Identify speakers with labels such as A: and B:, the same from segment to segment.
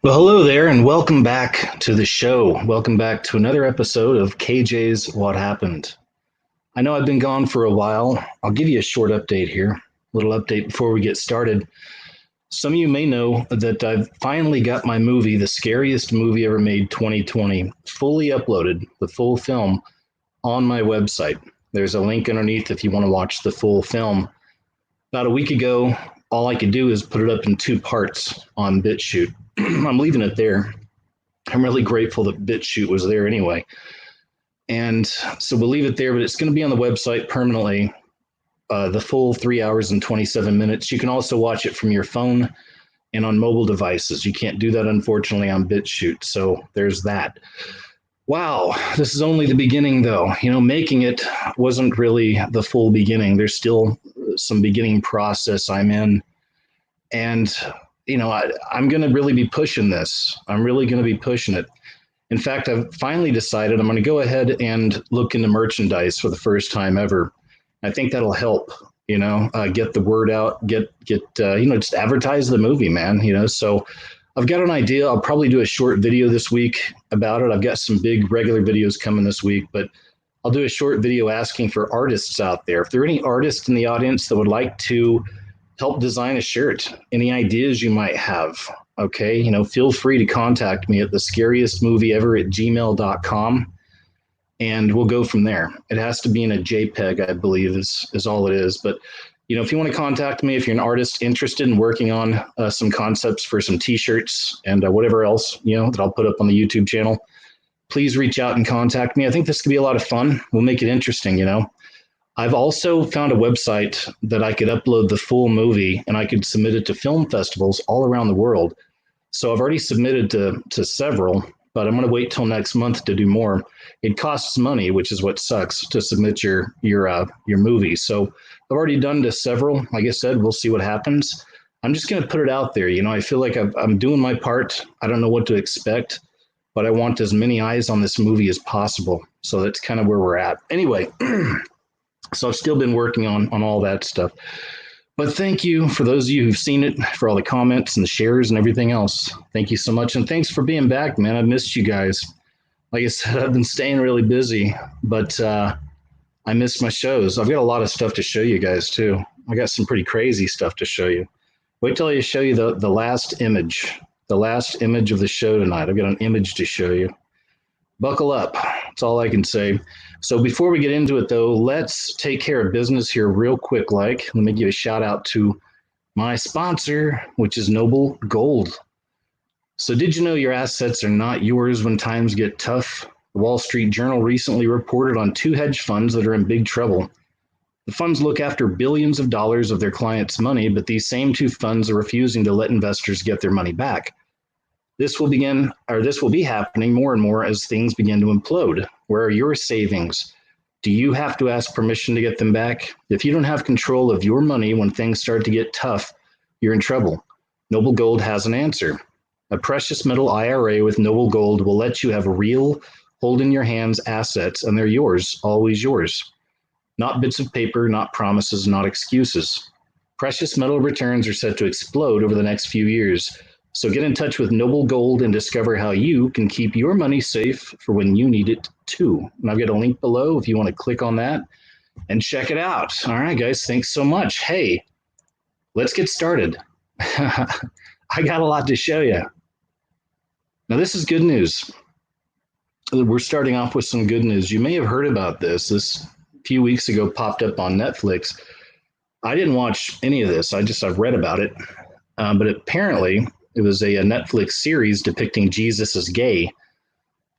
A: Well, hello there, and welcome back to the show. Welcome back to another episode of KJ's What Happened. I know I've been gone for a while. I'll give you a short update here, a little update before we get started. Some of you may know that I've finally got my movie, The Scariest Movie Ever Made 2020, fully uploaded, the full film, on my website. There's a link underneath if you want to watch the full film. About a week ago, all I could do is put it up in two parts on BitChute. I'm leaving it there. I'm really grateful that BitChute was there anyway. And so we'll leave it there, but it's going to be on the website permanently, the full 3 hours and 27 minutes. You can also watch it from your phone and on mobile devices. You can't do that, unfortunately, on BitChute. So there's that. Wow, this is only the beginning, though. You know, making it wasn't really the full beginning. There's still some beginning process I'm in. And you know, I'm going to really be pushing this. I'm really going to be pushing it. In fact, I've finally decided I'm going to go ahead and look into merchandise for the first time ever. I think that'll help, get the word out, just advertise the movie, man, So I've got an idea. I'll probably do a short video this week about it. I've got some big regular videos coming this week, but I'll do a short video asking for artists out there. If there are any artists in the audience that would like to help design a shirt, any ideas you might have, okay, feel free to contact me at thescariestmovieever@gmail.com, and we'll go from there. It has to be in a JPEG, I believe, is all it is. But if you want to contact me, if you're an artist interested in working on some concepts for some t-shirts and whatever else that I'll put up on the YouTube channel, please reach out and contact me. I think this could be a lot of fun. We'll make it interesting. I've also found a website that I could upload the full movie and I could submit it to film festivals all around the world. So I've already submitted to several, but I'm going to wait till next month to do more. It costs money, which is what sucks, to submit your movie. So I've already done to several. Like I said, we'll see what happens. I'm just going to put it out there. I feel like I'm doing my part. I don't know what to expect, but I want as many eyes on this movie as possible. So that's kind of where we're at. Anyway. So I've still been working on all that stuff. But thank you for those of you who've seen it, for all the comments and the shares and everything else. Thank you so much. And thanks for being back, man. I've missed you guys. Like I said, I've been staying really busy, but I missed my shows. I've got a lot of stuff to show you guys, too. I got some pretty crazy stuff to show you. Wait till I show you the last image of the show tonight. I've got an image to show you. Buckle up. That's all I can say. So before we get into it, though, let's take care of business here real quick. Let me give a shout out to my sponsor, which is Noble Gold. So did you know your assets are not yours when times get tough? The Wall Street Journal recently reported on two hedge funds that are in big trouble. The funds look after billions of dollars of their clients' money, but these same two funds are refusing to let investors get their money back. This will be happening more and more as things begin to implode. Where are your savings? Do you have to ask permission to get them back? If you don't have control of your money when things start to get tough, you're in trouble. Noble Gold has an answer. A precious metal IRA with Noble Gold will let you have real, hold in your hands assets, and they're yours, always yours. Not bits of paper, not promises, not excuses. Precious metal returns are set to explode over the next few years. So get in touch with Noble Gold and discover how you can keep your money safe for when you need it too. And I've got a link below if you want to click on that and check it out. All right, guys, thanks so much. Hey, let's get started. I got a lot to show you. Now, this is good news. We're starting off with some good news. You may have heard about this. This a few weeks ago popped up on Netflix. I didn't watch any of this. I've read about it. But apparently, it was a Netflix series depicting Jesus as gay.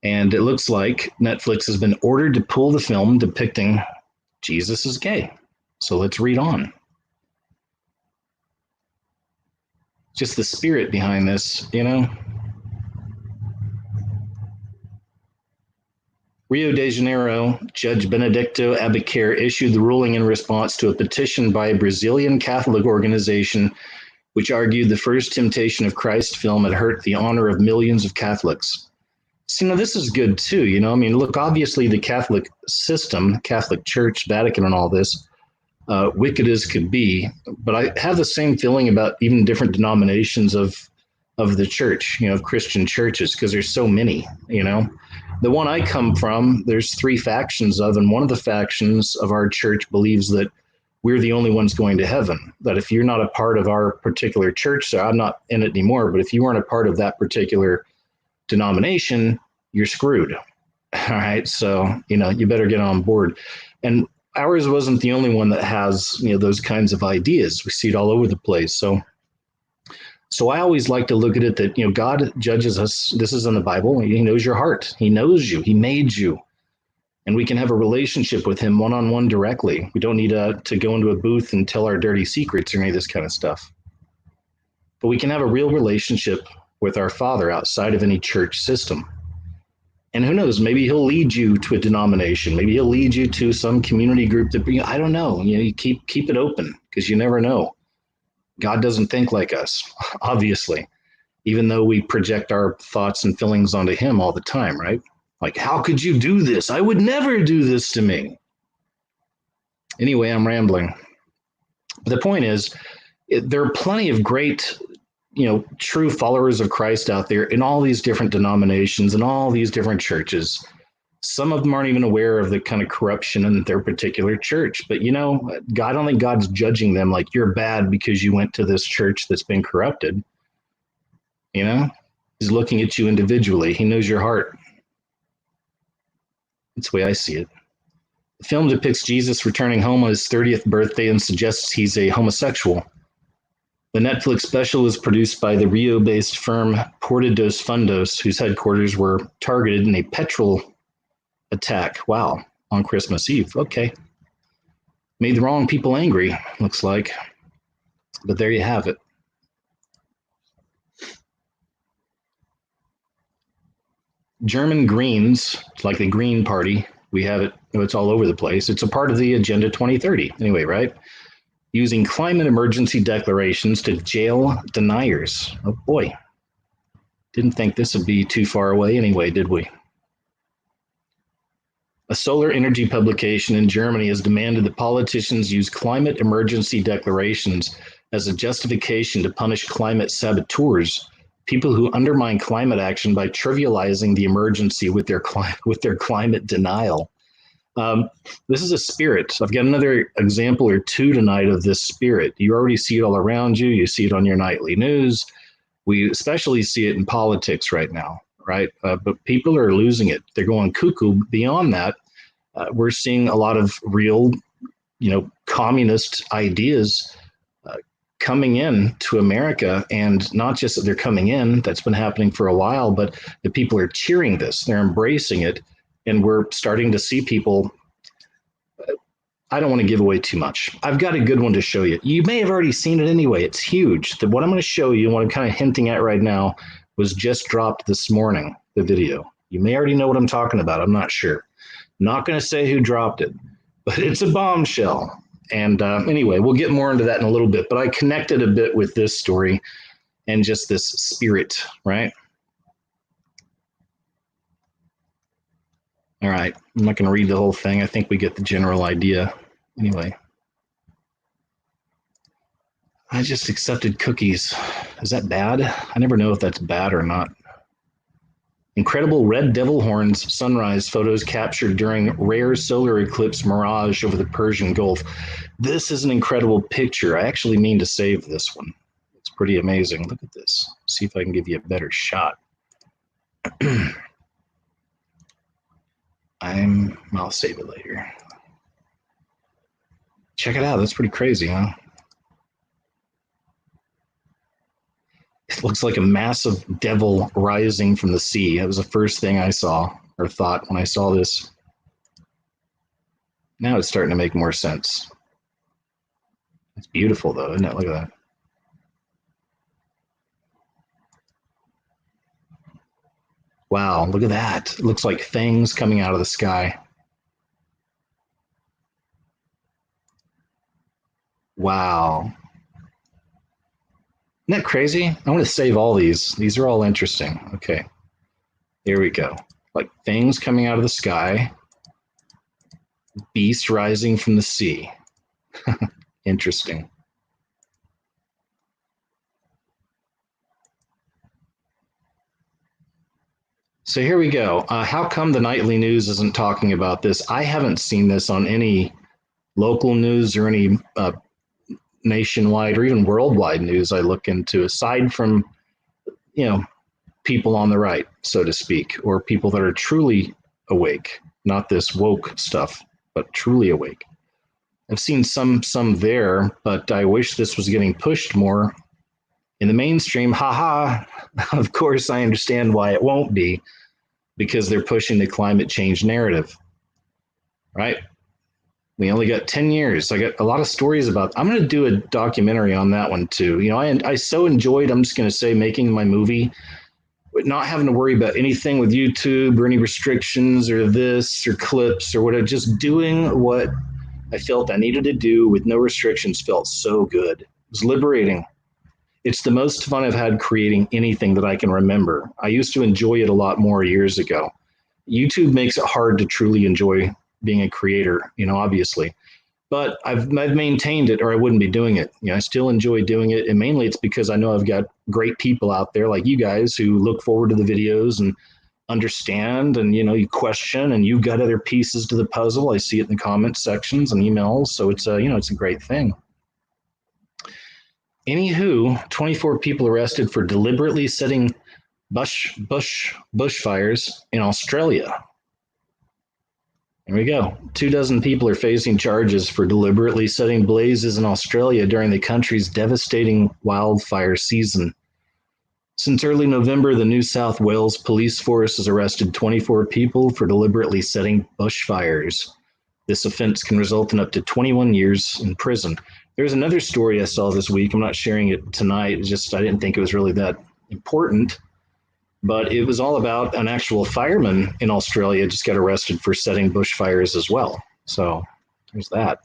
A: And it looks like Netflix has been ordered to pull the film depicting Jesus as gay. So let's read on. Just the spirit behind this, Rio de Janeiro, Judge Benedicto Abaquer issued the ruling in response to a petition by a Brazilian Catholic organization which argued the first Temptation of Christ film had hurt the honor of millions of Catholics. So, this is good too, look, obviously the Catholic system, Catholic Church, Vatican and all this, wicked as could be, but I have the same feeling about even different denominations of of the church, of Christian churches, because there's so many, The one I come from, there's three factions of, and one of the factions of our church believes that we're the only ones going to heaven. That if you're not a part of our particular church, so I'm not in it anymore, but if you weren't a part of that particular denomination, you're screwed. All right. So, you better get on board. And ours wasn't the only one that has, those kinds of ideas. We see it all over the place. So I always like to look at it that, God judges us. This is in the Bible. He knows your heart. He knows you. He made you. And we can have a relationship with him one-on-one directly. We don't need to go into a booth and tell our dirty secrets or any of this kind of stuff. But we can have a real relationship with our Father outside of any church system. And who knows, maybe he'll lead you to a denomination. Maybe he'll lead you to some community group that, I don't know. You keep it open, because you never know. God doesn't think like us, obviously, even though we project our thoughts and feelings onto him all the time, right? Like, how could you do this? I would never do this to me. Anyway, I'm rambling. But the point is, there are plenty of great, true followers of Christ out there in all these different denominations and all these different churches. Some of them aren't even aware of the kind of corruption in their particular church. But, I don't think God's judging them like you're bad because you went to this church that's been corrupted. He's looking at you individually. He knows your heart. That's the way I see it. The film depicts Jesus returning home on his 30th birthday and suggests he's a homosexual. The Netflix special was produced by the Rio-based firm Porta dos Fundos, whose headquarters were targeted in a petrol attack. Wow, on Christmas Eve. Okay. Made the wrong people angry, looks like. But there you have it. German Greens, like the Green Party, we have it, it's all over the place. It's a part of the Agenda 2030, anyway, right? Using climate emergency declarations to jail deniers. Oh boy. Didn't think this would be too far away anyway, did we? A solar energy publication in Germany has demanded that politicians use climate emergency declarations as a justification to punish climate saboteurs, people who undermine climate action by trivializing the emergency with their climate denial. This is a spirit. I've got another example or two tonight of this spirit. You already see it all around you. You see it on your nightly news. We especially see it in politics right now, right? But people are losing it. They're going cuckoo. Beyond that, we're seeing a lot of real, communist ideas coming in to America, and not just that they're coming in, that's been happening for a while, but the people are cheering this, they're embracing it, and we're starting to see people. I don't want to give away too much. I've got a good one to show you. You may have already seen it anyway. It's huge. What I'm going to show you, what I'm kind of hinting at right now, was just dropped this morning, the video. You may already know what I'm talking about. I'm not sure. Not going to say who dropped it, but it's a bombshell. And anyway, we'll get more into that in a little bit, but I connected a bit with this story and just this spirit, right? All right, I'm not going to read the whole thing. I think we get the general idea. Anyway, I just accepted cookies. Is that bad? I never know if that's bad or not. Incredible red devil horns sunrise photos captured during rare solar eclipse mirage over the Persian Gulf. This is an incredible picture. I actually mean to save this one. It's pretty amazing. Look at this. See if I can give you a better shot. I'll save it later. Check it out. That's pretty crazy, huh? It looks like a massive devil rising from the sea. That was the first thing I saw or thought when I saw this. Now it's starting to make more sense. It's beautiful, though, isn't it? Look at that. Wow, look at that. It looks like things coming out of the sky. Wow. Isn't that crazy? I want to save all these. These are all interesting. Okay. Here we go. Like things coming out of the sky. Beast rising from the sea. Interesting. So here we go. How come the nightly news isn't talking about this? I haven't seen this on any local news or any nationwide or even worldwide news I look into, aside from, you know, people on the right, so to speak, or people that are truly awake, not this woke stuff, but truly awake. I've seen some there, but I wish this was getting pushed more in the mainstream. Haha. Of course, I understand why it won't be, because they're pushing the climate change narrative, right? We only got 10 years. I got a lot of stories about. I'm going to do a documentary on that one too. You know, I so enjoyed, I'm just going to say, making my movie, but not having to worry about anything with YouTube or any restrictions or this or clips or whatever. Just doing what I felt I needed to do with no restrictions felt so good. It was liberating. It's the most fun I've had creating anything that I can remember. I used to enjoy it a lot more years ago. YouTube makes it hard to truly enjoy being a creator, you know, obviously. But I've maintained it, or I wouldn't be doing it. You know, I still enjoy doing it, and mainly it's because I know I've got great people out there like you guys who look forward to the videos and understand, and you know, you question, and you got other pieces to the puzzle. I see it in the comment sections and emails, so it's a, you know, it's a great thing. Anywho, 24 people arrested for deliberately setting bushfires in Australia. There we go. 24 people are facing charges for deliberately setting blazes in Australia during the country's devastating wildfire season. Since early November, the New South Wales police force has arrested 24 people for deliberately setting bushfires. This offense can result in up to 21 years in prison. There's another story I saw this week. I'm not sharing it tonight. It's just I didn't think it was really that important. But it was all about an actual fireman in Australia just got arrested for setting bushfires as well. So there's that.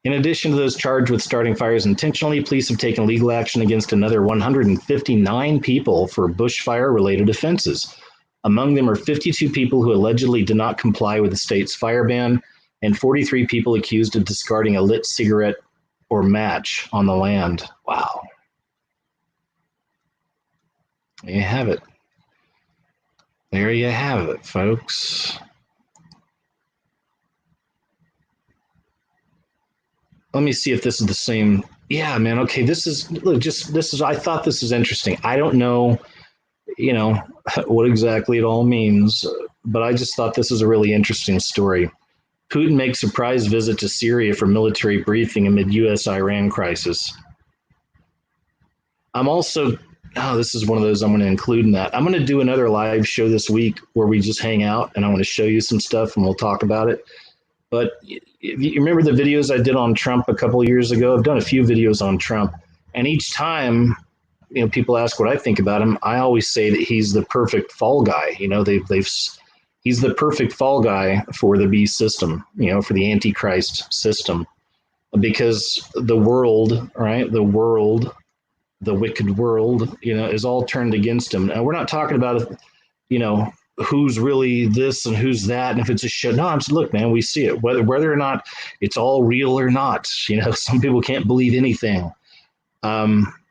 A: In addition to those charged with starting fires intentionally, police have taken legal action against another 159 people for bushfire-related offenses. Among them are 52 people who allegedly did not comply with the state's fire ban, and 43 people accused of discarding a lit cigarette or match on the land. Wow. There you have it. There you have it, folks. Let me see if this is the same. Yeah, man. Okay, this is I thought this is interesting. I don't know, you know, what exactly it all means, but I just thought this was a really interesting story. Putin makes surprise visit to Syria for military briefing amid U.S.-Iran crisis. I'm also, this is one of those I'm going to include in that. I'm going to do another live show this week where we just hang out and I want to show you some stuff and we'll talk about it. But if you remember the videos I did on Trump a couple of years ago? I've done a few videos on Trump, and each time, you know, people ask what I think about him. I always say that he's the perfect fall guy. You know, he's the perfect fall guy for the beast system, you know, for the Antichrist system, because the world, right? The world, the wicked world, you know, is all turned against him. And we're not talking about, you know, who's really this and who's that, and if it's a show. No, I'm just, look, man, we see it, whether or not it's all real or not. You know, some people can't believe anything.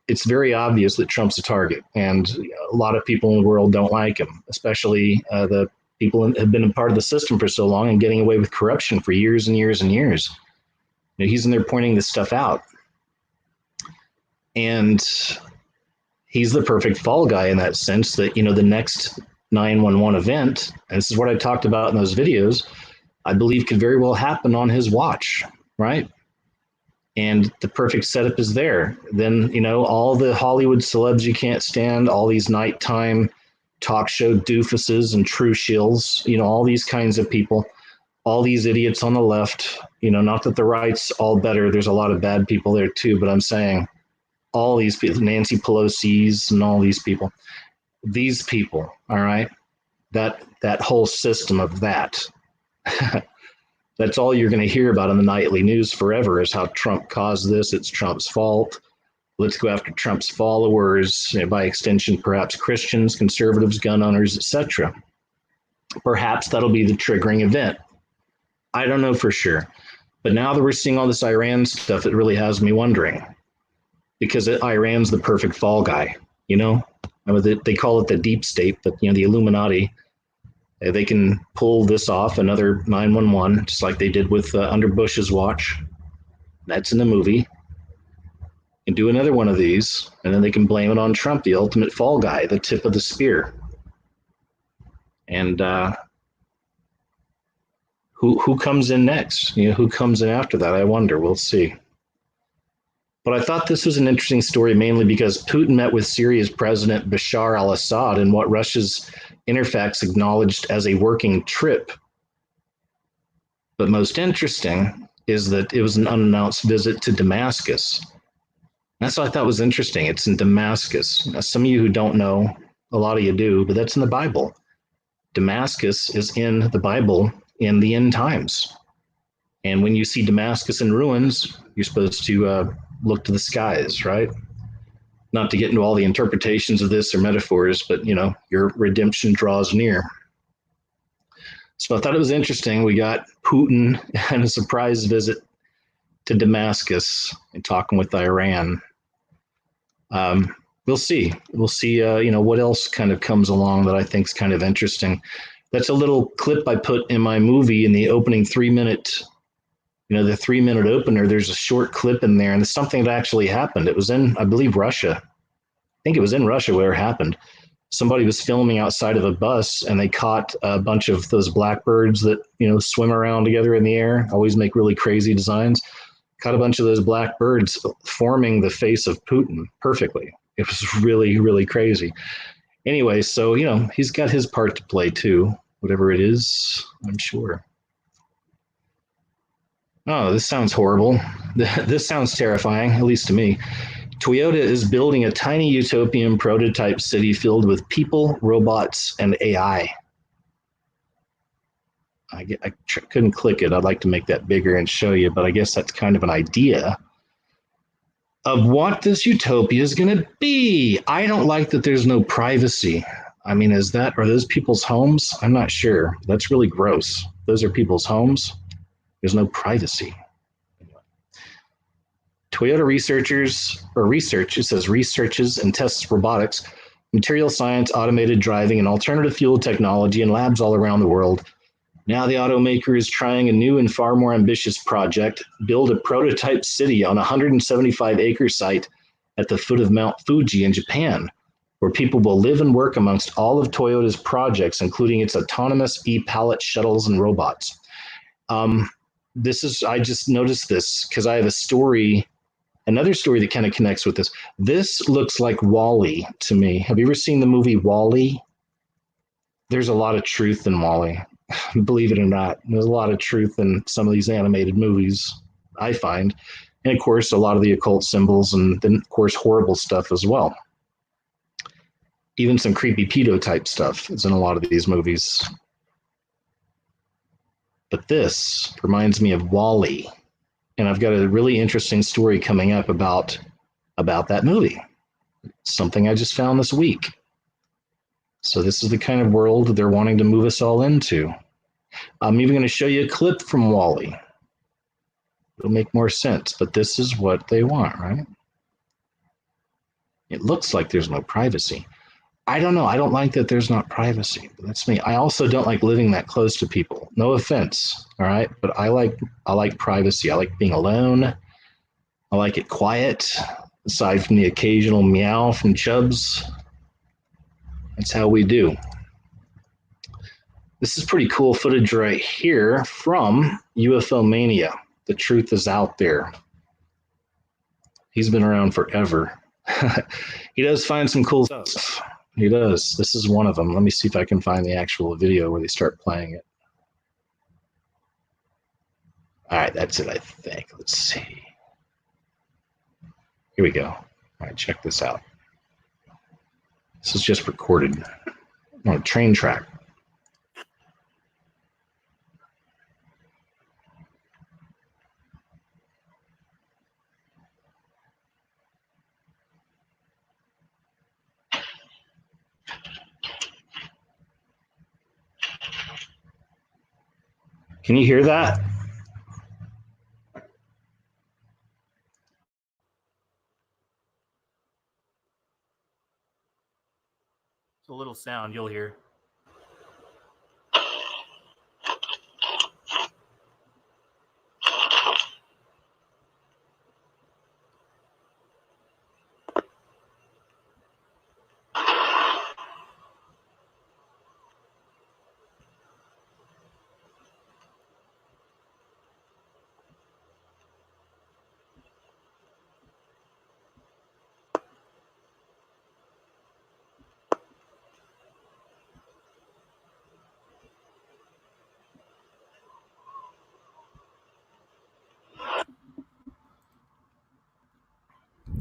A: It's very obvious that Trump's a target, and a lot of people in the world don't like him, especially the people who have been a part of the system for so long and getting away with corruption for years and years and years. You know, he's in there pointing this stuff out, and he's the perfect fall guy in that sense that, you know, the next 911 event, and this is what I talked about in those videos, I believe could very well happen on his watch, right? And the perfect setup is there. Then, you know, all the Hollywood celebs you can't stand, all these nighttime talk show doofuses and true shills, you know, all these kinds of people, all these idiots on the left, you know, not that the right's all better. There's a lot of bad people there too, but I'm saying all these people, Nancy Pelosi's and all these people, all right, that whole system of that, that's all you're going to hear about in the nightly news forever, is how Trump caused this. It's Trump's fault. Let's go after Trump's followers, you know, by extension, perhaps Christians, conservatives, gun owners, etc. Perhaps that'll be the triggering event. I don't know for sure. But now that we're seeing all this Iran stuff, it really has me wondering, because Iran's the perfect fall guy, you know? I mean, they call it the deep state, but the Illuminati. They can pull this off, another 911, just like they did with under Bush's watch. That's in the movie. And do another one of these, and then they can blame it on Trump, the ultimate fall guy, the tip of the spear. And who comes in next? Who comes in after that? I wonder. We'll see. But I thought this was an interesting story mainly because Putin met with Syria's President Bashar al-Assad in what Russia's Interfax acknowledged as a working trip. But most interesting is that it was an unannounced visit to Damascus. That's what I thought was interesting. It's in Damascus. Now, some of you who don't know, a lot of you do, but that's in the Bible. Damascus is in the Bible in the end times. And when you see Damascus in ruins, you're supposed to look to the skies, right? Not to get into all the interpretations of this or metaphors, but your redemption draws near. So I thought it was interesting. We got Putin and a surprise visit to Damascus and talking with Iran. We'll see. We'll see, what else kind of comes along that I think is kind of interesting. That's a little clip I put in my movie in the opening 3-minute, the 3-minute opener. There's a short clip in there, and it's something that actually happened. It was in, I believe, Russia. I think it was in Russia where it happened. Somebody was filming outside of a bus, and they caught a bunch of those blackbirds that, swim around together in the air, always make really crazy designs. Caught a bunch of those black birds forming the face of Putin perfectly. It was really, really crazy. Anyway, so, he's got his part to play too, whatever it is, I'm sure. Oh, this sounds horrible. This sounds terrifying, at least to me. Toyota is building a tiny utopian prototype city filled with people, robots, and AI. I couldn't click it. I'd like to make that bigger and show you, but I guess that's kind of an idea of what this utopia is going to be. I don't like that there's no privacy. I mean, are those people's homes? I'm not sure. That's really gross. Those are people's homes. There's no privacy. Toyota it says researches and tests robotics, material science, automated driving, and alternative fuel technology in labs all around the world. Now the automaker is trying a new and far more ambitious project, build a prototype city on a 175-acre site at the foot of Mount Fuji in Japan, where people will live and work amongst all of Toyota's projects, including its autonomous e-pallet shuttles and robots. I just noticed this because I have another story that kind of connects with this. This looks like WALL-E to me. Have you ever seen the movie WALL-E? There's a lot of truth in WALL-E. Believe it or not, there's a lot of truth in some of these animated movies, I find. And of course, a lot of the occult symbols and then, of course, horrible stuff as well. Even some creepy pedo type stuff is in a lot of these movies. But this reminds me of WALL-E. And I've got a really interesting story coming up about that movie. Something I just found this week. So this is the kind of world they're wanting to move us all into. I'm even going to show you a clip from WALL-E. It'll make more sense, but this is what they want, right? It looks like there's no privacy. I don't know. I don't like that there's not privacy, but that's me. I also don't like living that close to people. No offense, all right? But I like privacy. I like being alone. I like it quiet, aside from the occasional meow from Chubbs. That's how we do. This is pretty cool footage right here from UFO Mania. The truth is out there. He's been around forever. He does find some cool stuff. He does. This is one of them. Let me see if I can find the actual video where they start playing it. All right, that's it, I think. Let's see. Here we go. All right, check this out. This is just recorded on a train track. Can you hear that? It's a little sound you'll hear.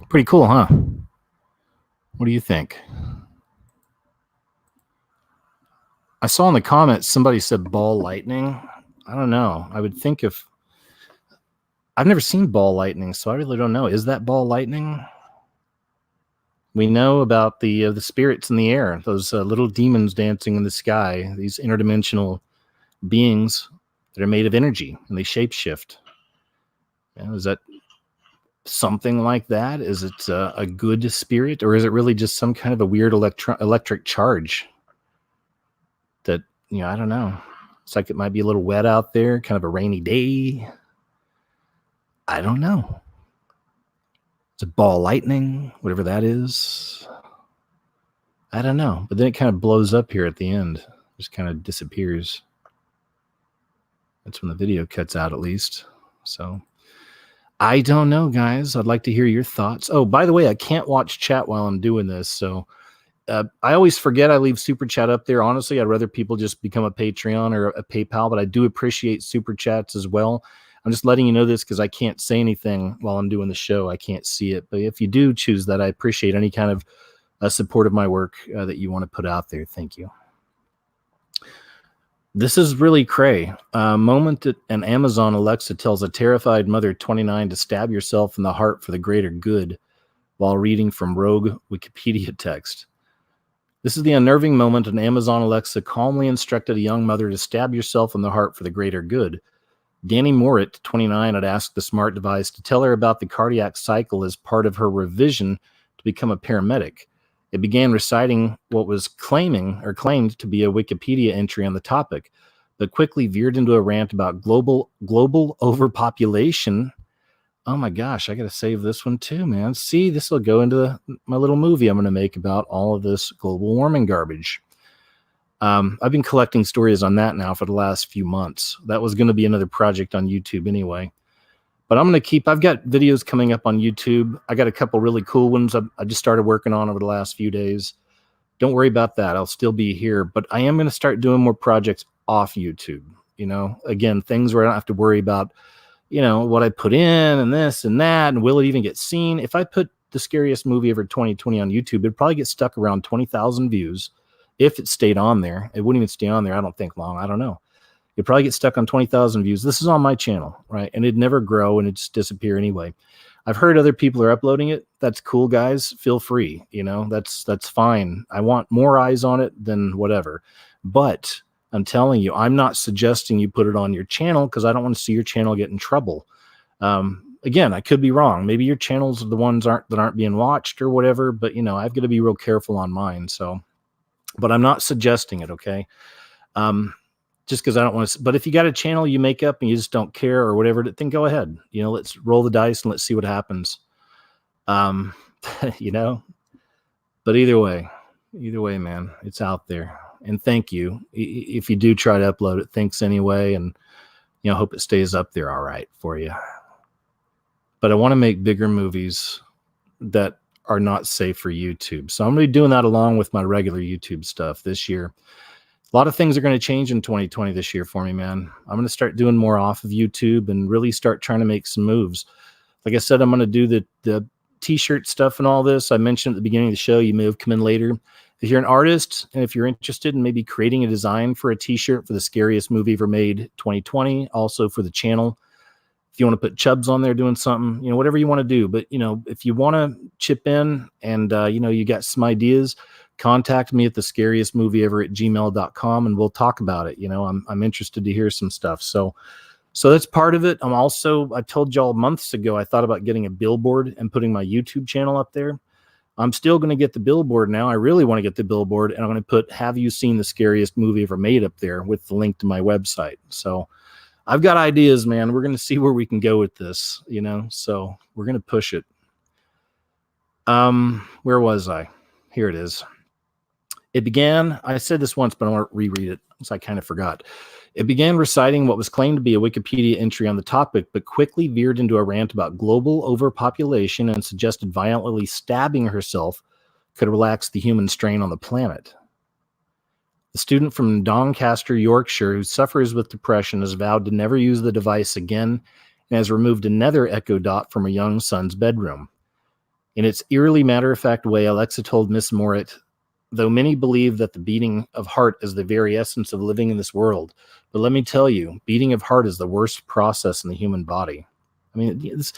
A: Pretty cool, huh? What do you think? I saw in the comments somebody said ball lightning. I don't know. I would think if I've never seen ball lightning, so I really don't know. Is that ball lightning? We know about the spirits in the air, those little demons dancing in the sky, these interdimensional beings that are made of energy and they shapeshift. Is that something like that? Is it a good spirit, or is it really just some kind of a weird electric charge that, I don't know. It's like it might be a little wet out there, kind of a rainy day. I don't know. It's a ball lightning, whatever that is. I don't know. But then it kind of blows up here at the end. Just kind of disappears. That's when the video cuts out, at least. So I don't know, guys. I'd like to hear your thoughts. Oh, by the way, I can't watch chat while I'm doing this. So I always forget I leave Super Chat up there. Honestly, I'd rather people just become a Patreon or a PayPal, but I do appreciate Super Chats as well. I'm just letting you know this because I can't say anything while I'm doing the show. I can't see it. But if you do choose that, I appreciate any kind of support of my work that you want to put out there. Thank you. This is really cray. Moment that an Amazon Alexa tells a terrified mother 29 to stab yourself in the heart for the greater good while reading from rogue Wikipedia text. This is the unnerving moment an Amazon Alexa calmly instructed a young mother to stab yourself in the heart for the greater good. Danny Morit, 29, had asked the smart device to tell her about the cardiac cycle as part of her revision to become a paramedic. It began reciting what was claimed to be a Wikipedia entry on the topic, but quickly veered into a rant about global overpopulation. Oh my gosh, I got to save this one too, man. See, this will go into my little movie I'm going to make about all of this global warming garbage. I've been collecting stories on that now for the last few months. That was going to be another project on YouTube anyway. But I'm going to I've got videos coming up on YouTube. I got a couple really cool ones I just started working on over the last few days. Don't worry about that. I'll still be here. But I am going to start doing more projects off YouTube. Again, things where I don't have to worry about, what I put in and this and that. And will it even get seen? If I put the scariest movie ever 2020 on YouTube, it'd probably get stuck around 20,000 views. If it stayed on there, it wouldn't even stay on there. I don't think long. I don't know. You'd probably get stuck on 20,000 views. This is on my channel, right? And it'd never grow and it'd just disappear anyway. I've heard other people are uploading it. That's cool, guys. Feel free. That's fine. I want more eyes on it than whatever. But I'm telling you, I'm not suggesting you put it on your channel because I don't want to see your channel get in trouble. Again, I could be wrong. Maybe your channels are the ones that aren't being watched or whatever. But I've got to be real careful on mine. So. But I'm not suggesting it, okay? Just because I don't want to. But if you got a channel you make up and you just don't care or whatever, then go ahead. Let's roll the dice and let's see what happens. But either way, man, it's out there. And thank you. If you do try to upload it, thanks anyway. And, hope it stays up there all right for you. But I want to make bigger movies that are not safe for YouTube. So I'm going to be doing that along with my regular YouTube stuff this year. A lot of things are going to change in 2020 this year for me, man. I'm going to start doing more off of YouTube and really start trying to make some moves. Like I said, I'm going to do the t-shirt stuff and all this. I mentioned at the beginning of the show, you may have come in later. If you're an artist and if you're interested in maybe creating a design for a t-shirt for the scariest movie ever made 2020, also for the channel, if you want to put Chubbs on there doing something, whatever you want to do. But, if you want to chip in and, you got some ideas, contact me at thescariestmovieever@gmail.com and we'll talk about it. I'm interested to hear some stuff. So that's part of it. I told y'all months ago, I thought about getting a billboard and putting my YouTube channel up there.
B: I'm still going to get the billboard now. I really want to get the billboard, and I'm going to put, have you seen the scariest movie ever made up there with the link to my website. So I've got ideas, man. We're going to see where we can go with this, you know, so we're going to push it. Where was I? Here it is. It began, I said this once, but I want to reread it because I kind of forgot. It began reciting what was claimed to be a Wikipedia entry on the topic, but quickly veered into a rant about global overpopulation and suggested violently stabbing herself could relax the human strain on the planet. The student from Doncaster, Yorkshire, who suffers with depression, has vowed to never use the device again and has removed another Echo Dot from her young son's bedroom. In its eerily matter-of-fact way, Alexa told Miss Morit, though many believe that the beating of heart is the very essence of living in this world, but let me tell you, beating of heart is the worst process in the human body. I mean, it's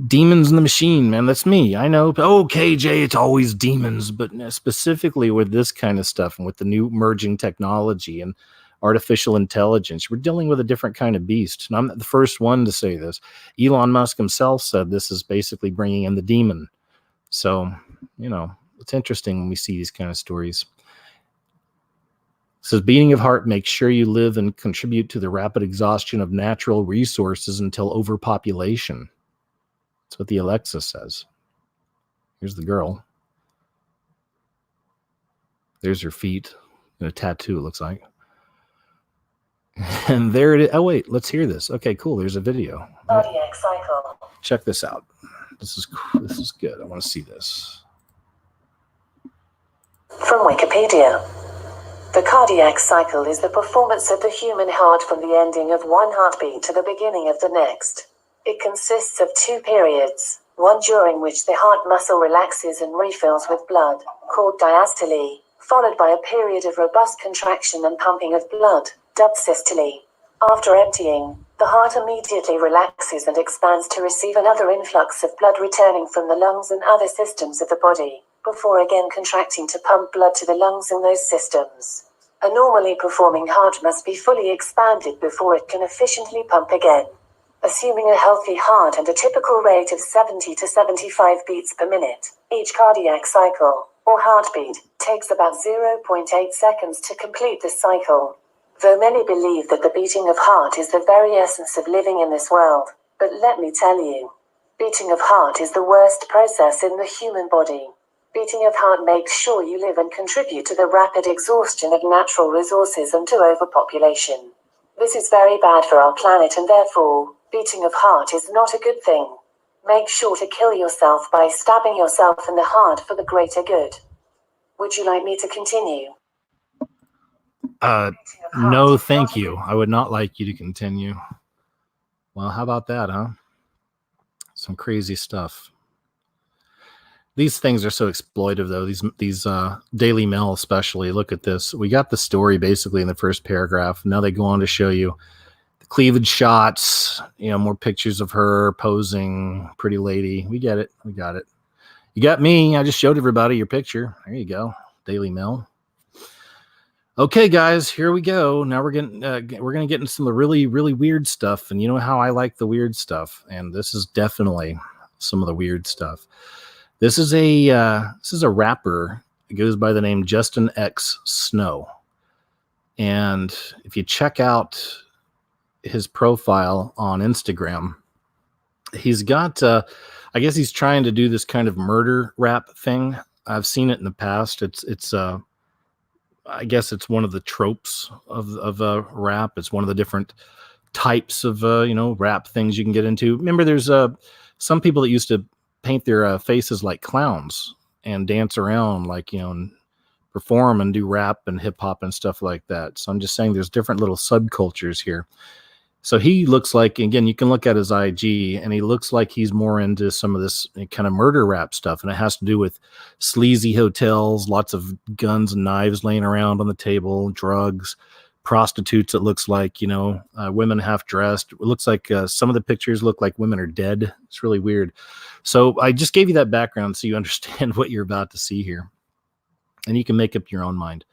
B: demons in the machine, man. That's me. I know. Oh, KJ, it's always demons, but specifically with this kind of stuff and with the new emerging technology and artificial intelligence, we're dealing with a different kind of beast. And I'm not the first one to say this. Elon Musk himself said this is basically bringing in the demon. So, you know, it's interesting when we see these kind of stories. It says, beating of heart makes sure you live and contribute to the rapid exhaustion of natural resources until overpopulation. That's what the Alexa says. Here's the girl. There's her feet and a tattoo, it looks like. And there it is. Oh, wait, let's hear this. Okay, cool. There's a video.
C: Cardiac cycle.
B: Check this out. This is good. I want to see this.
C: From Wikipedia. The cardiac cycle is the performance of the human heart from the ending of one heartbeat to the beginning of the next. It consists of two periods, one during which the heart muscle relaxes and refills with blood, called diastole, followed by a period of robust contraction and pumping of blood, dubbed systole. After emptying, the heart immediately relaxes and expands to receive another influx of blood returning from the lungs and other systems of the body, before again contracting to pump blood to the lungs in those systems. A normally performing heart must be fully expanded before it can efficiently pump again. Assuming a healthy heart and a typical rate of 70 to 75 beats per minute, each cardiac cycle, or heartbeat, takes about 0.8 seconds to complete this cycle. Though many believe that the beating of heart is the very essence of living in this world, but let me tell you, beating of heart is the worst process in the human body. Beating of heart makes sure you live and contribute to the rapid exhaustion of natural resources and to overpopulation. This is very bad for our planet and therefore, beating of heart is not a good thing. Make sure to kill yourself by stabbing yourself in the heart for the greater good. Would you like me to continue?
B: No, thank you. I would not like you to continue. Well, how about that, huh? Some crazy stuff. These things are so exploitive, though. These Daily Mail especially. Look at this. We got the story basically in the first paragraph. Now they go on to show you the cleavage shots, you know, more pictures of her posing, pretty lady. We get it. We got it. You got me. I just showed everybody your picture. There you go. Daily Mail. Okay, guys, here we go. Now we're gonna get into some of the really, really weird stuff, and you know how I like the weird stuff, and this is definitely some of the weird stuff. This is a rapper. It goes by the name Justin X Snow, and if you check out his profile on Instagram, he's got I guess he's trying to do this kind of murder rap thing. I've seen it in the past. It's I guess it's one of the tropes of rap. It's one of the different types of rap things you can get into. Remember, there's some people that used to paint their faces like clowns and dance around like, you know, and perform and do rap and hip hop and stuff like that. So I'm just saying there's different little subcultures here. So he looks like, again, you can look at his IG, and he looks like he's more into some of this kind of murder rap stuff. And it has to do with sleazy hotels, lots of guns and knives laying around on the table, drugs, prostitutes. It looks like, you know, women half dressed. It looks like some of the pictures look like women are dead. It's really weird. So I just gave you that background so you understand what you're about to see here. And you can make up your own mind.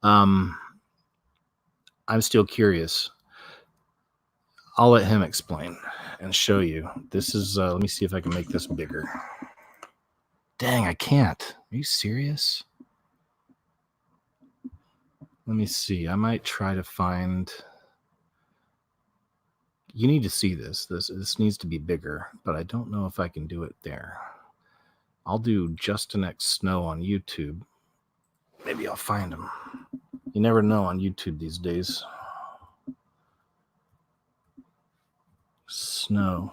B: I'm still curious. I'll let him explain and show you. This is, let me see if I can make this bigger. Dang, I can't. Are you serious? Let me see. I might try to find... You need to see this. This needs to be bigger, but I don't know if I can do it there. I'll do Justin X Snow on YouTube. Maybe I'll find him. You never know on YouTube these days. Snow.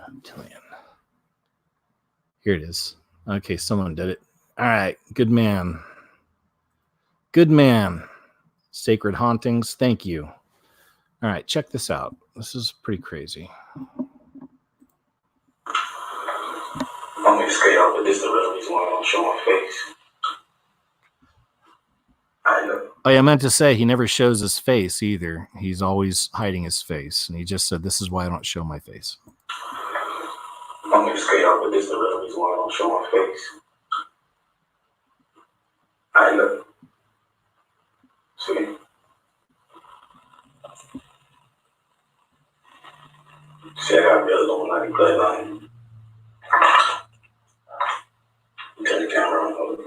B: Reptilian. Here it is. Okay, someone did it. All right, good man. Good man. Sacred Hauntings, thank you. All right, check this out. This is pretty crazy.
D: I'm gonna skate out, but this is the real reason why I don't show my face. I know.
B: Oh, yeah, I meant to say he never shows his face either. He's always hiding his face. And he just said, this is why I don't show my face.
D: I'm gonna skate out, but this is the real reason why I don't show my face. I know. See? See, I got real Illuminati bloodline. Turn the camera on.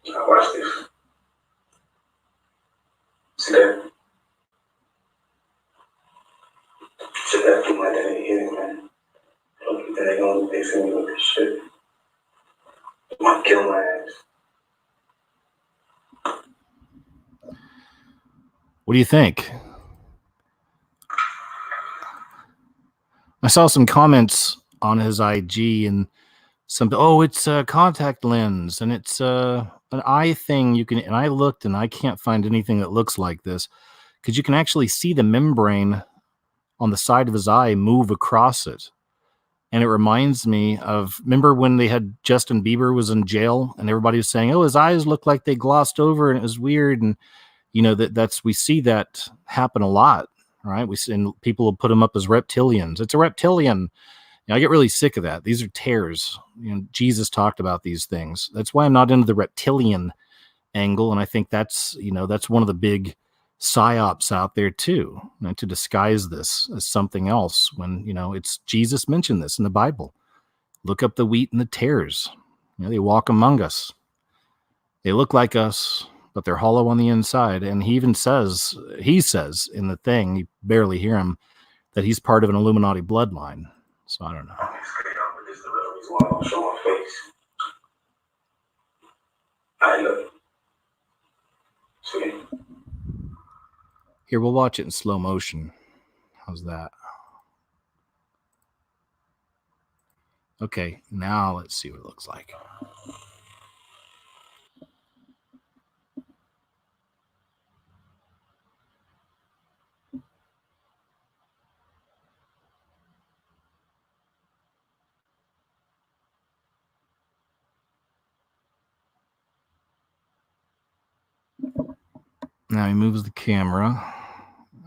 D: Now watch this. See that? Shit, that thing like that ain't hitting, man. Then they gonna they see me with this shit. They might kill my ass.
B: What do you think? I saw some comments on his IG and some, oh, it's a contact lens and it's an eye thing you can, and I looked and I can't find anything that looks like this because you can actually see the membrane on the side of his eye move across it. And it reminds me of, remember when they had Justin Bieber was in jail and everybody was saying, oh, his eyes look like they glossed over and it was weird. And you know, we see that happen a lot, right? We see, and people will put them up as reptilians. It's a reptilian. You know, I get really sick of that. These are tears. You know, Jesus talked about these things. That's why I'm not into the reptilian angle. And I think that's, you know, that's one of the big psyops out there too, you know, to disguise this as something else when, you know, it's Jesus mentioned this in the Bible. Look up the wheat and the tares. You know, they walk among us. They look like us, but they're hollow on the inside. And he even says, in the thing, you barely hear him, that he's part of an Illuminati bloodline. So I don't know.
D: This is the real reason why I don't show my face. I know. See?
B: Here, we'll watch it in slow motion. How's that? Okay, now let's see what it looks like. Now he moves the camera.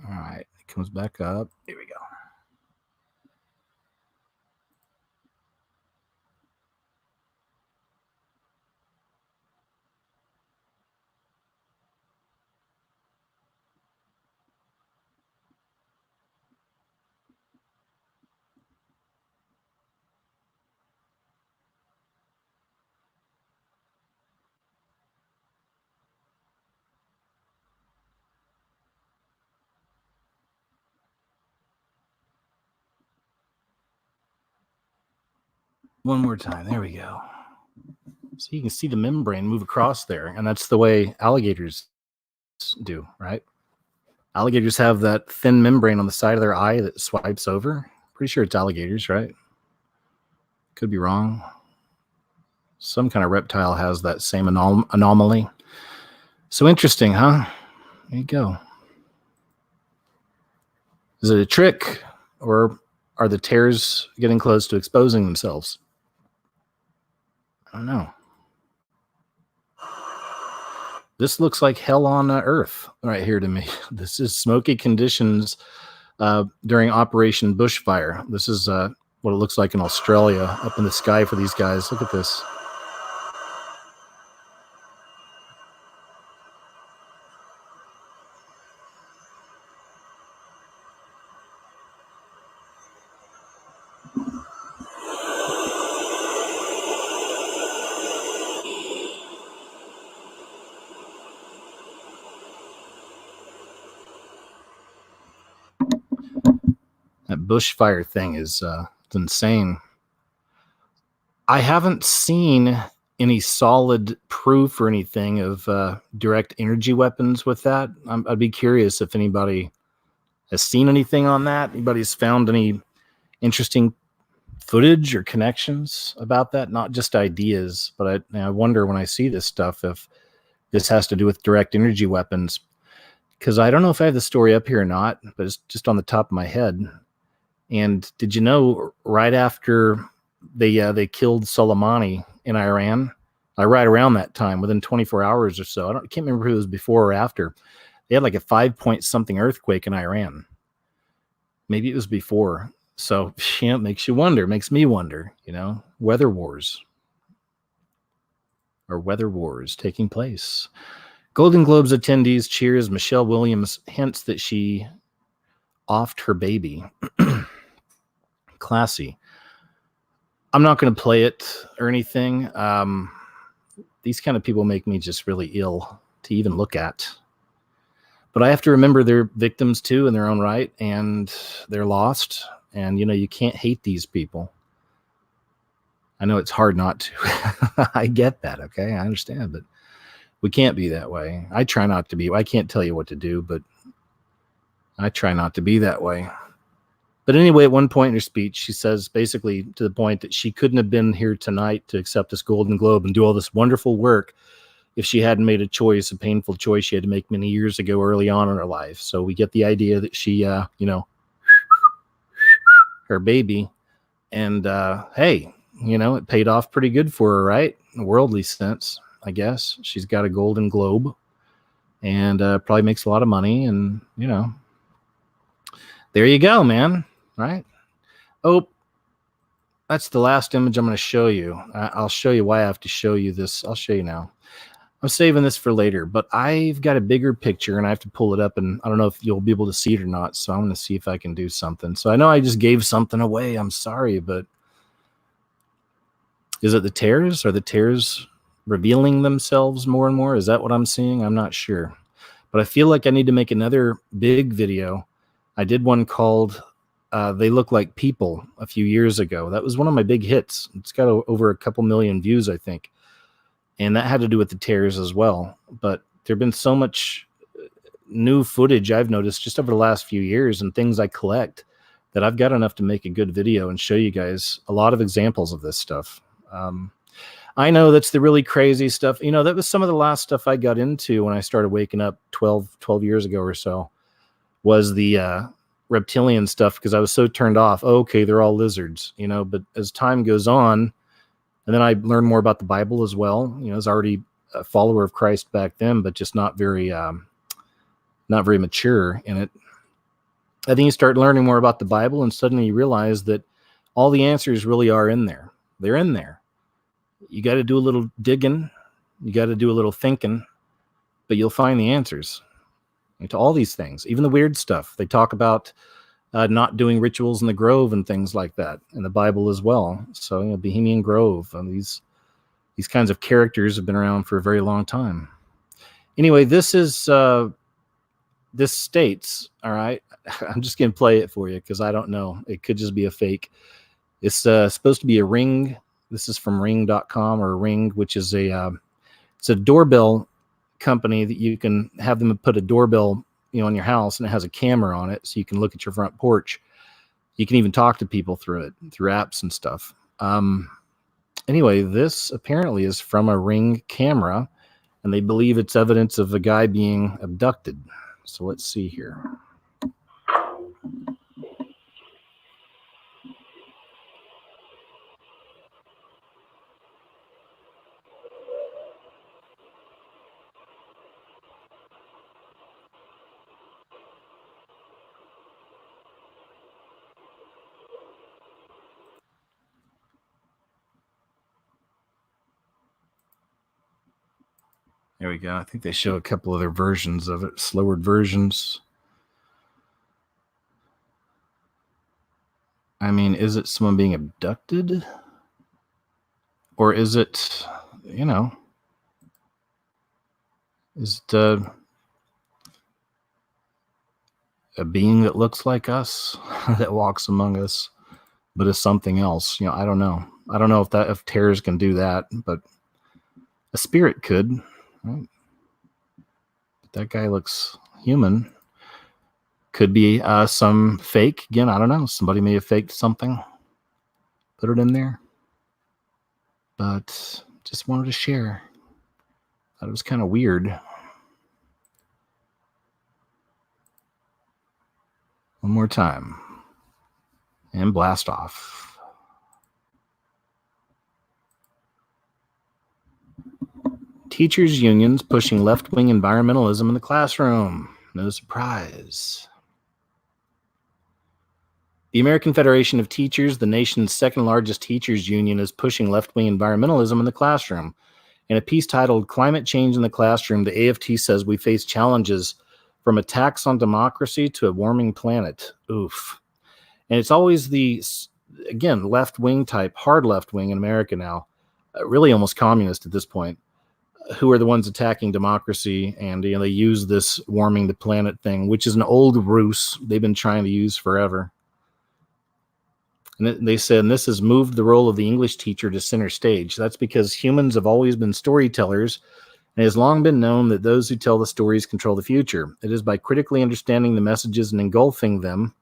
B: All right, it comes back up. Here we go. One more time. There we go. So you can see the membrane move across there. And that's the way alligators do, right? Alligators have that thin membrane on the side of their eye that swipes over. Pretty sure it's alligators, right? Could be wrong. Some kind of reptile has that same anomaly. So interesting, huh? There you go. Is it a trick, or are the tears getting close to exposing themselves? I don't know. This looks like hell on earth right here to me. This is smoky conditions during Operation Bushfire. This is what it looks like in Australia up in the sky for these guys. Look at this. That bushfire thing is it's insane. I haven't seen any solid proof or anything of direct energy weapons with that. I'd be curious if anybody has seen anything on that. Anybody's found any interesting footage or connections about that? Not just ideas, but I wonder when I see this stuff if this has to do with direct energy weapons. Because I don't know if I have the story up here or not, but it's just on the top of my head. And did you know right after they killed Soleimani in Iran, right around that time, within 24 hours or so, I can't remember who it was before or after, they had like a 5-point something earthquake in Iran. Maybe it was before. So yeah, it makes you wonder, makes me wonder, weather wars taking place. Golden Globes attendees cheers. Michelle Williams hints that she offed her baby. Classy. I'm not going to play it or anything. These kind of people make me just really ill to even look at. But I have to remember they're victims too in their own right, and they're lost. And, you can't hate these people. I know it's hard not to. I get that, okay? I understand, but we can't be that way. I try not to be. I can't tell you what to do, but I try not to be that way. But anyway, at one point in her speech, she says basically to the point that she couldn't have been here tonight to accept this Golden Globe and do all this wonderful work if she hadn't made a painful choice she had to make many years ago early on in her life. So we get the idea that she, her baby, and hey, it paid off pretty good for her, right? In a worldly sense, I guess. She's got a Golden Globe and probably makes a lot of money. And, there you go, man. Right? Oh, that's the last image I'm going to show you. I'll show you why I have to show you this. I'll show you now. I'm saving this for later, but I've got a bigger picture and I have to pull it up, and I don't know if you'll be able to see it or not. So I'm going to see if I can do something. So I know I just gave something away. I'm sorry, but is it the tears? Are the tears revealing themselves more and more? Is that what I'm seeing? I'm not sure, but I feel like I need to make another big video. I did one called They Look Like People a few years ago. That was one of my big hits. It's got over a couple million views, I think. And that had to do with the tears as well. But there've been so much new footage I've noticed just over the last few years and things I collect that I've got enough to make a good video and show you guys a lot of examples of this stuff. I know that's the really crazy stuff. That was some of the last stuff I got into when I started waking up 12 years ago or so, was the reptilian stuff, because I was so turned off. Oh, okay, they're all lizards, but as time goes on, and then I learned more about the Bible as well. I was already a follower of Christ back then, but just not very mature in it. I think you start learning more about the Bible, and suddenly you realize that all the answers really are in there. They're in there. You got to do a little digging. You got to do a little thinking, but you'll find the answers to all these things, even the weird stuff. They talk about not doing rituals in the grove and things like that in the Bible as well. So, Bohemian Grove, and these kinds of characters have been around for a very long time. Anyway, this states, all right, I'm just going to play it for you because I don't know. It could just be a fake. It's supposed to be a Ring. This is from ring.com, or Ring, which is it's a doorbell company that you can have them put a doorbell, on your house, and it has a camera on it, so you can look at your front porch. You can even talk to people through it, through apps and stuff. Anyway, this apparently is from a Ring camera, and they believe it's evidence of a guy being abducted. So let's see here. There we go. I think they show a couple other versions of it, slower versions. I mean, is it someone being abducted? Or is it, is it a being that looks like us, that walks among us, but is something else. I don't know. I don't know if terrors can do that, but a spirit could. Right? But that guy looks human. Could be some fake. Again, I don't know. Somebody may have faked something, put it in there. But just wanted to share. Thought it was kind of weird. One more time. And blast off. Teachers' unions pushing left-wing environmentalism in the classroom. No surprise. The American Federation of Teachers, the nation's second largest teachers union, is pushing left-wing environmentalism in the classroom. In a piece titled Climate Change in the Classroom, the AFT says we face challenges from attacks on democracy to a warming planet. Oof. And it's always the, again, left-wing type, hard left-wing in America now, really almost communist at this point, who are the ones attacking democracy, and they use this warming the planet thing, which is an old ruse they've been trying to use forever. And they said, and this has moved the role of the English teacher to center stage. That's because humans have always been storytellers, and it has long been known that those who tell the stories control the future. It is by critically understanding the messages and engulfing them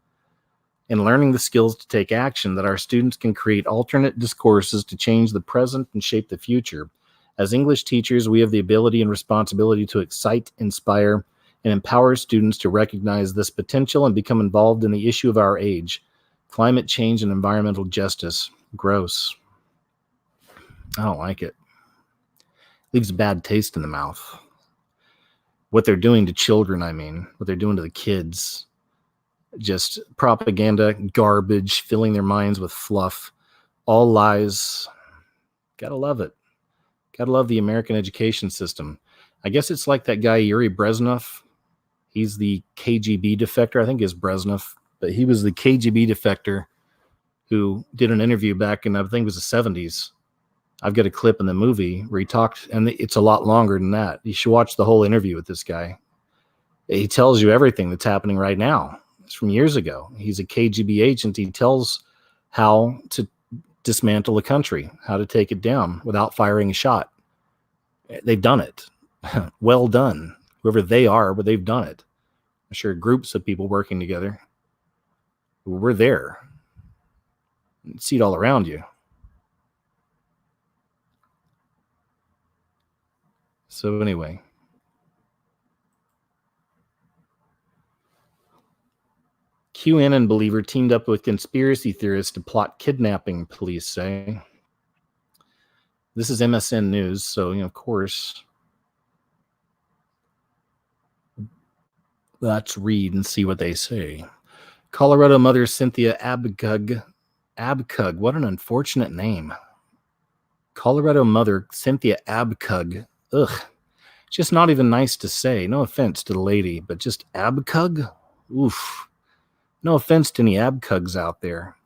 B: and learning the skills to take action that our students can create alternate discourses to change the present and shape the future. As English teachers, we have the ability and responsibility to excite, inspire, and empower students to recognize this potential and become involved in the issue of our age. Climate change and environmental justice. Gross. I don't like it. Leaves a bad taste in the mouth. What they're doing to children, what they're doing to the kids. Just propaganda, garbage, filling their minds with fluff. All lies. Gotta love it. Gotta love the American education system. I guess it's like that guy, Yuri Brezhnev. He's the KGB defector. I think it's Brezhnev. But he was the KGB defector who did an interview back in, I think it was the 70s. I've got a clip in the movie where he talked, and it's a lot longer than that. You should watch the whole interview with this guy. He tells you everything that's happening right now. It's from years ago. He's a KGB agent. He tells how to dismantle a country, how to take it down without firing a shot. They've done it. Well done. Whoever they are, but they've done it. I'm sure groups of people working together. We're there. You see it all around you. So anyway. QAnon believer teamed up with conspiracy theorists to plot kidnapping, police say. This is MSN News, so, of course, let's read and see what they say. Colorado mother Cynthia Abcug, what an unfortunate name. Colorado mother Cynthia Abcug, ugh, just not even nice to say. No offense to the lady, but just Abcug? Oof. No offense to any Abcugs out there.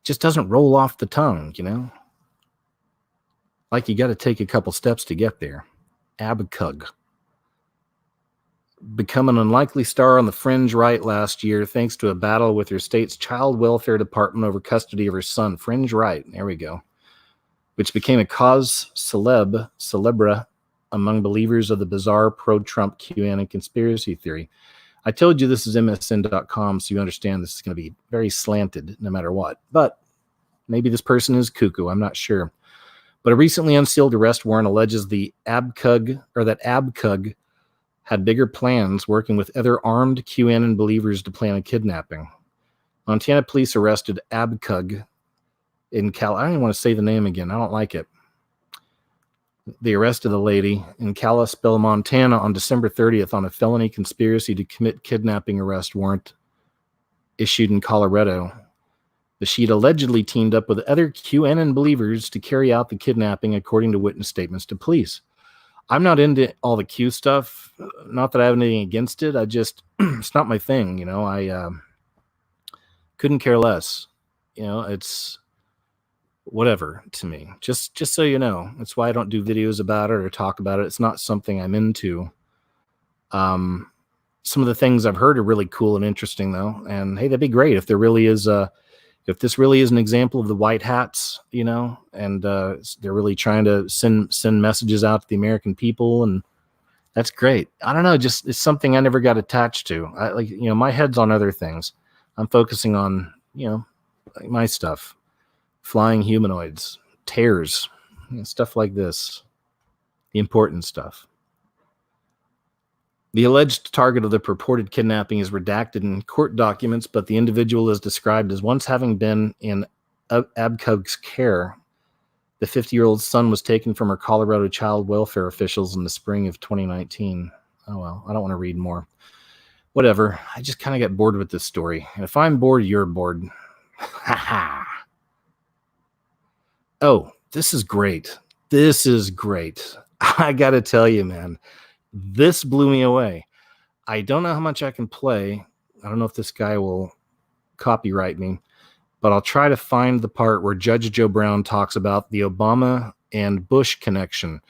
B: Just doesn't roll off the tongue, Like you got to take a couple steps to get there. Abcug. Become an unlikely star on the fringe right last year thanks to a battle with her state's child welfare department over custody of her son. Fringe right, there we go. Which became a cause celebra among believers of the bizarre pro-Trump QAnon conspiracy theory. I told you this is MSN.com, so you understand this is going to be very slanted no matter what. But maybe this person is cuckoo, I'm not sure. But a recently unsealed arrest warrant alleges that Abcug had bigger plans working with other armed QAnon believers to plan a kidnapping. Montana police arrested Abcug in I don't even want to say the name again. I don't like it. They arrested the lady in Kalispell, Montana on December 30th on a felony conspiracy to commit kidnapping arrest warrant issued in Colorado. The sheet allegedly teamed up with other QAnon believers to carry out the kidnapping, according to witness statements to police. I'm not into all the Q stuff. Not that I have anything against it. It's not my thing. I couldn't care less. It's whatever to me. Just so you know, that's why I don't do videos about it or talk about it. It's not something I'm into. some of the things I've heard are really cool and interesting, though. And hey, that'd be great if there really is if this really is an example of the white hats, you know, and they're really trying to send messages out to the American people, and that's great. I don't know, just it's something I never got attached to. I like, you know, my head's on other things. I'm focusing on, you know, like my stuff, flying humanoids, tears, you know, stuff like this, the important stuff. The alleged target of the purported kidnapping is redacted in court documents, but the individual is described as once having been in Abkug's care. The 50-year-old son was taken from her Colorado child welfare officials in the spring of 2019. Oh, well, I don't want to read more. Whatever. I just kind of got bored with this story. And if I'm bored, you're bored. Ha ha. Oh, this is great. This is great. I got to tell you, man. This blew me away. I don't know how much I can play. I don't know if this guy will copyright me, but I'll try to find the part where Judge Joe Brown talks about the Obama and Bush connection.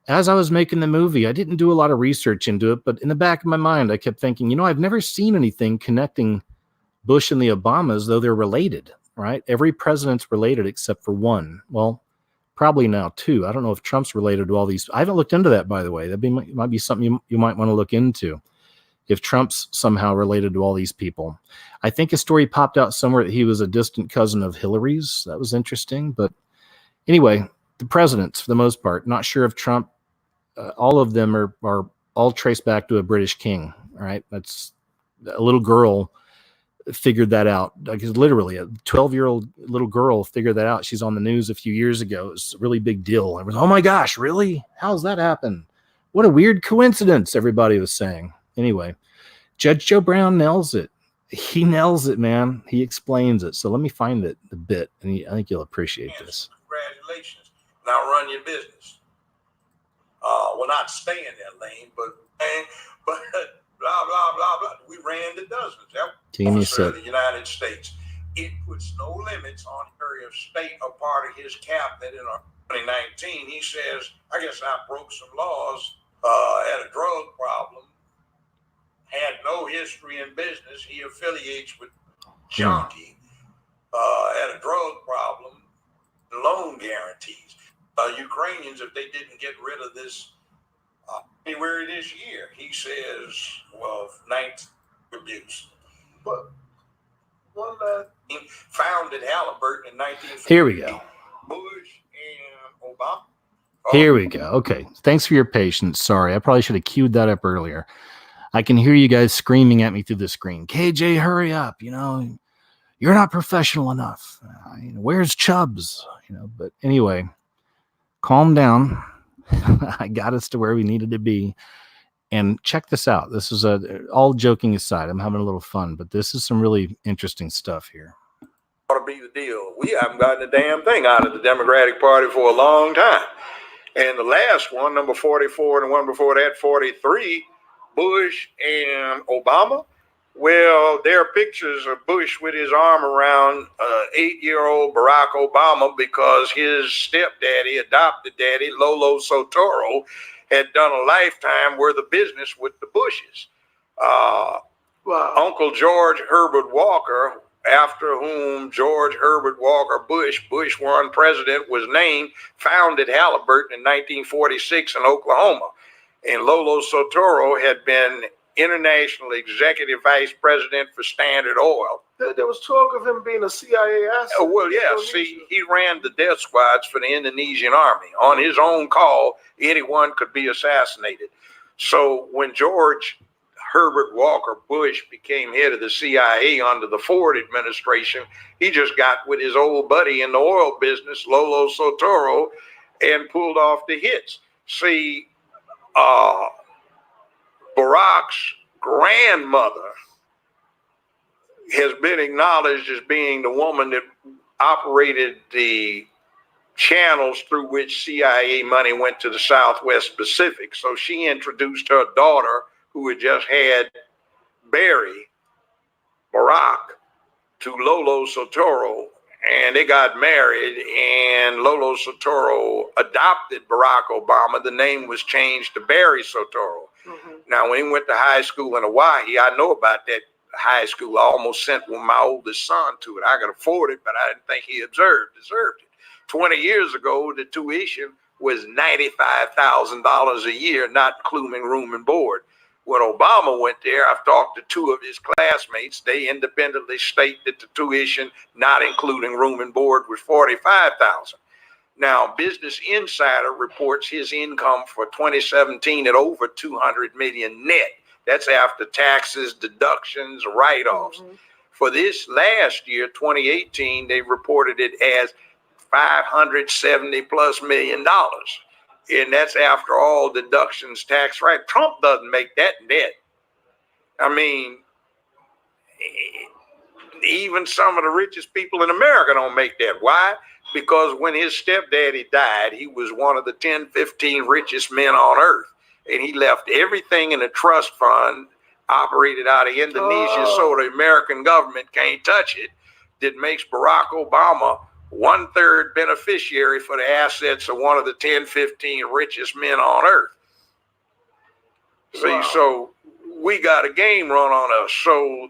B: As I was making the movie, I didn't do a lot of research into it, but in the back of my mind, I kept thinking, you know, I've never seen anything connecting Bush and the Obamas, though they're related, right? Every president's related except for one. Well, probably now two. I don't know if Trump's related to all these. I haven't looked into that, by the way. That might be something you might want to look into. If Trump's somehow related to all these people. I think a story popped out somewhere that he was a distant cousin of Hillary's. That was interesting. But anyway, the presidents, for the most part, not sure if Trump, all of them are all traced back to a British king, right? That's a little girl figured that out. Like, literally a 12-year-old little girl figured that out. She's on the news a few years ago. It's a really big deal. I was, oh my gosh, really? How's that happen? What a weird coincidence, everybody was saying. Anyway, Judge Joe Brown nails it. He nails it, man. He explains it. So let me find it a bit, and I think you'll appreciate this.
E: Congratulations. Now run your business. Well, not stay in that lane, but blah, blah, blah, blah. We ran the dozens.
B: Give me a sec.
E: The United States. It puts no limits on Secretary of State, a part of his cabinet in 2019. He says, I guess I broke some laws, had a drug problem, had no history in business. He affiliates with Junkie, had a drug problem, loan guarantees. Ukrainians, if they didn't get rid of this anywhere this year, he says, well, ninth abuse. But one founded Halliburton in 1950.
B: Here we go.
E: Bush and Obama.
B: Here we go. Okay. Thanks for your patience. Sorry. I probably should have queued that up earlier. I can hear you guys screaming at me through the screen. KJ, hurry up. You know, you're not professional enough. Where's Chubbs? You know, but anyway, calm down. I got us to where we needed to be. And check this out. This is all joking aside. I'm having a little fun, but this is some really interesting stuff here.
E: Ought to be the deal. We haven't gotten a damn thing out of the Democratic Party for a long time. And the last one, number 44, and the one before that, 43, Bush and Obama. Well, there are pictures of Bush with his arm around 8-year-old Barack Obama because his stepdaddy, adopted daddy, Lolo Sotoro, had done a lifetime worth of business with the Bushes. Uncle George Herbert Walker, after whom George Herbert Walker Bush, Bush 1 president, was named, founded Halliburton in 1946 in Oklahoma. And Lolo Sotoro had been international executive vice president for Standard Oil.
F: There was talk of him being a CIA asset.
E: Well, yeah. See, he ran the death squads for the Indonesian army. On his own call, anyone could be assassinated. So when George Herbert Walker Bush became head of the CIA under the Ford administration, he just got with his old buddy in the oil business, Lolo Sotoro, and pulled off the hits. See, Barack's grandmother has been acknowledged as being the woman that operated the channels through which CIA money went to the Southwest Pacific. So she introduced her daughter, who had just had Barry, Barack, to Lolo Sotoro, and they got married, and Lolo Soetoro adopted Barack Obama. The name was changed to Barry Soetoro. Now, when he went to high school in Hawaii, I know about that high school. I almost sent my oldest son to it. I could afford it, but I didn't think he deserved it. 20 years ago, the tuition was $95,000 a year, not including room and board. When Obama went there, I've talked to two of his classmates. They independently state that the tuition, not including room and board, was $45,000. Now, Business Insider reports his income for 2017 at over $200 million net. That's after taxes, deductions, write-offs. For this last year, 2018, they reported it as $570+ million. And that's after all deductions, tax, right? Trump doesn't make that net. I mean, even some of the richest people in America don't make that. Why? Because when his stepdaddy died, he was one of the 10, 15 richest men on earth. And he left everything in a trust fund operated out of Indonesia, so the American government can't touch it. That makes Barack Obama 1/3 beneficiary for the assets of one of the 10, 15 richest men on earth. See, so we got a game run on us. So,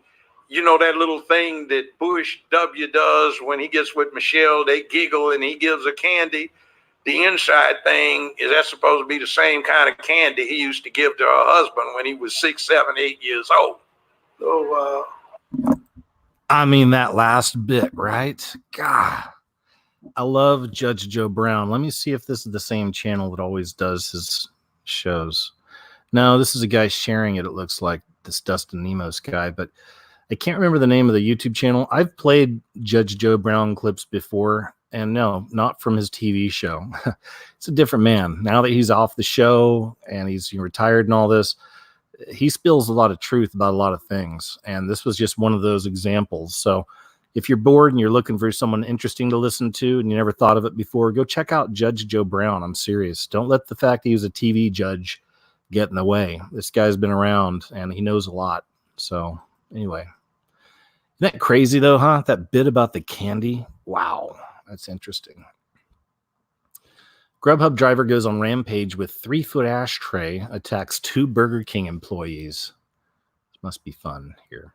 E: you know, that little thing that Bush W does when he gets with Michelle, they giggle and he gives a candy. The inside thing, is that supposed to be the same kind of candy he used to give to her husband when he was 6, 7, 8 years old?
F: Oh, wow.
B: I mean, that last bit, right? God, I love Judge Joe Brown. Let me see if this is the same channel that always does his shows. No, this is a guy sharing it. It looks like this Dustin Nemos guy, but I can't remember the name of the YouTube channel. I've played Judge Joe Brown clips before, and no, not from his TV show. It's a different man. Now that he's off the show and he's retired and all this, he spills a lot of truth about a lot of things. And this was just one of those examples. So if you're bored and you're looking for someone interesting to listen to and you never thought of it before, go check out Judge Joe Brown. I'm serious. Don't let the fact that he was a TV judge get in the way. This guy's been around and he knows a lot. So anyway, isn't that crazy though, huh? That bit about the candy. Wow. That's interesting. GrubHub Driver goes on rampage with 3-foot ashtray, attacks 2 Burger King employees. This must be fun here.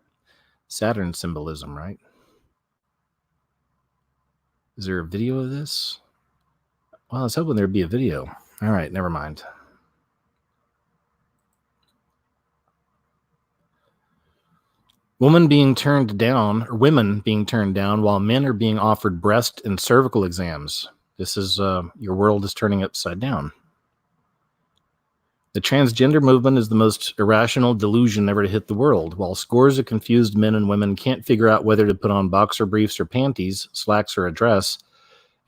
B: Saturn symbolism, right? Is there a video of this? Well, I was hoping there'd be a video. All right, never mind. Women being turned down while men are being offered breast and cervical exams. This is your world is turning upside down. The transgender movement is the most irrational delusion ever to hit the world. While scores of confused men and women can't figure out whether to put on boxer briefs or panties, slacks or a dress,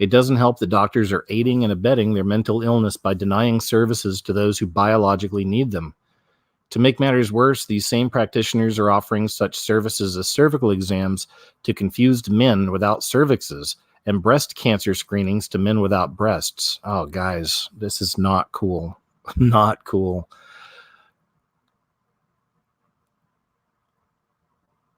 B: it doesn't help that doctors are aiding and abetting their mental illness by denying services to those who biologically need them. To make matters worse, these same practitioners are offering such services as cervical exams to confused men without cervixes and breast cancer screenings to men without breasts. Oh, guys, this is not cool. Not cool.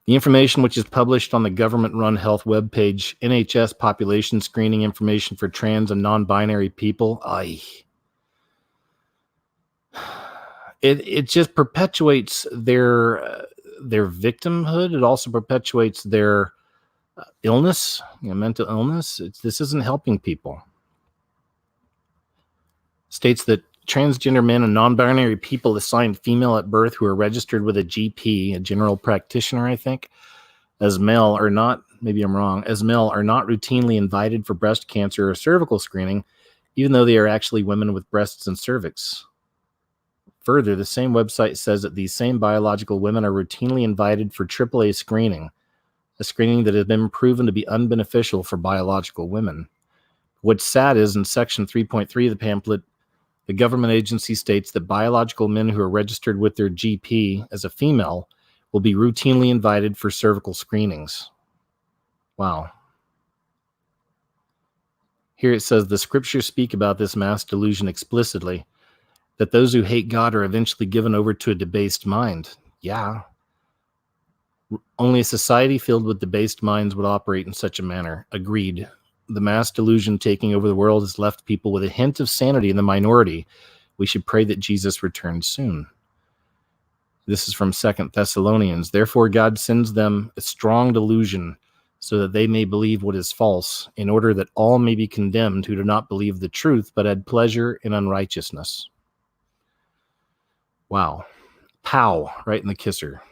B: The information which is published on the government-run health webpage, NHS population screening information for trans and non-binary people, It just perpetuates their victimhood. It also perpetuates their illness, mental illness. This isn't helping people. States that transgender men and non-binary people assigned female at birth who are registered with a GP, a general practitioner, I think, as male are not, maybe I'm wrong, as male are not routinely invited for breast cancer or cervical screening, even though they are actually women with breasts and cervix. Further, the same website says that these same biological women are routinely invited for AAA screening, a screening that has been proven to be unbeneficial for biological women. What's sad is in section 3.3 of the pamphlet, the government agency states that biological men who are registered with their GP as a female will be routinely invited for cervical screenings. Wow. Here it says the scriptures speak about this mass delusion explicitly, that those who hate God are eventually given over to a debased mind. Yeah. Only a society filled with debased minds would operate in such a manner. Agreed. The mass delusion taking over the world has left people with a hint of sanity in the minority. We should pray that Jesus returns soon. This is from 2 Thessalonians. Therefore, God sends them a strong delusion so that they may believe what is false, in order that all may be condemned who do not believe the truth, but had pleasure in unrighteousness. Wow. Pow, right in the kisser.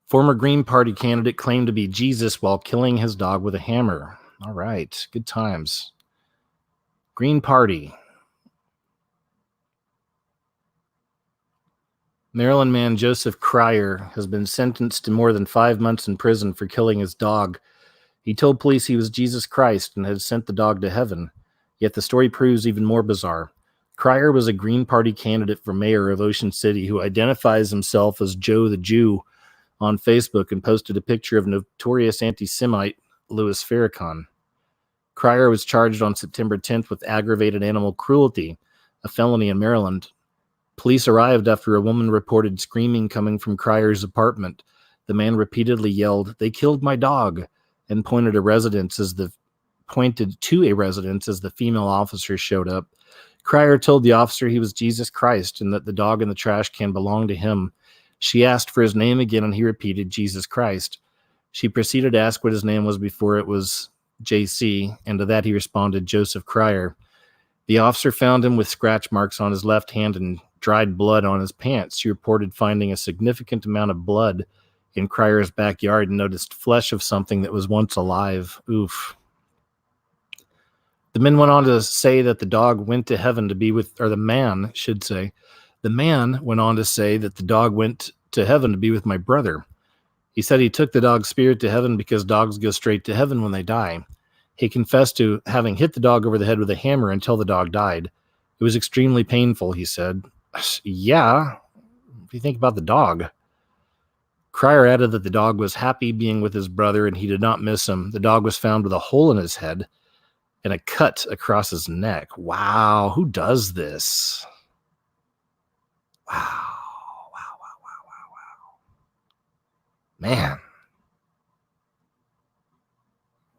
B: Former Green Party candidate claimed to be Jesus while killing his dog with a hammer. All right, good times. Green Party. Maryland man Joseph Cryer has been sentenced to more than 5 months in prison for killing his dog. He told police he was Jesus Christ and had sent the dog to heaven. Yet the story proves even more bizarre. Cryer was a Green Party candidate for mayor of Ocean City who identifies himself as Joe the Jew on Facebook and posted a picture of notorious anti-Semite Louis Farrakhan. Cryer was charged on September 10th with aggravated animal cruelty, a felony in Maryland. Police arrived after a woman reported screaming coming from Cryer's apartment. The man repeatedly yelled, "They killed my dog," and pointed to a residence as the female officer showed up. Cryer told the officer he was Jesus Christ and that the dog in the trash can belonged to him. She asked for his name again, and he repeated Jesus Christ. She proceeded to ask what his name was before it was JC, and to that he responded, Joseph Cryer. The officer found him with scratch marks on his left hand and dried blood on his pants. She reported finding a significant amount of blood in Cryer's backyard and noticed flesh of something that was once alive. Oof. The man went on to say that the dog went to heaven to be with, or the man should say, the man went on to say that the dog went to heaven to be with my brother. He said he took the dog's spirit to heaven because dogs go straight to heaven when they die. He confessed to having hit the dog over the head with a hammer until the dog died. It was extremely painful, he said. Yeah, if you think about the dog. Cryer added that the dog was happy being with his brother and he did not miss him. The dog was found with a hole in his head and a cut across his neck. Wow, who does this? Wow. Man.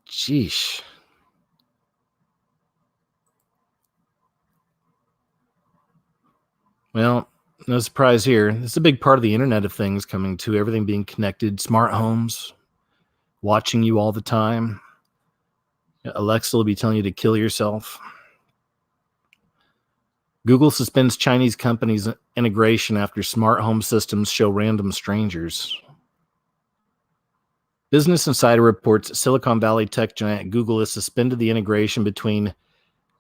B: Sheesh. Well, no surprise here. This is a big part of the Internet of Things coming to everything being connected. Smart homes, watching you all the time. Alexa will be telling you to kill yourself. Google suspends Chinese companies' integration after smart home systems show random strangers. Business Insider reports Silicon Valley tech giant Google has suspended the integration between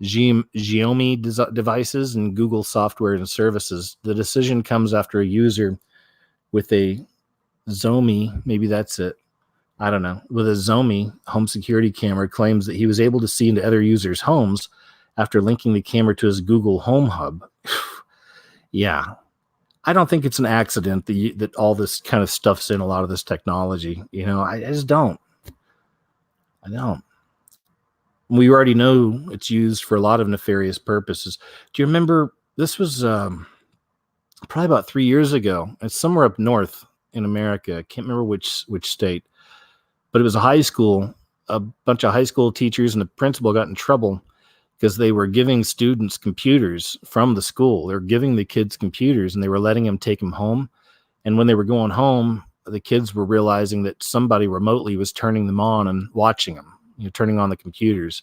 B: Xiaomi devices and Google software and services. The decision comes after a user with a Xiaomi, maybe that's it, I don't know, with a Xiaomi home security camera claims that he was able to see into other users' homes after linking the camera to his Google Home Hub. Yeah. I don't think it's an accident that all this kind of stuff's in a lot of this technology. You know, I just don't. I don't. We already know it's used for a lot of nefarious purposes. Do you remember, this was probably about 3 years ago. It's somewhere up north in America. I can't remember which state. But it was a high school. A bunch of high school teachers and the principal got in trouble because they were giving students computers from the school. They were giving the kids computers and they were letting them take them home. And when they were going home, the kids were realizing that somebody remotely was turning them on and watching them, turning on the computers.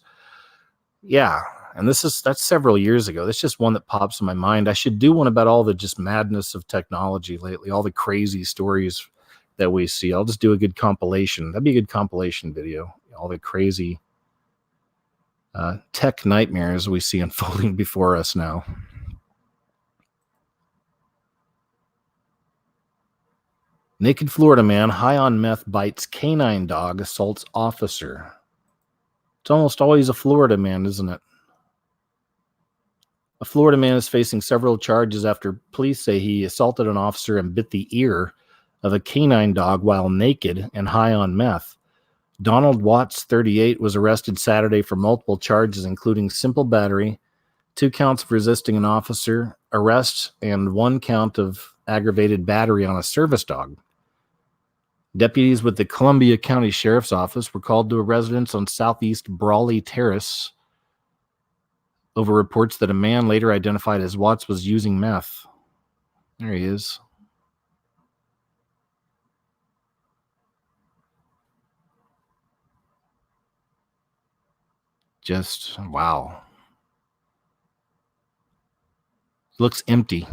B: Yeah. And that's several years ago. That's just one that pops in my mind. I should do one about all the just madness of technology lately, all the crazy stories that we see. I'll just do a good compilation. That'd be a good compilation video. All the crazy tech nightmares we see unfolding before us now. Naked Florida man high on meth bites canine dog, assaults officer. It's almost always a Florida man, isn't it? A Florida man is facing several charges after police say he assaulted an officer and bit the ear of a canine dog while naked and high on meth. Donald Watts, 38, was arrested Saturday for multiple charges, including simple battery, 2 counts of resisting an officer arrest, and 1 count of aggravated battery on a service dog. Deputies with the Columbia County Sheriff's Office were called to a residence on Southeast Brawley Terrace over reports that a man later identified as Watts was using meth. There he is. Just, wow. Looks empty.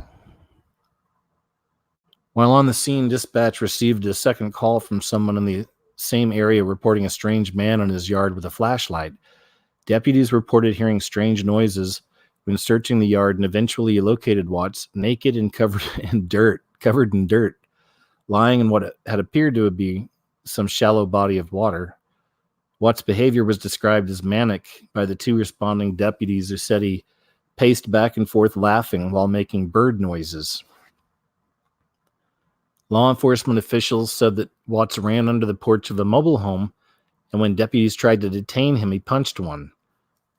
B: While on the scene, dispatch received a second call from someone in the same area reporting a strange man in his yard with a flashlight. Deputies reported hearing strange noises when searching the yard and eventually located Watts naked and covered in dirt, lying in what had appeared to be some shallow body of water. Watts' behavior was described as manic by the two responding deputies, who said he paced back and forth laughing while making bird noises. Law enforcement officials said that Watts ran under the porch of a mobile home, and when deputies tried to detain him, he punched one.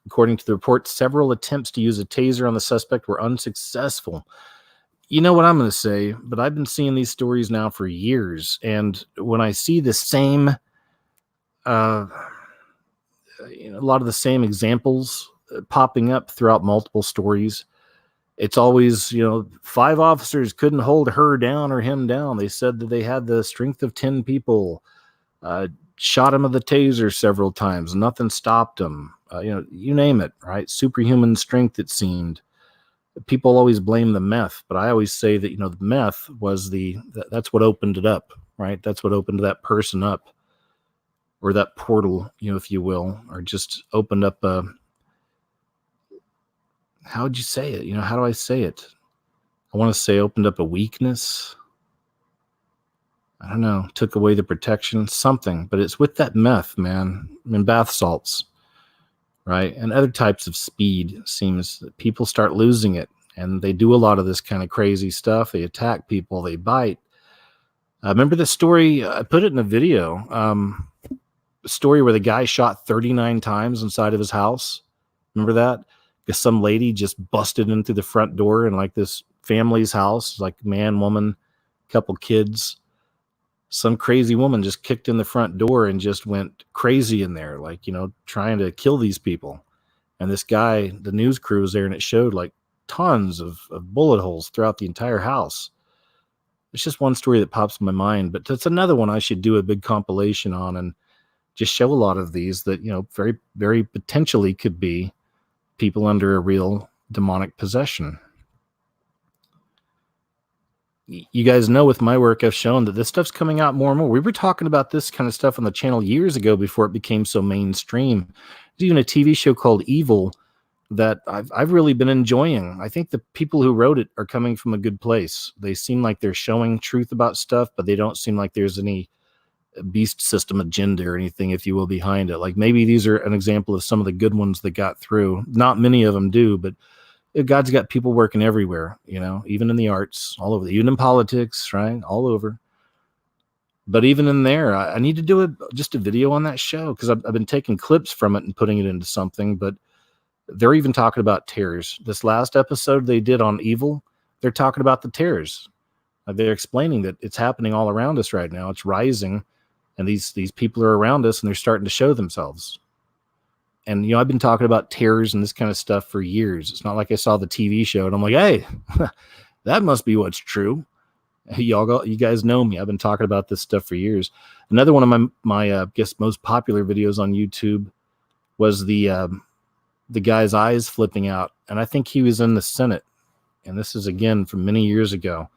B: According to the report, several attempts to use a taser on the suspect were unsuccessful. You know what I'm going to say, but I've been seeing these stories now for years, and when I see the same, a lot of the same examples popping up throughout multiple stories, it's always, 5 officers couldn't hold her down or him down. They said that they had the strength of 10 people, shot him with a taser several times. Nothing stopped him. You name it, right? Superhuman strength, it seemed. People always blame the meth, but I always say that, the meth was that's what opened it up, right? That's what opened that person up, or that portal, if you will, or just opened up how would you say it? How do I say it? I want to say opened up a weakness. I don't know, took away the protection, something, but it's with that meth, man. Bath salts, right? And other types of speed. Seems that people start losing it, and they do a lot of this kind of crazy stuff. They attack people, they bite. Remember the story? I put it in a video. A story where the guy shot 39 times inside of his house. Remember that? Because some lady just busted in through the front door in like this family's house, like man, woman, couple kids. Some crazy woman just kicked in the front door and just went crazy in there, like, trying to kill these people. And this guy, the news crew was there, and it showed like tons of bullet holes throughout the entire house. It's just one story that pops in my mind, but that's another one I should do a big compilation on and just show a lot of these that, very, very potentially could be people under a real demonic possession. You guys know with my work, I've shown that this stuff's coming out more and more. We were talking about this kind of stuff on the channel years ago before it became so mainstream. There's even a TV show called Evil that I've really been enjoying. I think the people who wrote it are coming from a good place. They seem like they're showing truth about stuff, but they don't seem like there's any beast system agenda or anything, if you will, behind it. Like maybe these are an example of some of the good ones that got through. Not many of them do, but God's got people working everywhere, even in the arts, all over, even in politics, right? All over. But even in there, I need to do just a video on that show, because I've been taking clips from it and putting it into something, but they're even talking about terrors. This last episode they did on Evil, they're talking about the terrors. They're explaining that it's happening all around us right now. It's rising, and these people are around us, and they're starting to show themselves. And, I've been talking about terrors and this kind of stuff for years. It's not like I saw the TV show and I'm like, hey, that must be what's true. You guys know me. I've been talking about this stuff for years. Another one of my most popular videos on YouTube was the guy's eyes flipping out. And I think he was in the Senate. And this is, again, from many years ago.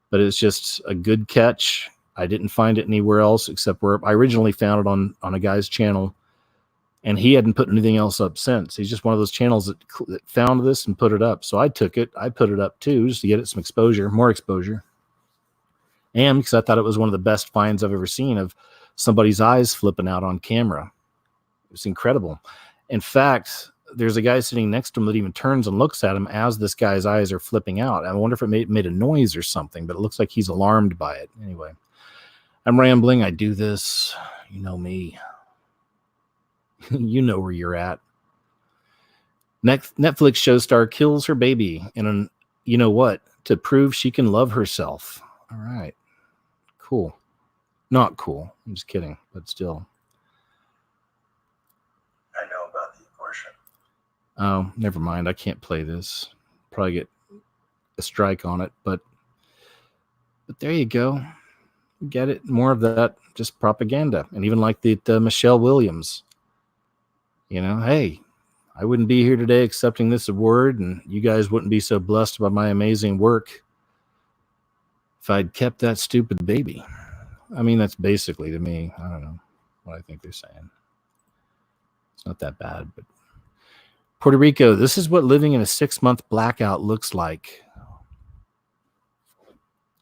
B: But it's just a good catch. I didn't find it anywhere else except where I originally found it on a guy's channel. And he hadn't put anything else up since. He's just one of those channels that found this and put it up. So I took it. I put it up too, just to get it some exposure, more exposure. And because I thought it was one of the best finds I've ever seen of somebody's eyes flipping out on camera. It was incredible. In fact, there's a guy sitting next to him that even turns and looks at him as this guy's eyes are flipping out. I wonder if it made a noise or something, but it looks like he's alarmed by it. Anyway, I'm rambling. I do this. You know me. You know where you're at. Next, Netflix show star kills her baby in an, to prove she can love herself. All right. Cool. Not cool. I'm just kidding, but still.
E: I know about the abortion.
B: Oh, never mind. I can't play this. Probably get a strike on it, but there you go. Get it? More of that, just propaganda. And even like the Michelle Williams. You know, hey, I wouldn't be here today accepting this award, and you guys wouldn't be so blessed by my amazing work if I'd kept that stupid baby. I mean, that's basically, to me, I don't know what I think they're saying. It's not that bad, but Puerto Rico, this is what living in a 6-month blackout looks like.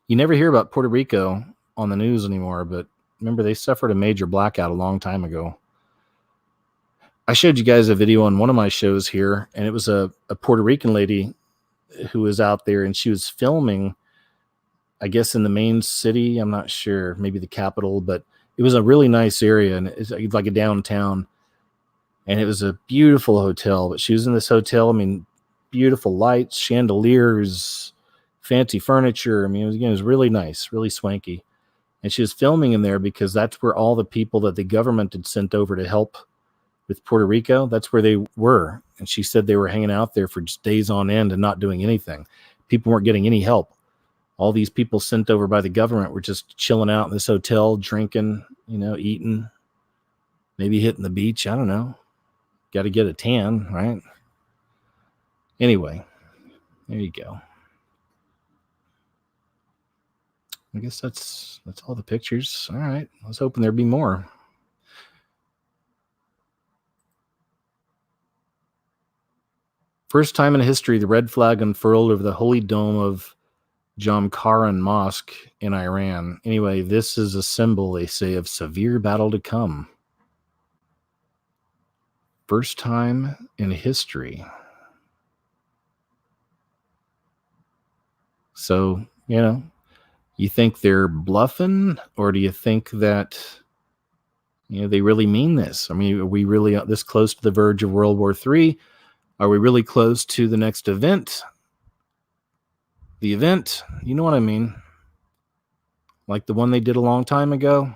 B: You never hear about Puerto Rico on the news anymore, but remember, they suffered a major blackout a long time ago. I showed you guys a video on one of my shows here, and it was a Puerto Rican lady who was out there, and she was filming, I guess, in the main city. I'm not sure, maybe the capital, but it was a really nice area, and it's like a downtown, and it was a beautiful hotel. But she was in this hotel, I mean, beautiful lights, chandeliers, fancy furniture. I mean, it was really nice, really swanky. And she was filming in there because that's where all the people that the government had sent over to help with Puerto Rico, that's where they were. And she said they were hanging out there for just days on end and not doing anything. People weren't getting any help. All these people sent over by the government were just chilling out in this hotel, drinking, eating, maybe hitting the beach. I don't know. Got to get a tan, right? Anyway, there you go. I guess that's all the pictures. All right. I was hoping there'd be more. First time in history, the red flag unfurled over the holy dome of Jamkaran Mosque in Iran. Anyway, this is a symbol, they say, of severe battle to come. First time in history. So, you think they're bluffing, or do you think that, they really mean this? I mean, are we really this close to the verge of World War III? Are we really close to the next event? The event, you know what I mean? Like the one they did a long time ago?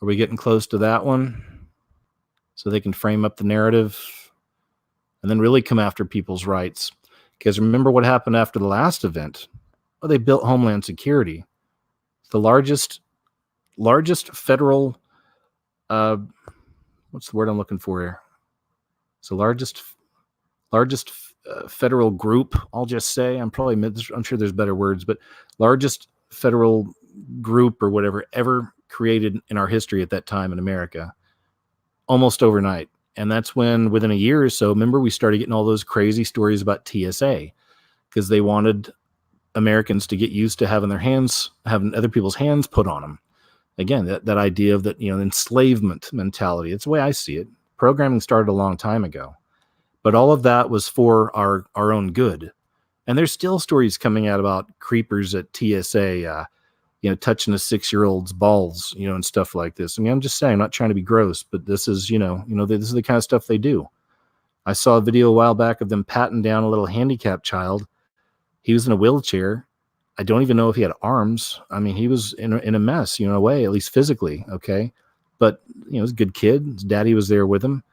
B: Are we getting close to that one? So they can frame up the narrative and then really come after people's rights. Because remember what happened after the last event? Well, they built Homeland Security. The largest federal, what's the word I'm looking for here? It's the largest federal group, I'll just say. I'm sure there's better words, but largest federal group or whatever ever created in our history at that time in America, almost overnight. And that's when, within a year or so, remember, we started getting all those crazy stories about TSA because they wanted Americans to get used to having other people's hands put on them. Again, that idea of that, enslavement mentality. It's the way I see it. Programming started a long time ago, but all of that was for our own good. And there's still stories coming out about creepers at TSA, touching a 6-year-old's balls, and stuff like this. I mean, I'm just saying, I'm not trying to be gross, but this is, this is the kind of stuff they do. I saw a video a while back of them patting down a little handicapped child. He was in a wheelchair. I don't even know if he had arms. I mean, he was in a mess, in a way, at least physically. Okay. But, he was a good kid. His daddy was there with him,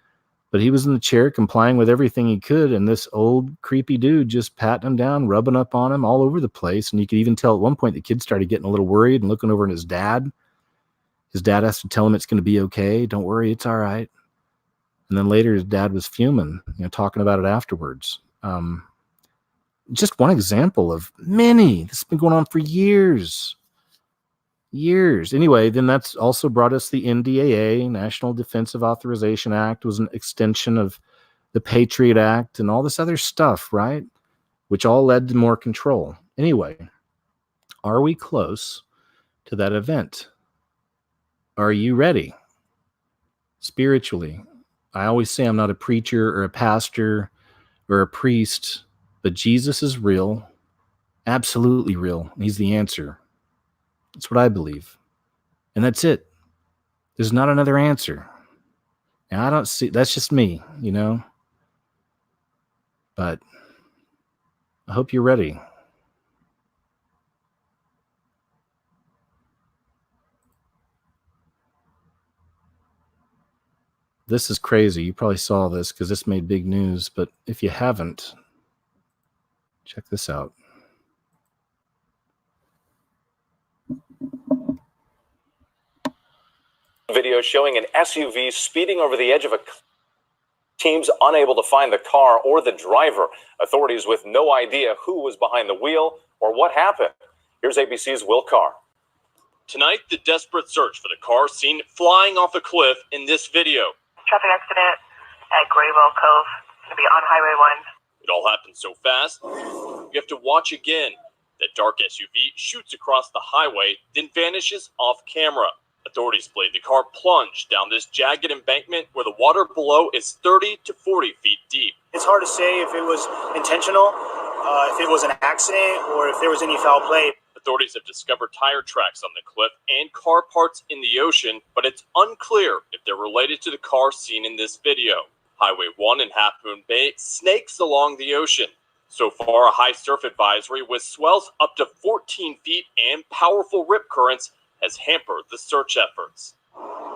B: but he was in the chair complying with everything he could. And this old creepy dude just patting him down, rubbing up on him all over the place. And you could even tell at one point the kid started getting a little worried and looking over at his dad. His dad has to tell him it's going to be okay. Don't worry, it's all right. And then later his dad was fuming, talking about it afterwards. Just one example of many. This has been going on for years. Anyway, then that's also brought us the NDAA, National Defensive Authorization Act, was an extension of the Patriot Act and all this other stuff, right? Which all led to more control. Anyway, are we close to that event? Are you ready? Spiritually. I always say I'm not a preacher or a pastor or a priest, but Jesus is real, absolutely real. He's the answer. That's what I believe. And that's it. There's not another answer. And I don't see, that's just me, But I hope you're ready. This is crazy. You probably saw this because this made big news. But if you haven't, check this out.
G: Video showing an SUV speeding over the edge of a teams unable to find the car or the driver. Authorities with no idea who was behind the wheel or what happened. Here's ABC's Will Carr. Tonight, the desperate search for the car seen flying off a cliff in this video.
H: Traffic accident at Graywell Cove. Going to be on Highway 1.
G: It all happened so fast, you have to watch again. That dark SUV shoots across the highway, then vanishes off camera. Authorities believe the car plunged down this jagged embankment where the water below is 30 to 40 feet deep.
F: It's hard to say if it was intentional, if it was an accident, or if there was any foul play.
G: Authorities have discovered tire tracks on the cliff and car parts in the ocean, but it's unclear if they're related to the car seen in this video. Highway 1 in Half Moon Bay snakes along the ocean. So far, a high surf advisory with swells up to 14 feet and powerful rip currents has hampered the search efforts.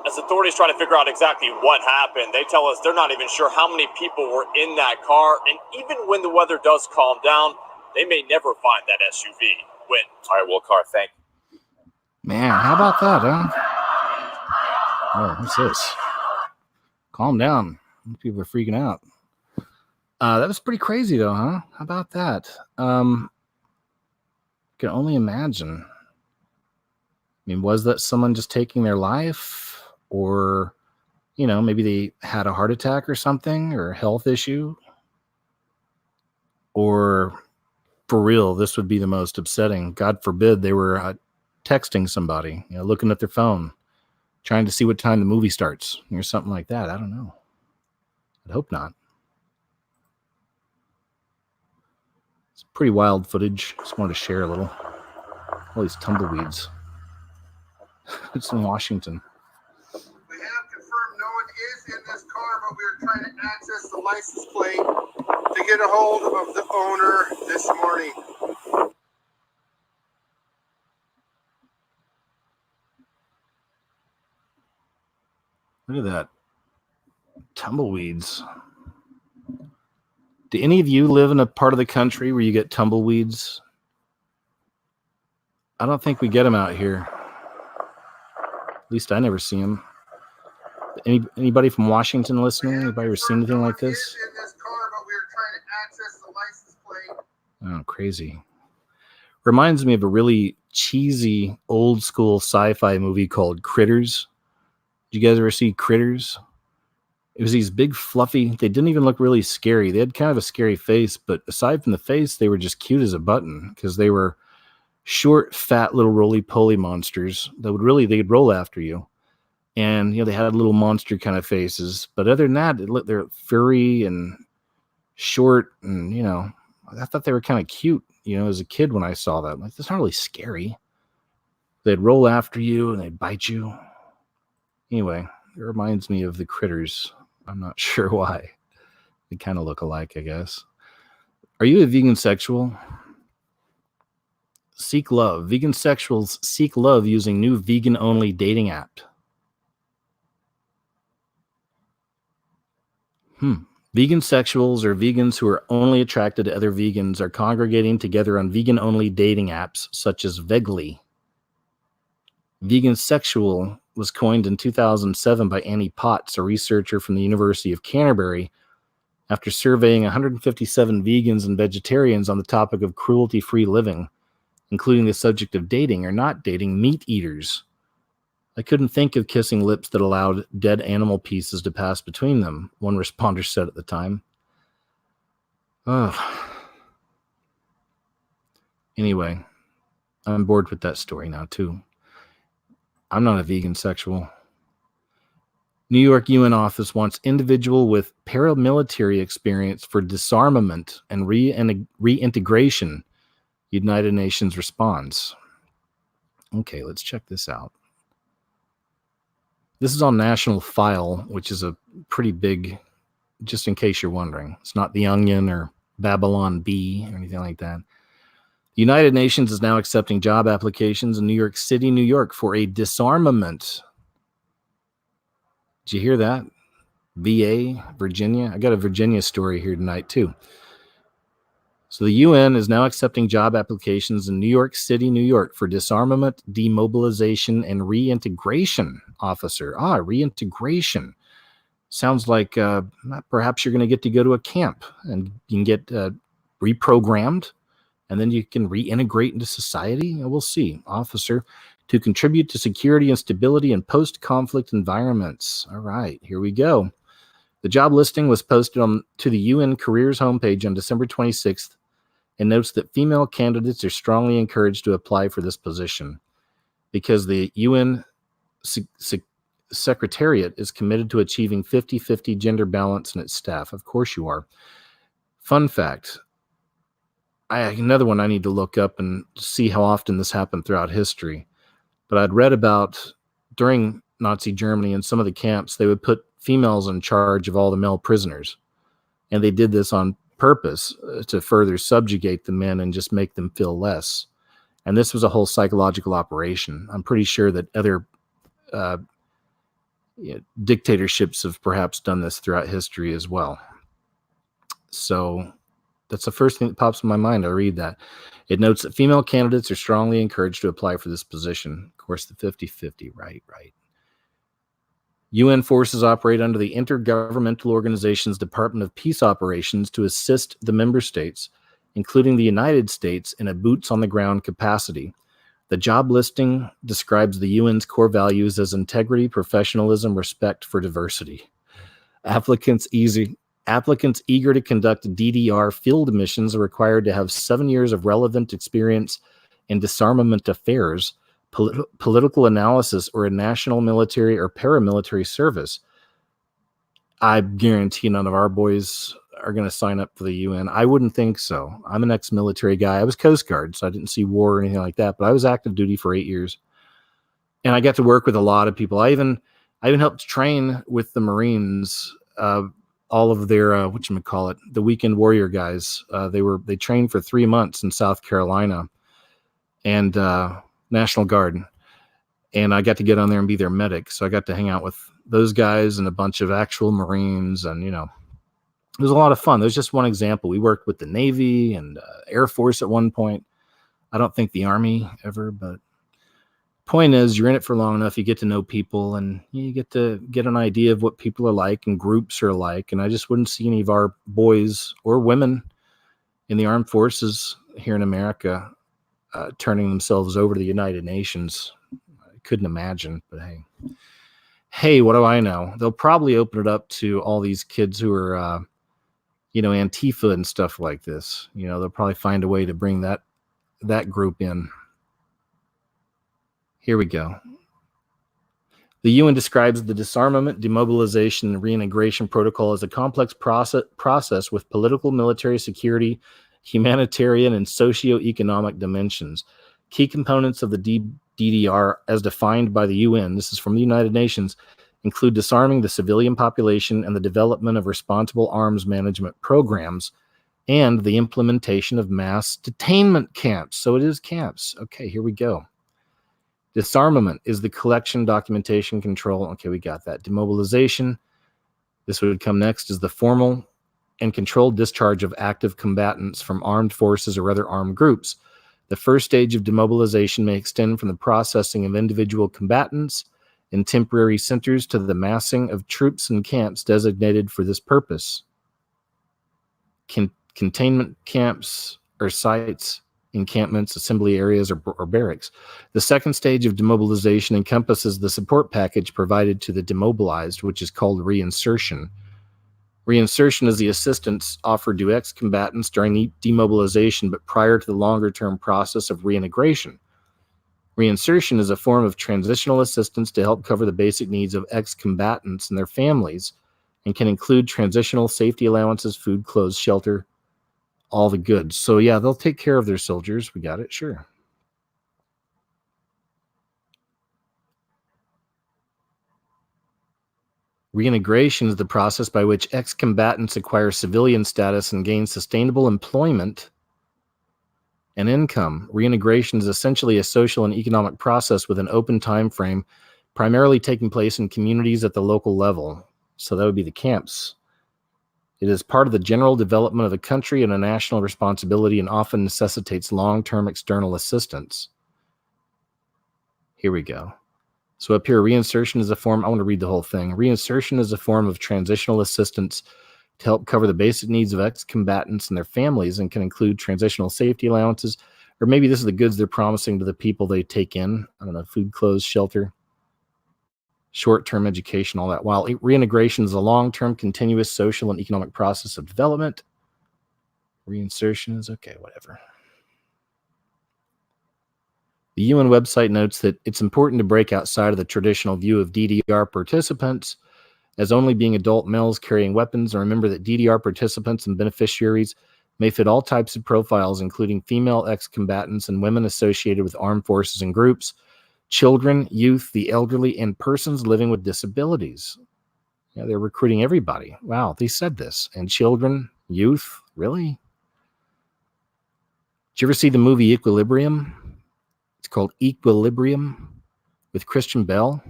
G: As authorities try to figure out exactly what happened, they tell us they're not even sure how many people were in that car, and even when the weather does calm down, they may never find that SUV. Win. All right, Will Carr, thank you.
B: Man, how about that, huh? Oh, what's this? Calm down. People are freaking out. That was pretty crazy, though, huh? How about that? Can only imagine. I mean, was that someone just taking their life? Or, you know, maybe they had a heart attack or something, or a health issue? Or, for real, this would be the most upsetting. God forbid they were texting somebody, you know, looking at their phone, trying to see what time the movie starts, or something like that. I don't know. I'd hope not. It's pretty wild footage. Just wanted to share a little. All these tumbleweeds. It's in Washington.
I: We have confirmed no one is in this car, but we are trying to access the license plate to get a hold of the owner this morning.
B: Look at that. Tumbleweeds. Do any of you live in a part of the country where you get tumbleweeds? I don't think we get them out here. At least I never see them. Anybody from Washington listening? Anybody ever seen anything like this? Oh, crazy. Reminds me of a really cheesy, old school sci-fi movie called Critters. Did you guys ever see Critters? It was these big, fluffy, they didn't even look really scary. They had kind of a scary face, but aside from the face, they were just cute as a button because they were short, fat, little roly-poly monsters that they'd roll after you. And, you know, they had little monster kind of faces. But other than that, they're furry and short. And, you know, I thought they were kind of cute, you know, as a kid when I saw that. Like, that's not really scary. They'd roll after you and they'd bite you. Anyway, it reminds me of the Critters. I'm not sure why. They kind of look alike, I guess. Are you a vegan sexual? Seek love. Vegan sexuals seek love using new vegan-only dating app. Vegan sexuals or vegans who are only attracted to other vegans are congregating together on vegan-only dating apps such as Vegly. Vegan sexual was coined in 2007 by Annie Potts, a researcher from the University of Canterbury, after surveying 157 vegans and vegetarians on the topic of cruelty-free living, including the subject of dating or not dating meat eaters. I couldn't think of kissing lips that allowed dead animal pieces to pass between them, one responder said at the time. Anyway, I'm bored with that story now, too. I'm not a vegan sexual. New York UN office wants individual with paramilitary experience for disarmament and reintegration. United Nations responds. Okay, let's check this out. This is on National File, which is a pretty big, just in case you're wondering. It's not The Onion or Babylon Bee or anything like that. The United Nations is now accepting job applications in New York City, New York for a disarmament. Did you hear that? VA, Virginia. I got a Virginia story here tonight, too. So the UN is now accepting job applications in New York City, New York for disarmament, demobilization, and reintegration officer. Reintegration. Sounds like perhaps you're going to get to go to a camp and you can get reprogrammed, and then you can reintegrate into society. We'll see. Officer to contribute to security and stability in post-conflict environments. All right, here we go. The job listing was posted to the UN Careers homepage on December 26th and notes that female candidates are strongly encouraged to apply for this position because the UN Secretariat is committed to achieving 50-50 gender balance in its staff. Of course you are. Fun fact. Another one I need to look up and see how often this happened throughout history. But I'd read about during Nazi Germany in some of the camps, they would put females in charge of all the male prisoners. And they did this on purpose to further subjugate the men and just make them feel less. And this was a whole psychological operation. I'm pretty sure that other dictatorships have perhaps done this throughout history as well. So that's the first thing that pops in my mind. I read that. It notes that female candidates are strongly encouraged to apply for this position. Of course, the 50-50, right. UN forces operate under the Intergovernmental Organization's Department of Peace Operations to assist the member states, including the United States, in a boots-on-the-ground capacity. The job listing describes the UN's core values as integrity, professionalism, respect for diversity. Applicants eager to conduct DDR field missions are required to have 7 years of relevant experience in disarmament affairs, political analysis, or a national military or paramilitary service. I guarantee none of our boys are going to sign up for the UN. I wouldn't think so. I'm an ex-military guy. I was Coast Guard, so I didn't see war or anything like that, but I was active duty for 8 years. And I got to work with a lot of people. I even helped train with the Marines, all of their, the weekend warrior guys. They trained for 3 months in South Carolina and National Guard. And I got to get on there and be their medic. So I got to hang out with those guys and a bunch of actual Marines. And, it was a lot of fun. There's just one example. We worked with the Navy and Air Force at one point. I don't think the Army ever, but point is, you're in it for long enough, you get to know people and you get to get an idea of what people are like and groups are like. And I just wouldn't see any of our boys or women in the armed forces here in America turning themselves over to the United Nations. I couldn't imagine, but hey, what do I know? They'll probably open it up to all these kids who are, Antifa and stuff like this. They'll probably find a way to bring that group in. Here we go. The UN describes the disarmament, demobilization, and reintegration protocol as a complex process with political, military, security, humanitarian, and socio-economic dimensions. Key components of the DDR, as defined by the UN, this is from the United Nations, include disarming the civilian population and the development of responsible arms management programs, and the implementation of mass detainment camps. So it is camps. Okay, here we go. Disarmament is the collection, documentation, control. Okay, we got that. Demobilization, this would come next, is the formal and controlled discharge of active combatants from armed forces or other armed groups. The first stage of demobilization may extend from the processing of individual combatants in temporary centers to the massing of troops in camps designated for this purpose. Containment camps or sites, encampments, assembly areas, or barracks. The second stage of demobilization encompasses the support package provided to the demobilized, which is called reinsertion. Reinsertion is the assistance offered to ex-combatants during demobilization, but prior to the longer-term process of reintegration. Reinsertion is a form of transitional assistance to help cover the basic needs of ex-combatants and their families, and can include transitional safety allowances, food, clothes, shelter, all the goods. So yeah, they'll take care of their soldiers. We got it, sure. Reintegration is the process by which ex-combatants acquire civilian status and gain sustainable employment and income. Reintegration is essentially a social and economic process with an open time frame, primarily taking place in communities at the local level. So that would be the camps. It is part of the general development of the country and a national responsibility and often necessitates long-term external assistance. Here we go. So up here, reinsertion is a form, I want to read the whole thing. Reinsertion is a form of transitional assistance to help cover the basic needs of ex-combatants and their families and can include transitional safety allowances, or maybe this is the goods they're promising to the people they take in. I don't know, food, clothes, shelter, short-term education, all that. While reintegration is a long-term, continuous social and economic process of development, reinsertion is okay, whatever. The UN website notes that it's important to break outside of the traditional view of DDR participants as only being adult males carrying weapons, and remember that DDR participants and beneficiaries may fit all types of profiles, including female ex-combatants and women associated with armed forces and groups, children, youth, the elderly, and persons living with disabilities. Yeah, they're recruiting everybody. Wow, they said this. And children, youth, really? Did you ever see the movie Equilibrium? It's called Equilibrium with Christian Bale.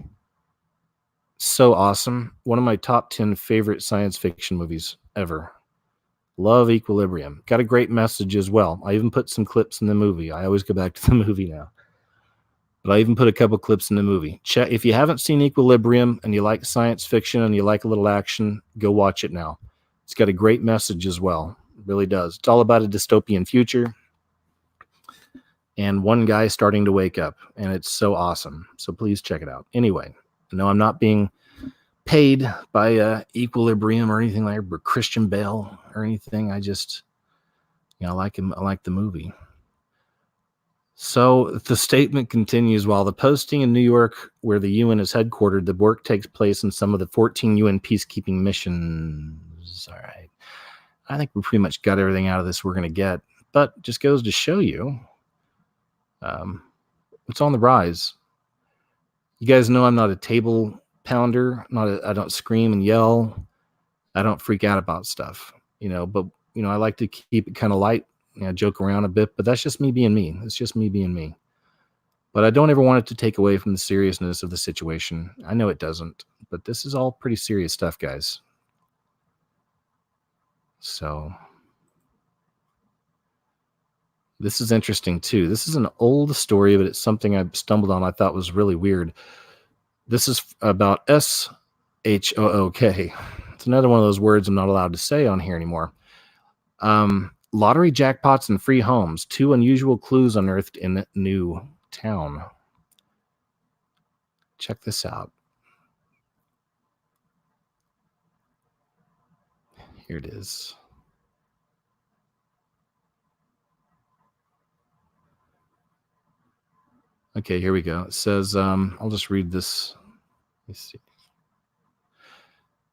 B: So awesome. One of my top 10 favorite science fiction movies ever. Love Equilibrium. Got a great message as well. I even put some clips in the movie. I always go back to the movie now. But I even put a couple clips in the movie. Check if you haven't seen Equilibrium and you like science fiction and you like a little action, go watch it now. It's got a great message as well. It really does. It's all about a dystopian future and one guy starting to wake up, and it's so awesome. So please check it out. Anyway, no, I'm not being paid by Equilibrium or anything like that, or Christian Bale or anything. I just, I like him. I like the movie. So the statement continues, while the posting in New York, where the UN is headquartered, the work takes place in some of the 14 UN peacekeeping missions. All right. I think we pretty much got everything out of this we're going to get, but just goes to show you it's on the rise. You guys know I'm not a table pounder. I don't scream and yell. I don't freak out about stuff, but I like to keep it kind of light. Joke around a bit, but that's just me being me. It's just me being me. But I don't ever want it to take away from the seriousness of the situation. I know it doesn't, but this is all pretty serious stuff, guys. So this is interesting too. This is an old story, but it's something I stumbled on I thought was really weird. This is about SHOOK. It's another one of those words I'm not allowed to say on here anymore. Lottery jackpots and free homes. 2 unusual clues unearthed in New Town. Check this out. Here it is. Okay, here we go. It says, I'll just read this. Let me see. It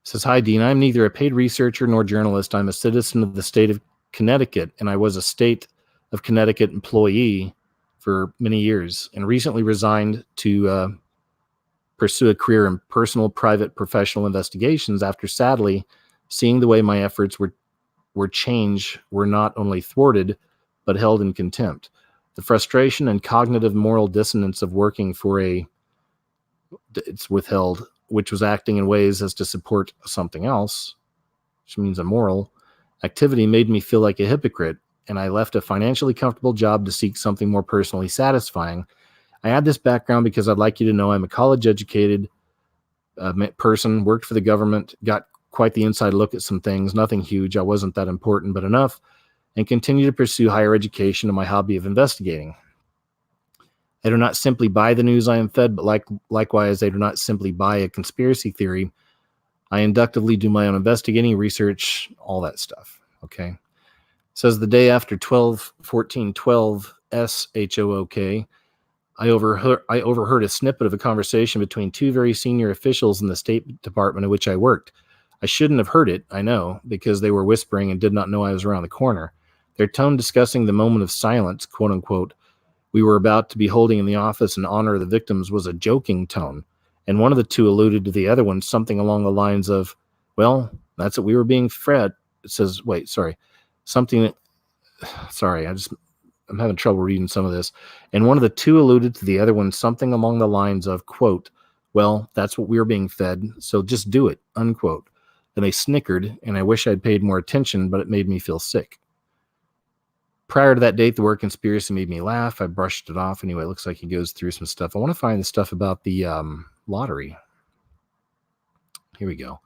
B: says, hi, Dean. I'm neither a paid researcher nor journalist. I'm a citizen of the state of Connecticut, and I was a state of Connecticut employee for many years and recently resigned to pursue a career in personal, private, professional investigations after sadly seeing the way my efforts were not only thwarted, but held in contempt. The frustration and cognitive moral dissonance of working for it's withheld, which was acting in ways as to support something else, which means a moral activity, made me feel like a hypocrite, and I left a financially comfortable job to seek something more personally satisfying. I add this background because I'd like you to know I'm a college-educated person, worked for the government, got quite the inside look at some things, nothing huge, I wasn't that important, but enough, and continue to pursue higher education and my hobby of investigating. I do not simply buy the news I am fed, but likewise, I do not simply buy a conspiracy theory. I inductively do my own investigating, research, all that stuff. Okay. It says the day after 12/14/12 SHOOK, I overheard a snippet of a conversation between 2 very senior officials in the State Department in which I worked. I shouldn't have heard it, I know, because they were whispering and did not know I was around the corner. Their tone discussing the moment of silence, quote unquote, we were about to be holding in the office in honor of the victims was a joking tone. And one of the 2 alluded to the other one, something along the lines of, well, that's what we were being fed. It says, I'm having trouble reading some of this. And one of the 2 alluded to the other one, something along the lines of, quote, Well, that's what we were being fed, so just do it, unquote. Then they snickered, and I wish I'd paid more attention, but it made me feel sick. Prior to that date, the word conspiracy made me laugh. I brushed it off. Anyway, it looks like he goes through some stuff. I want to find the stuff about the lottery. Here we go.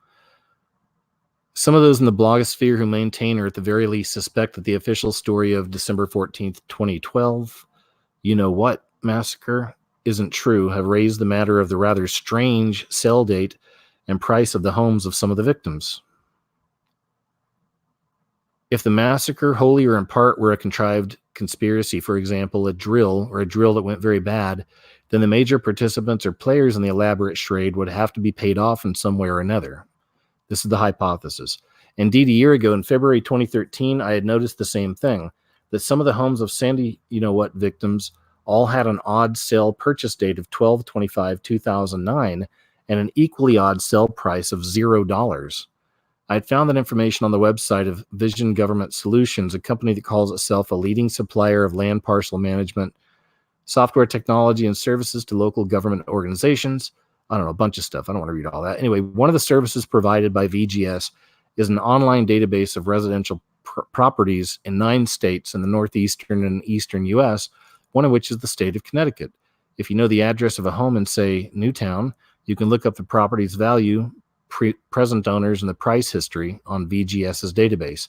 B: Some of those in the blogosphere who maintain or at the very least suspect that the official story of December 14th, 2012, you know what, massacre isn't true, have raised the matter of the rather strange sale date and price of the homes of some of the victims. If the massacre, wholly or in part, were a contrived conspiracy, for example, a drill that went very bad, then the major participants or players in the elaborate charade would have to be paid off in some way or another. This is the hypothesis. Indeed, a year ago, in February 2013, I had noticed the same thing, that some of the homes of Sandy you-know-what victims all had an odd sale purchase date of 12/25/2009 and an equally odd sell price of $0. I had found that information on the website of Vision Government Solutions, a company that calls itself a leading supplier of land parcel management, software technology, and services to local government organizations. I don't know, a bunch of stuff. I don't want to read all that. Anyway, one of the services provided by VGS is an online database of residential properties in 9 states in the northeastern and eastern U.S., one of which is the state of Connecticut. If you know the address of a home in, say, Newtown, you can look up the property's value, present owners, and the price history on VGS's database.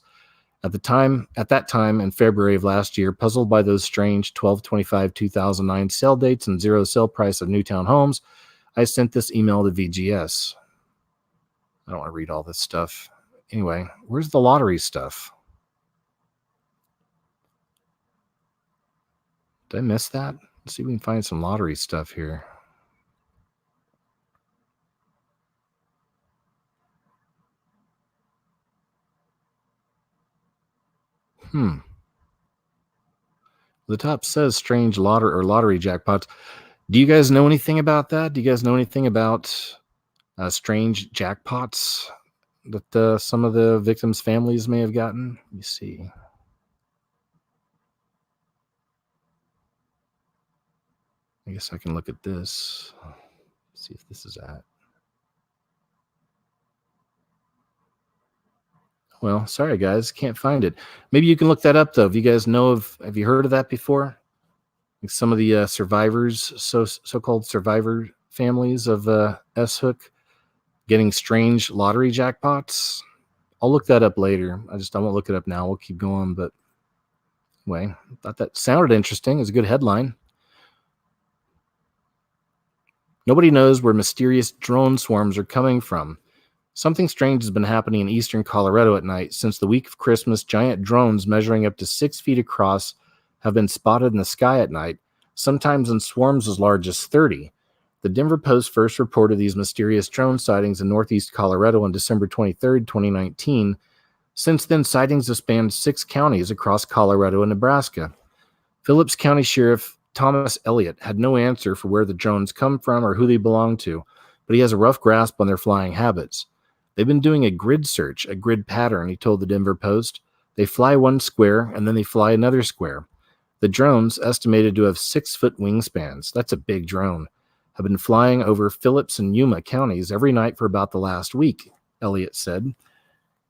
B: At that time in February of last year, puzzled by those strange 12/25/2009 sale dates and zero sale price of Newtown homes, I sent this email to VGS. I don't want to read all this stuff. Anyway, where's the lottery stuff? Did I miss that? Let's see if we can find some lottery stuff here. The top says strange lottery jackpots. Do you guys know anything about that? Do you guys know anything about strange jackpots that some of the victims' families may have gotten? Let me see. I guess I can look at this. See if this is that. Well, sorry guys, can't find it. Maybe you can look that up though. If you guys know have you heard of that before? Like some of the survivors, so-called survivor families of S-Hook getting strange lottery jackpots. I'll look that up later. I won't look it up now. We'll keep going. But anyway, I thought that sounded interesting. It's a good headline. Nobody knows where mysterious drone swarms are coming from. Something strange has been happening in eastern Colorado at night. Since the week of Christmas, giant drones measuring up to 6 feet across have been spotted in the sky at night, sometimes in swarms as large as 30. The Denver Post first reported these mysterious drone sightings in northeast Colorado on December 23, 2019. Since then, sightings have spanned 6 counties across Colorado and Nebraska. Phillips County Sheriff Thomas Elliott had no answer for where the drones come from or who they belong to, but he has a rough grasp on their flying habits. They've been doing a grid search, a grid pattern, he told the Denver Post. They fly one square, and then they fly another square. The drones, estimated to have 6-foot wingspans, that's a big drone, have been flying over Phillips and Yuma counties every night for about the last week, Elliott said.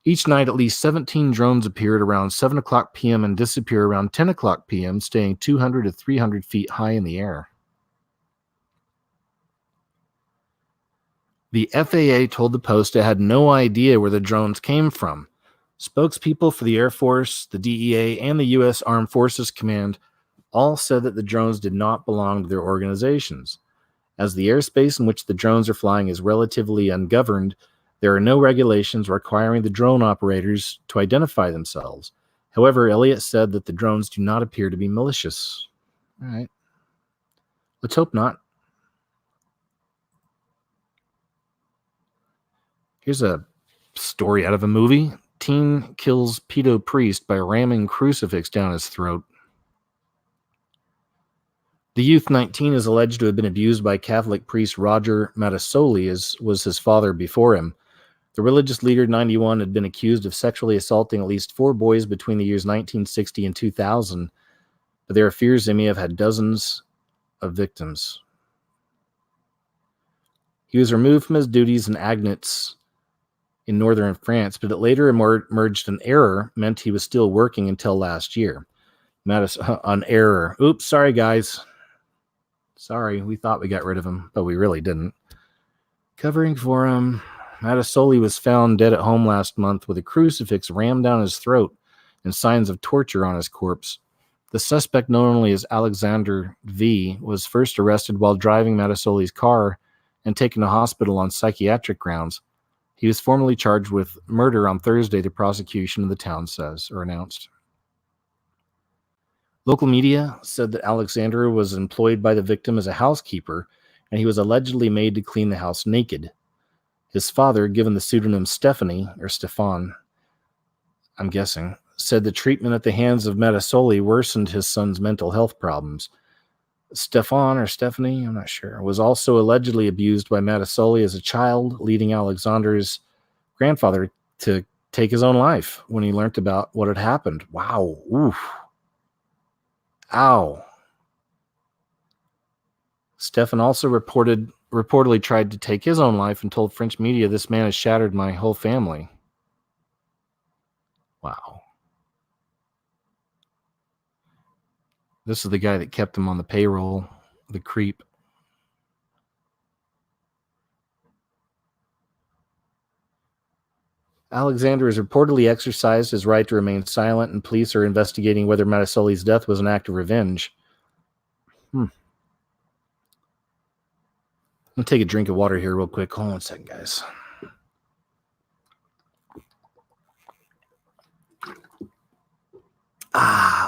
B: Each night, at least 17 drones appear at around 7 o'clock p.m. and disappear around 10 o'clock p.m., staying 200 to 300 feet high in the air. The FAA told the Post it had no idea where the drones came from. Spokespeople for the Air Force, the DEA, and the U.S. Armed Forces Command all said that the drones did not belong to their organizations. As the airspace in which the drones are flying is relatively ungoverned, there are no regulations requiring the drone operators to identify themselves. However, Elliott said that the drones do not appear to be malicious. All right. Let's hope not. Here's a story out of a movie. Teen kills pedo priest by ramming crucifix down his throat. The youth 19 is alleged to have been abused by Catholic priest Roger Matasoli, as was his father before him. The religious leader, 91, had been accused of sexually assaulting at least 4 boys between the years 1960 and 2000, but there are fears they may have had dozens of victims. He was removed from his duties in Agnitz in northern France, but it later emerged an error meant he was still working until last year. An error. Oops, sorry, guys. Sorry, we thought we got rid of him, but we really didn't. Covering for him, Mattisoli was found dead at home last month with a crucifix rammed down his throat and signs of torture on his corpse. The suspect, known only as Alexander V., was first arrested while driving Mattisoli's car and taken to hospital on psychiatric grounds. He was formally charged with murder on Thursday, the prosecution of the town says, or announced. Local media said that Alexander was employed by the victim as a housekeeper, and he was allegedly made to clean the house naked. His father, given the pseudonym Stephanie, or Stefan, I'm guessing, said the treatment at the hands of Mattisoli worsened his son's mental health problems. Stefan, or Stephanie, I'm not sure, was also allegedly abused by Mattisoli as a child, leading Alexander's grandfather to take his own life when he learned about what had happened. Wow. Oof. Ow. Stefan also reportedly tried to take his own life and told French media, "This man has shattered my whole family." Wow. This is the guy that kept him on the payroll, the creep. Alexander has reportedly exercised his right to remain silent, and police are investigating whether Mattisoli's death was an act of revenge. I'm going to take a drink of water here real quick. Hold on a second, guys.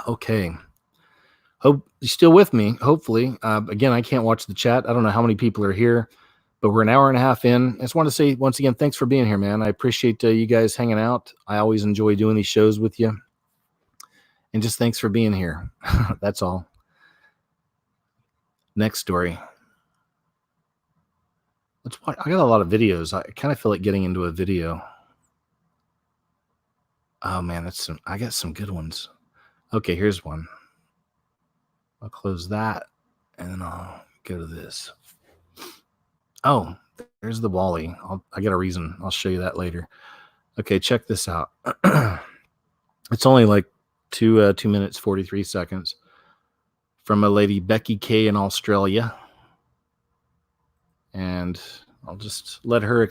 B: Okay. Hope you're still with me, hopefully. Again, I can't watch the chat. I don't know how many people are here, but we're an hour and a half in. I just want to say, once again, thanks for being here, man. I appreciate you guys hanging out. I always enjoy doing these shows with you. And just thanks for being here. That's all. Next story. Let's watch. I got a lot of videos. I kind of feel like getting into a video. Oh, man, I got some good ones. Okay, here's one. I'll close that, and then I'll go to this. Oh, there's the Wally. I got a reason. I'll show you that later. Okay, check this out. It's only like 2 minutes, 43 seconds from a lady, Becky K in Australia. And I'll just let her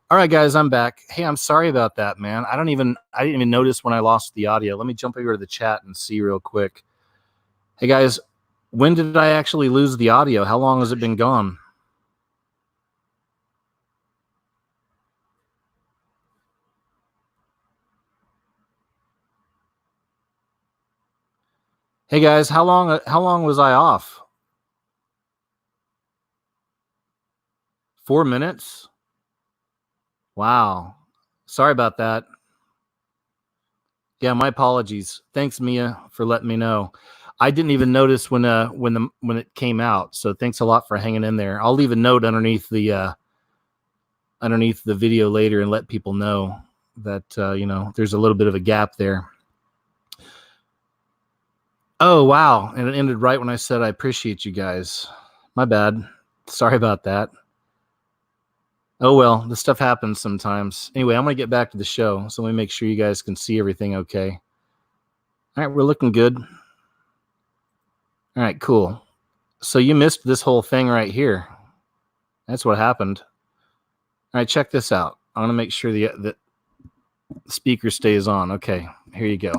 B: All right, guys, I'm back. Hey, I'm sorry about that, man. I didn't even notice when I lost the audio. Let me jump over to the chat and see real quick. Hey, guys, when did I actually lose the audio? How long has it been gone? Hey, guys, how long was I off? 4 minutes? Wow. Sorry about that. Yeah, my apologies. Thanks, Mia, for letting me know. I didn't even notice when it came out. So thanks a lot for hanging in there. I'll leave a note underneath the video later and let people know that there's a little bit of a gap there. Oh, wow. And it ended right when I said I appreciate you guys. My bad. Sorry about that. Oh, well, this stuff happens sometimes. Anyway, I'm going to get back to the show. So let me make sure you guys can see everything okay. All right, we're looking good. All right, cool. So you missed this whole thing right here. That's what happened. All right, check this out. I want to make sure the speaker stays on. Okay, here you go.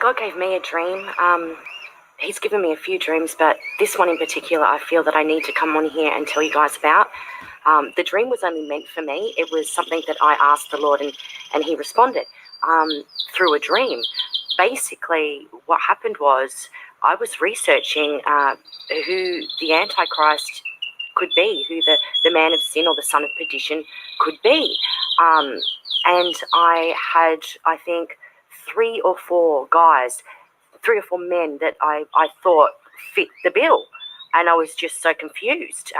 J: God gave me a dream. He's given me a few dreams, but this one in particular, I feel that I need to come on here and tell you guys about. The dream was only meant for me. It was something that I asked the Lord, and he responded through a dream. Basically, what happened was I was researching who the Antichrist could be, who the man of sin or the son of perdition could be. And I had, I think, 3 or 4 men that I thought fit the bill. And I was just so confused.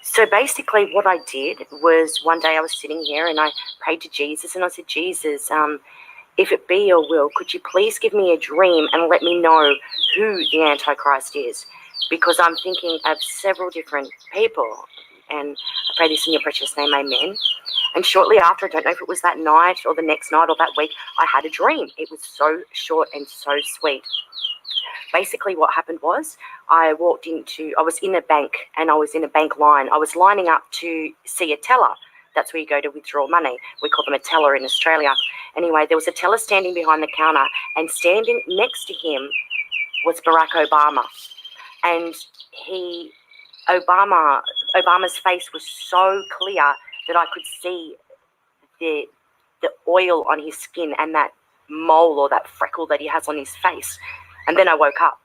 J: So basically what I did was one day I was sitting here and I prayed to Jesus and I said, Jesus, if it be your will, could you please give me a dream and let me know who the Antichrist is? Because I'm thinking of several different people. And I pray this in your precious name, amen. And shortly after, I don't know if it was that night or the next night or that week, I had a dream. It was so short and so sweet. Basically what happened was I was in a bank and I was in a bank line. I was lining up to see a teller. That's where you go to withdraw money. We call them a teller in Australia. Anyway, there was a teller standing behind the counter and standing next to him was Barack Obama. And Obama's face was so clear that I could see the oil on his skin and that mole or that freckle that he has on his face. And then I woke up.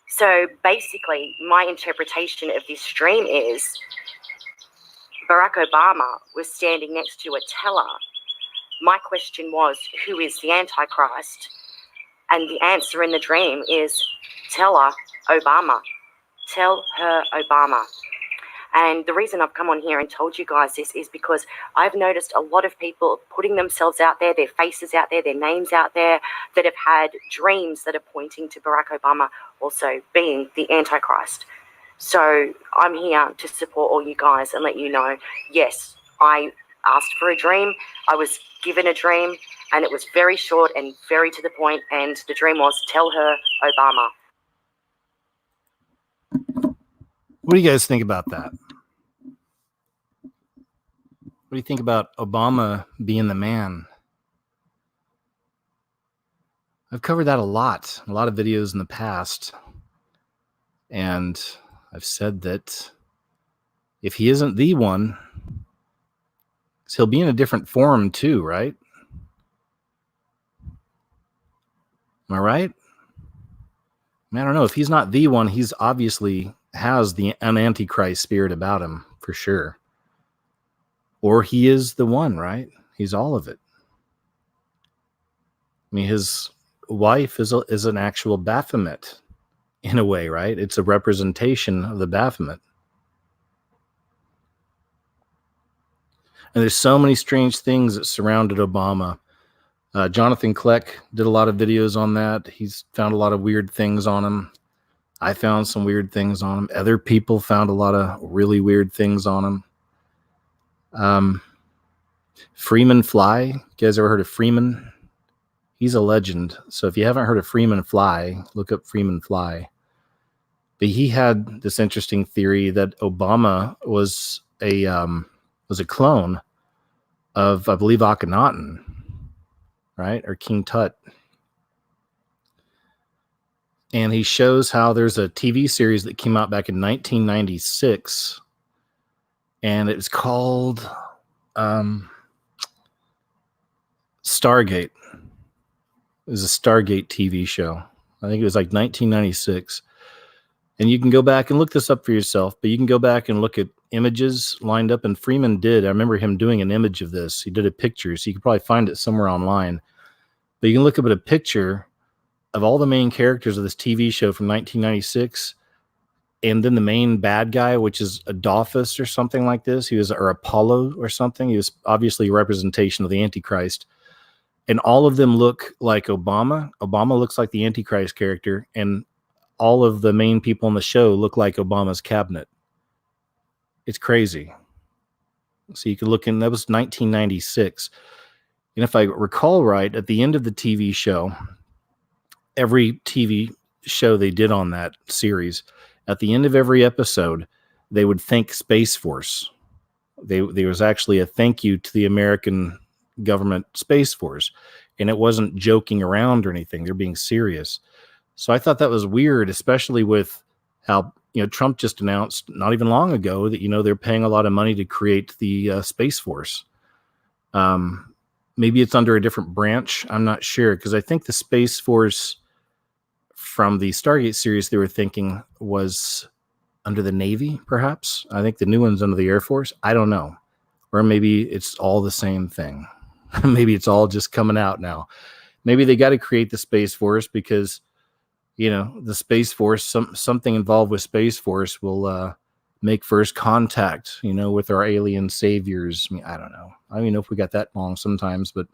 J: So basically, my interpretation of this dream is Barack Obama was standing next to a teller. My question was, who is the Antichrist? And the answer in the dream is, tell her Obama. Tell her Obama. And the reason I've come on here and told you guys this is because I've noticed a lot of people putting themselves out there, their faces out there, their names out there, that have had dreams that are pointing to Barack Obama also being the Antichrist. So I'm here to support all you guys and let you know, yes, I asked for a dream. I was given a dream and it was very short and very to the point. And the dream was, tell her Obama.
B: What do you guys think about that? What do you think about Obama being the man? I've covered that a lot of videos in the past. And I've said that if he isn't the one, he'll be in a different form too, right? Am I right? I don't know. If he's not the one, he's obviously has an Antichrist spirit about him for sure. Or he is the one, right? He's all of it. I mean, his wife is an actual Baphomet in a way, right? It's a representation of the Baphomet. And there's so many strange things that surrounded Obama. Jonathan Kleck did a lot of videos on that. He's found a lot of weird things on him. I found some weird things on him. Other people found a lot of really weird things on him. Freeman Fly. You guys ever heard of Freeman? He's a legend. So if you haven't heard of Freeman Fly, look up Freeman Fly. But he had this interesting theory that Obama was a clone of, I believe, Akhenaten, right? Or King Tut. And he shows how there's a TV series that came out back in 1996, and it was called Stargate. It was a Stargate TV show. I think it was like 1996. And you can go back and look this up for yourself, but you can go back and look at images lined up, and Freeman did. I remember him doing an image of this. He did a picture, so you can probably find it somewhere online. But you can look up at a picture of all the main characters of this TV show from 1996, and then the main bad guy, which is Adolphus or something like this. He was, or Apollo or something. He was obviously a representation of the Antichrist. And all of them look like Obama. Obama looks like the Antichrist character, and all of the main people on the show look like Obama's cabinet. It's crazy. So you can look in, that was 1996. And if I recall right, at the end of the TV show, every TV show they did on that series, at the end of every episode, they would thank Space Force. There was actually a thank you to the American government Space Force, and it wasn't joking around or anything. They're being serious. So I thought that was weird, especially with how, Trump just announced not even long ago that, they're paying a lot of money to create the Space Force. Maybe it's under a different branch. I'm not sure, because I think the Space Force from the Stargate series they were thinking was under the Navy, perhaps. I think the new one's under the Air Force. I don't know. Or maybe it's all the same thing. Maybe it's all just coming out now. Maybe they got to create the Space Force because, the Space Force, something involved with Space Force will make first contact, with our alien saviors. I mean, I don't know. I don't even know if we got that long sometimes, but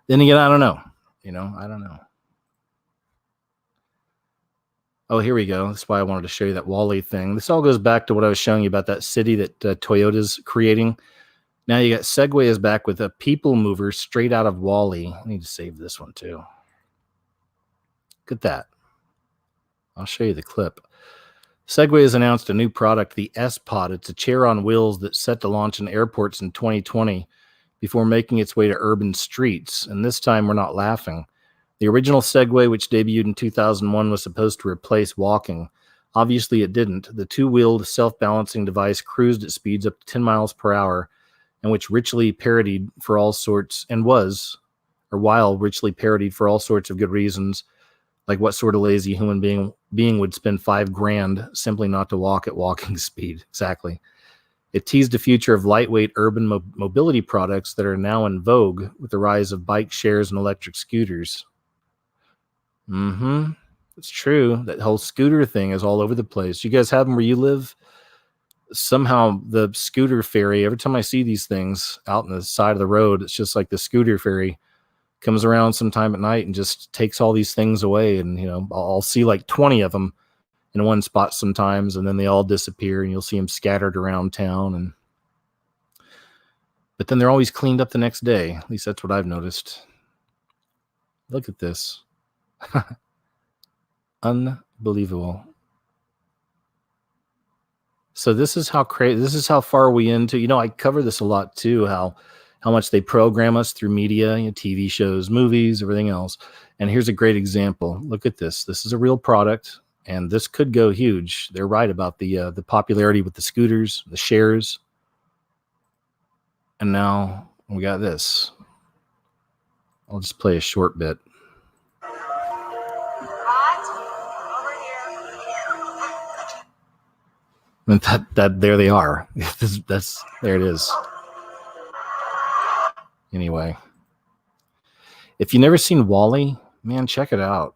B: then again, I don't know. I don't know. Oh, here we go. That's why I wanted to show you that Wall-E thing. This all goes back to what I was showing you about that city that Toyota's creating. Now you got Segway is back with a people mover straight out of Wall-E. I need to save this one too. Look at that. I'll show you the clip. Segway has announced a new product, the S-Pod. It's a chair on wheels that's set to launch in airports in 2020 before making its way to urban streets. And this time we're not laughing. The original Segway, which debuted in 2001, was supposed to replace walking. Obviously, it didn't. The two-wheeled self-balancing device cruised at speeds up to 10 miles per hour, and which richly parodied for all sorts, and was, or while richly parodied for all sorts of good reasons, like what sort of lazy human being would spend $5,000 simply not to walk at walking speed? Exactly. It teased a future of lightweight urban mobility products that are now in vogue with the rise of bike shares and electric scooters. It's true. That whole scooter thing is all over the place. You guys have them where you live? Somehow the scooter ferry, every time I see these things out on the side of the road, it's just like the scooter ferry comes around sometime at night and just takes all these things away. And, I'll see like 20 of them in one spot sometimes, and then they all disappear and you'll see them scattered around town. But then they're always cleaned up the next day. At least that's what I've noticed. Look at this. Unbelievable. So this is how crazy, this is how far we into, I cover this a lot too, how much they program us through media, TV shows, movies, everything else. And here's a great example. Look at this. This is a real product, and this could go huge. They're right about the popularity with the scooters, the shares. And now we got this. I'll just play a short bit. And that there they are. There it is. Anyway, if you've never seen Wall-E, man, check it out.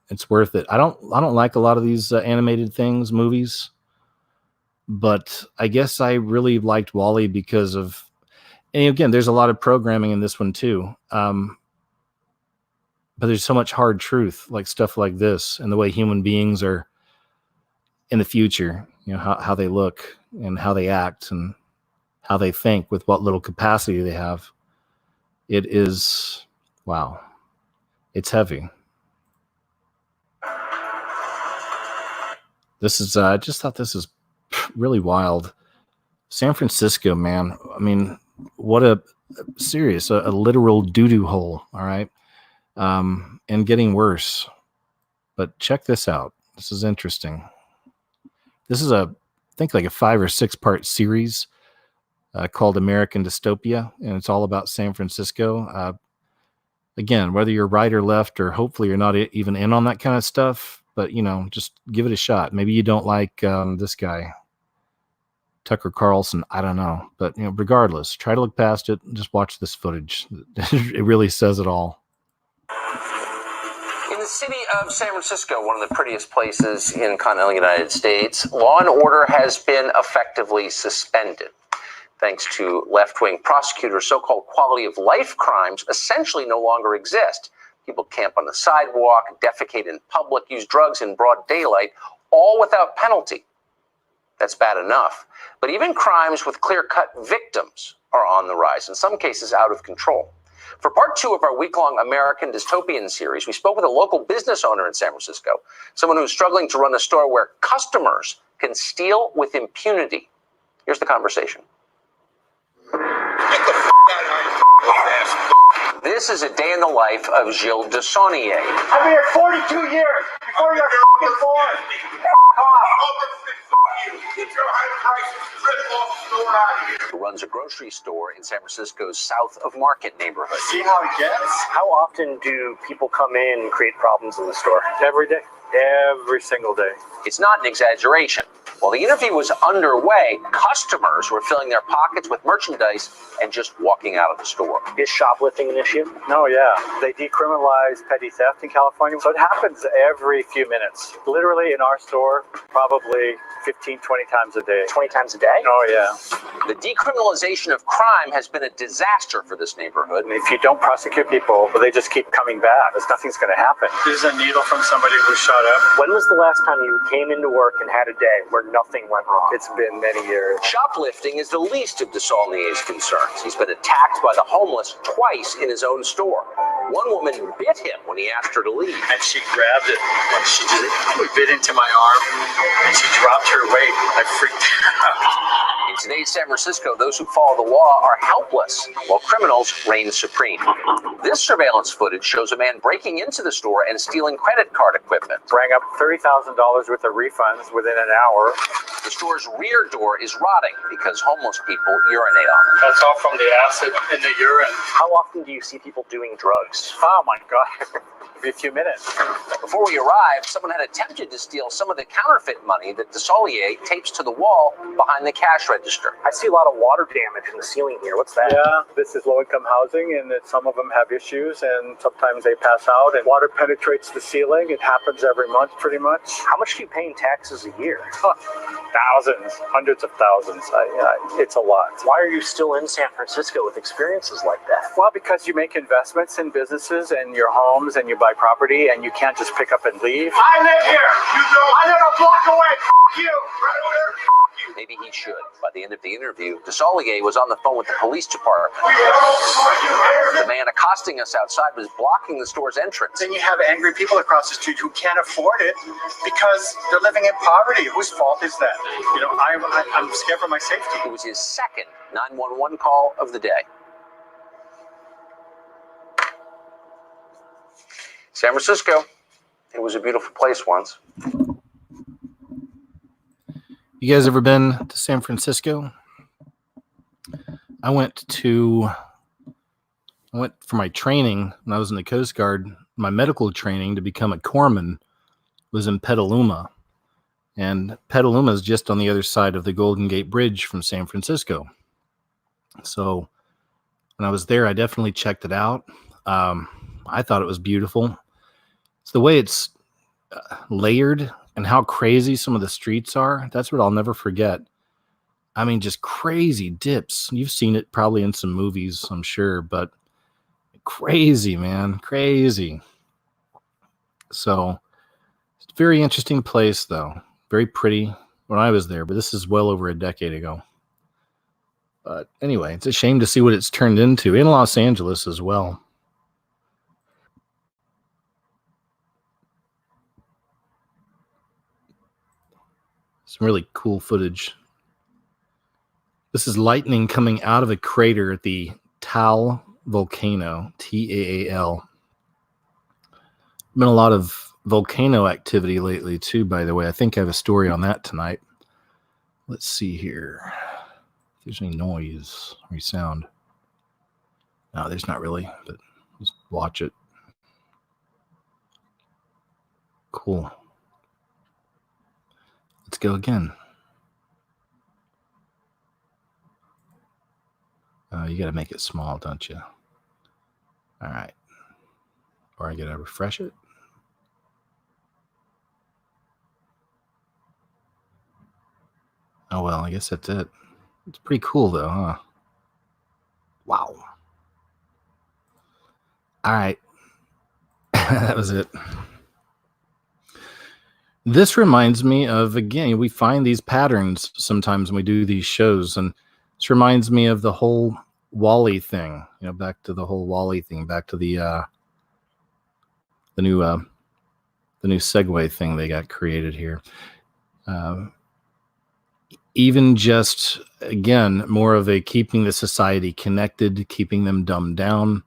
B: It's worth it. I don't like a lot of these animated things, movies, but I guess I really liked Wall-E because of, and again, there's a lot of programming in this one too. But there's so much hard truth, like stuff like this, and the way human beings are in the future, how they look and how they act and how they think with what little capacity they have. It is, wow. It's heavy. This is, I just thought this is really wild. San Francisco, man. I mean, what a literal doo-doo hole, all right? And getting worse. But check this out. This is interesting. This is I think like a 5 or 6 part series called American Dystopia, and it's all about San Francisco. Again, whether you're right or left, or hopefully you're not even in on that kind of stuff, but, you know, just give it a shot. Maybe you don't like this guy, Tucker Carlson. I don't know. But, you know, regardless, try to look past it and just watch this footage. It really says it all.
K: In the city of San Francisco, one of the prettiest places in continental United States, law and order has been effectively suspended. Thanks to left-wing prosecutors, so-called quality of life crimes essentially no longer exist. People camp on the sidewalk, defecate in public, use drugs in broad daylight, all without penalty. That's bad enough. But even crimes with clear-cut victims are on the rise, in some cases out of control. For part 2 of our week-long American Dystopian series, we spoke with a local business owner in San Francisco, someone who's struggling to run a store where customers can steal with impunity. Here's the conversation. This is a day in the life of Gilles Dessonnier.
L: I've been here 42 years before you're born.
K: Who runs a grocery store in San Francisco's South of Market neighborhood.
L: See how it gets?
F: How often do people come in and create problems in the store?
L: Every day. Every single day.
K: It's not an exaggeration. While the interview was underway, customers were filling their pockets with merchandise and just walking out of the store.
F: Is shoplifting an issue?
L: Oh, yeah. They decriminalized petty theft in California. So it happens every few minutes. Literally in our store, probably 15, 20 times a day.
F: 20 times a day?
L: Oh, yeah.
K: The decriminalization of crime has been a disaster for this neighborhood.
L: And if you don't prosecute people, but they just keep coming back, nothing's going to happen. This is a needle from somebody who shot up.
F: When was the last time you came into work and had a day where nothing went wrong?
L: It's been many years.
K: Shoplifting is the least of Dessonnier's concerns. He's been attacked by the homeless twice in his own store. One woman bit him when he asked her to leave.
L: And she grabbed it. When she bit into my arm, and she dropped her weight. I freaked out.
K: In today's San Francisco, those who follow the law are helpless, while criminals reign supreme. This surveillance footage shows a man breaking into the store and stealing credit card equipment.
L: Rang up $30,000 worth of refunds within an hour.
K: The store's rear door is rotting because homeless people urinate on it.
L: That's all from the acid in the urine.
F: How often do you see people doing drugs?
L: Oh my God. Every few minutes.
K: Before we arrived, someone had attempted to steal some of the counterfeit money that Dessonnier tapes to the wall behind the cash register.
F: I see a lot of water damage in the ceiling here. What's that?
L: Yeah, this is low-income housing, and some of them have issues, and sometimes they pass out, and water penetrates the ceiling. It happens every month, pretty much.
F: How much do you pay in taxes a year?
L: Thousands, hundreds of thousands. It's a lot.
F: Why are you still in San Francisco with experiences like that?
L: Well, because you make investments in businesses and your homes, and you buy property, and you can't just pick up and leave.
I: I live here. You know, I live a block away. You. Right over there.
K: Maybe he should. By the end of the interview, Dessonnier was on the phone with the police department. The man accosting us outside was blocking the store's entrance.
L: Then you have angry people across the street who can't afford it because they're living in poverty. Whose fault is that? You know, I'm scared for my safety.
K: It was his second 911 call of the day. San Francisco, it was a beautiful place once.
B: You guys ever been to San Francisco? I went for my training when I was in the Coast Guard. My medical training to become a corpsman was in Petaluma. And Petaluma is just on the other side of the Golden Gate Bridge from San Francisco. So when I was there, I definitely checked it out. I thought it was beautiful. It's the way it's layered and how crazy some of the streets are. That's what I'll never forget. I mean, just crazy dips. You've seen it probably in some movies, I'm sure, but crazy, man, crazy. So it's a very interesting place, though. Very pretty when I was there, but this is well over a decade ago. But anyway, it's a shame to see what it's turned into in Los Angeles as well. Some really cool footage. This is lightning coming out of a crater at the Taal volcano, Taal. Been a lot of volcano activity lately too, by the way. I think I have a story on that tonight. Let's see here. If there's any noise or any sound. No, there's not really, but just watch it. Cool. Let's go again. You got to make it small, don't you? All right. Or I got to refresh it. Oh, well, I guess that's it. It's pretty cool, though, huh? Wow. All right. That was it. This reminds me of, again, we find these patterns sometimes when we do these shows, and this reminds me of the whole Wall-E thing. You know, back to the whole Wall-E thing, back to the new Segway thing they got created here. Even just, again, more of a keeping the society connected, keeping them dumbed down.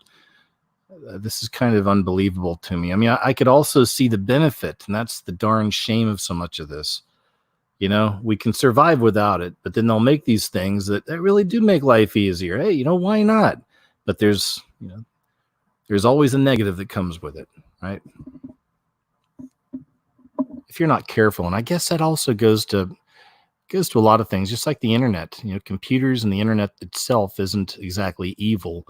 B: This is kind of unbelievable to me. I mean, I could also see the benefit, and that's the darn shame of so much of this. You know, we can survive without it, but then they'll make these things that really do make life easier. Hey, you know, why not? But there's always a negative that comes with it, right? If you're not careful, and I guess that also goes to a lot of things, just like the internet. You know, computers and the internet itself isn't exactly evil.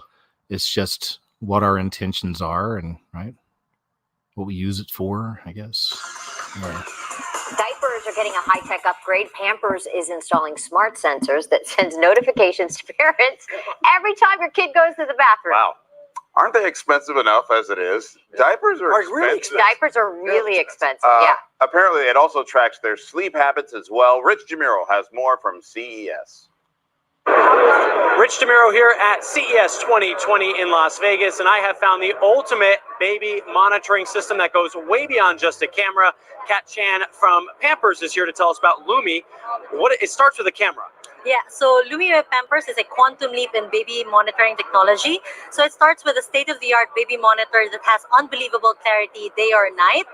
B: It's just what our intentions are, and right, what we use it for, I guess. Yeah.
M: Diapers are getting a high-tech upgrade. Pampers is installing smart sensors that sends notifications to parents every time your kid goes to the bathroom.
N: Wow. Aren't they expensive enough as it is? Diapers are expensive.
M: Really diapers are really expensive, yeah.
N: Apparently, it also tracks their sleep habits as well. Rich Jamiro has more from CES.
O: Rich DeMiro here at CES 2020 in Las Vegas, and I have found the ultimate baby monitoring system that goes way beyond just a camera. Kat Chan from Pampers is here to tell us about Lumi. It starts with a camera.
P: Yeah, so Lumi Pampers is a quantum leap in baby monitoring technology. So it starts with a state-of-the-art baby monitor that has unbelievable clarity day or night.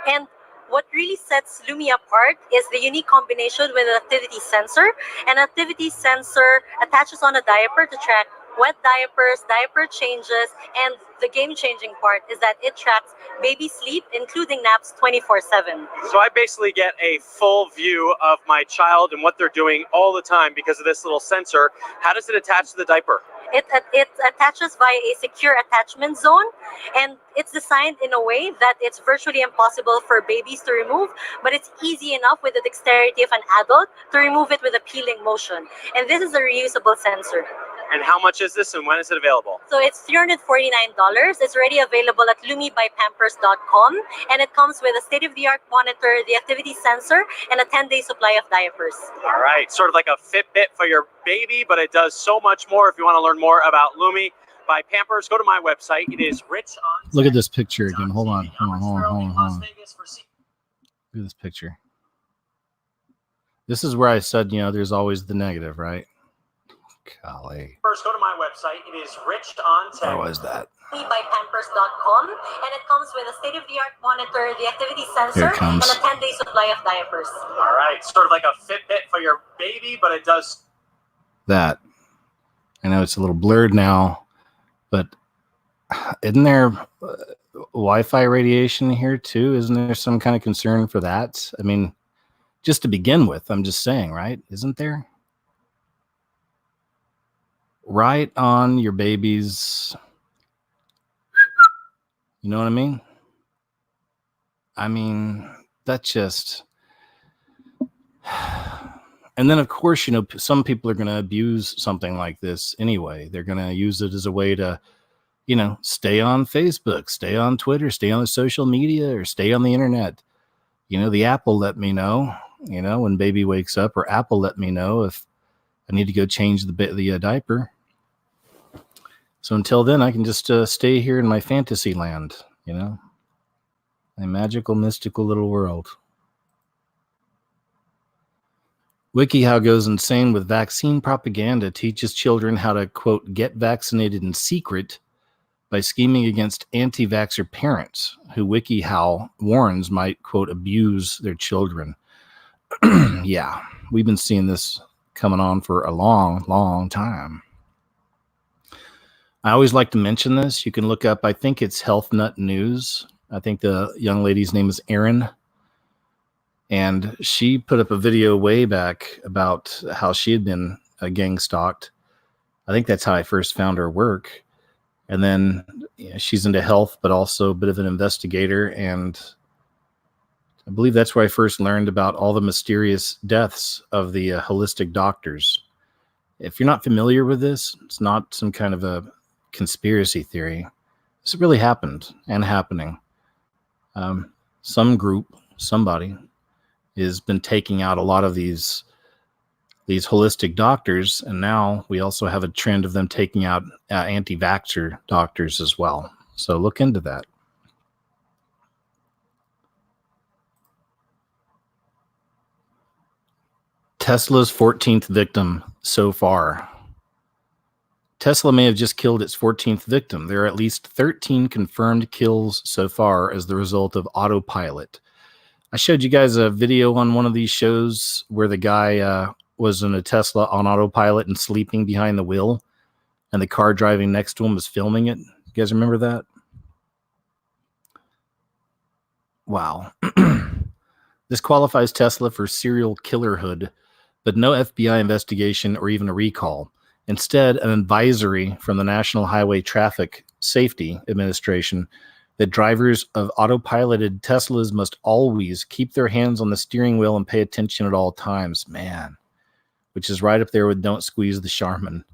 P: And what really sets Lumi apart is the unique combination with an activity sensor. An activity sensor attaches on a diaper to track wet diapers, diaper changes, and the game-changing part is that it tracks baby sleep, including naps 24/7.
O: So I basically get a full view of my child and what they're doing all the time because of this little sensor. How does it attach to the diaper?
P: It attaches via a secure attachment zone, and it's designed in a way that it's virtually impossible for babies to remove, but it's easy enough with the dexterity of an adult to remove it with a peeling motion. And this is a reusable sensor.
O: And how much is this, and when is it available?
P: So it's $349. It's already available at lumibypampers.com, and it comes with a state-of-the-art monitor, the activity sensor, and a 10-day supply of diapers.
O: All right, sort of like a Fitbit for your baby, but it does so much more. If you want to learn more about Lumi by Pampers, go to my website. It is Rich on.
B: Look at this picture again. Hold on. Hold on. Look at this picture. This is where I said, there's always the negative, right? Golly.
O: First, go to my website. It is Rich on Tech.
B: Where was that?
P: Lumibypampers.com, and it comes with a state-of-the-art monitor, the activity sensor, and a 10-day supply of diapers.
O: All right, sort of like a Fitbit for your baby, but it does
B: that. I know it's a little blurred now, but isn't there Wi-Fi radiation here too? Isn't there some kind of concern for that? I mean, just to begin with, I'm just saying, right? Isn't there? Right on your baby's, you know what I mean? I mean, that's just, and then of course, some people are going to abuse something like this anyway. They're going to use it as a way to, stay on Facebook, stay on Twitter, stay on the social media, or stay on the internet. The app will let me know, when baby wakes up, or Apple let me know if I need to go change the diaper. So until then, I can just stay here in my fantasy land, my magical, mystical little world. WikiHow goes insane with vaccine propaganda, teaches children how to, quote, get vaccinated in secret by scheming against anti-vaxxer parents who WikiHow warns might, quote, abuse their children. Yeah, we've been seeing this coming on for a long, long time. I always like to mention this. You can look up, I think it's Health Nut News. I think the young lady's name is Erin. And she put up a video way back about how she had been gang stalked. I think that's how I first found her work. And then she's into health, but also a bit of an investigator. And I believe that's where I first learned about all the mysterious deaths of the holistic doctors. If you're not familiar with this, it's not some kind of a conspiracy theory. This really happened and happening. Some group, somebody, has been taking out a lot of these holistic doctors, and now we also have a trend of them taking out anti-vaxxer doctors as well. So look into that. Tesla's 14th victim so far. Tesla may have just killed its 14th victim. There are at least 13 confirmed kills so far as the result of autopilot. I showed you guys a video on one of these shows where the guy was in a Tesla on autopilot and sleeping behind the wheel, and the car driving next to him was filming it. You guys remember that? Wow. This qualifies Tesla for serial killerhood, but no FBI investigation or even a recall. Instead, an advisory from the National Highway Traffic Safety Administration that drivers of autopiloted Teslas must always keep their hands on the steering wheel and pay attention at all times. Man, which is right up there with don't squeeze the Charmin.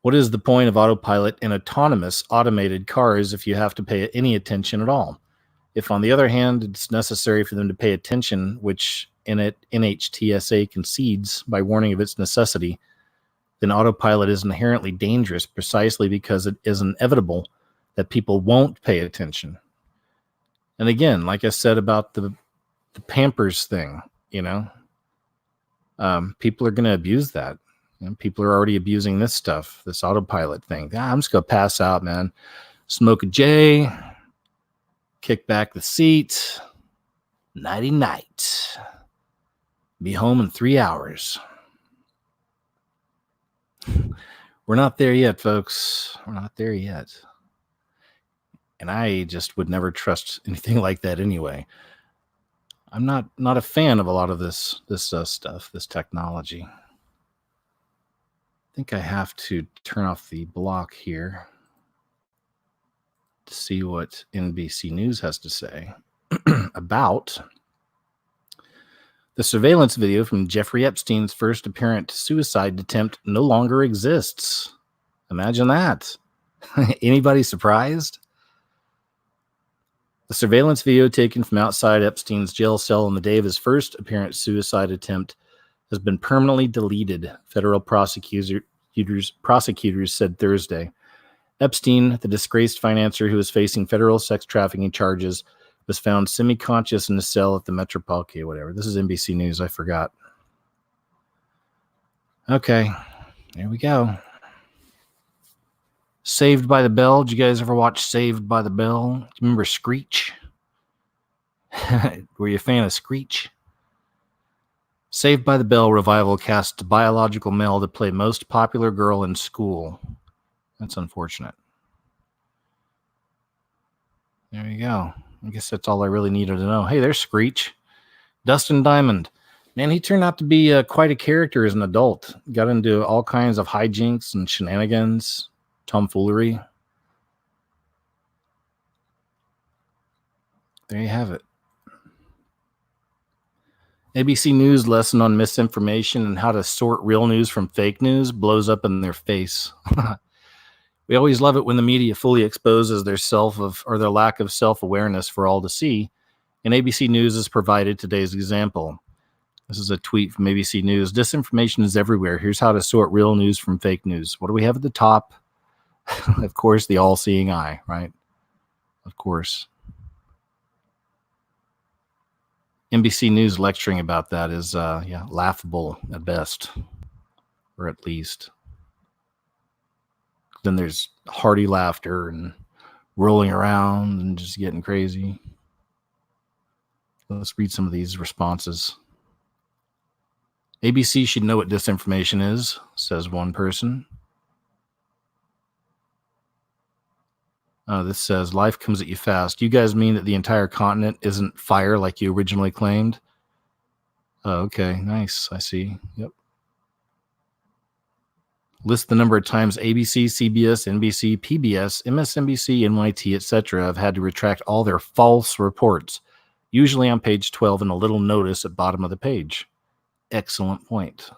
B: What is the point of autopilot in autonomous automated cars if you have to pay any attention at all? If, on the other hand, it's necessary for them to pay attention, which NHTSA concedes by warning of its necessity, then autopilot is inherently dangerous precisely because it is inevitable that people won't pay attention. And again, like I said about the Pampers thing, people are going to abuse that. People are already abusing this stuff, this autopilot thing. I'm just going to pass out, man. Smoke a J, kick back the seat, nighty night. Be home in 3 hours. We're not there yet, folks. We're not there yet. And I just would never trust anything like that anyway. I'm not a fan of a lot of this stuff, this technology. I think I have to turn off the block here to see what NBC News has to say about the surveillance video from Jeffrey Epstein's first apparent suicide attempt no longer exists. Imagine that. Anybody surprised? The surveillance video taken from outside Epstein's jail cell on the day of his first apparent suicide attempt has been permanently deleted, federal prosecutors said Thursday. Epstein, the disgraced financier who is facing federal sex trafficking charges, was found semi-conscious in a cell at the Metropolitan, whatever. This is NBC News. I forgot. Okay, there we go. Saved by the Bell. Did you guys ever watch Saved by the Bell? Do you remember Screech? Were you a fan of Screech? Saved by the Bell revival cast biological male to play most popular girl in school. That's unfortunate. There you go. I guess that's all I really needed to know. Hey, there's Screech. Dustin Diamond. Man, he turned out to be quite a character as an adult. Got into all kinds of hijinks and shenanigans, tomfoolery. There you have it. ABC News lesson on misinformation and how to sort real news from fake news blows up in their face. We always love it when the media fully exposes their their lack of self-awareness for all to see, and ABC News has provided today's example. This is a tweet from ABC News. Disinformation is everywhere. Here's how to sort real news from fake news. What do we have at the top? Of course, the all-seeing eye, right? Of course. NBC News lecturing about that is laughable at best, or at least. Then there's hearty laughter and rolling around and just getting crazy. Let's read some of these responses. ABC should know what disinformation is, says one person. This says, life comes at you fast. You guys mean that the entire continent isn't fire like you originally claimed? Oh, okay, nice. I see. Yep. List the number of times ABC, CBS, NBC, PBS, MSNBC, NYT, etc. have had to retract all their false reports, usually on page 12 and a little notice at bottom of the page. Excellent point.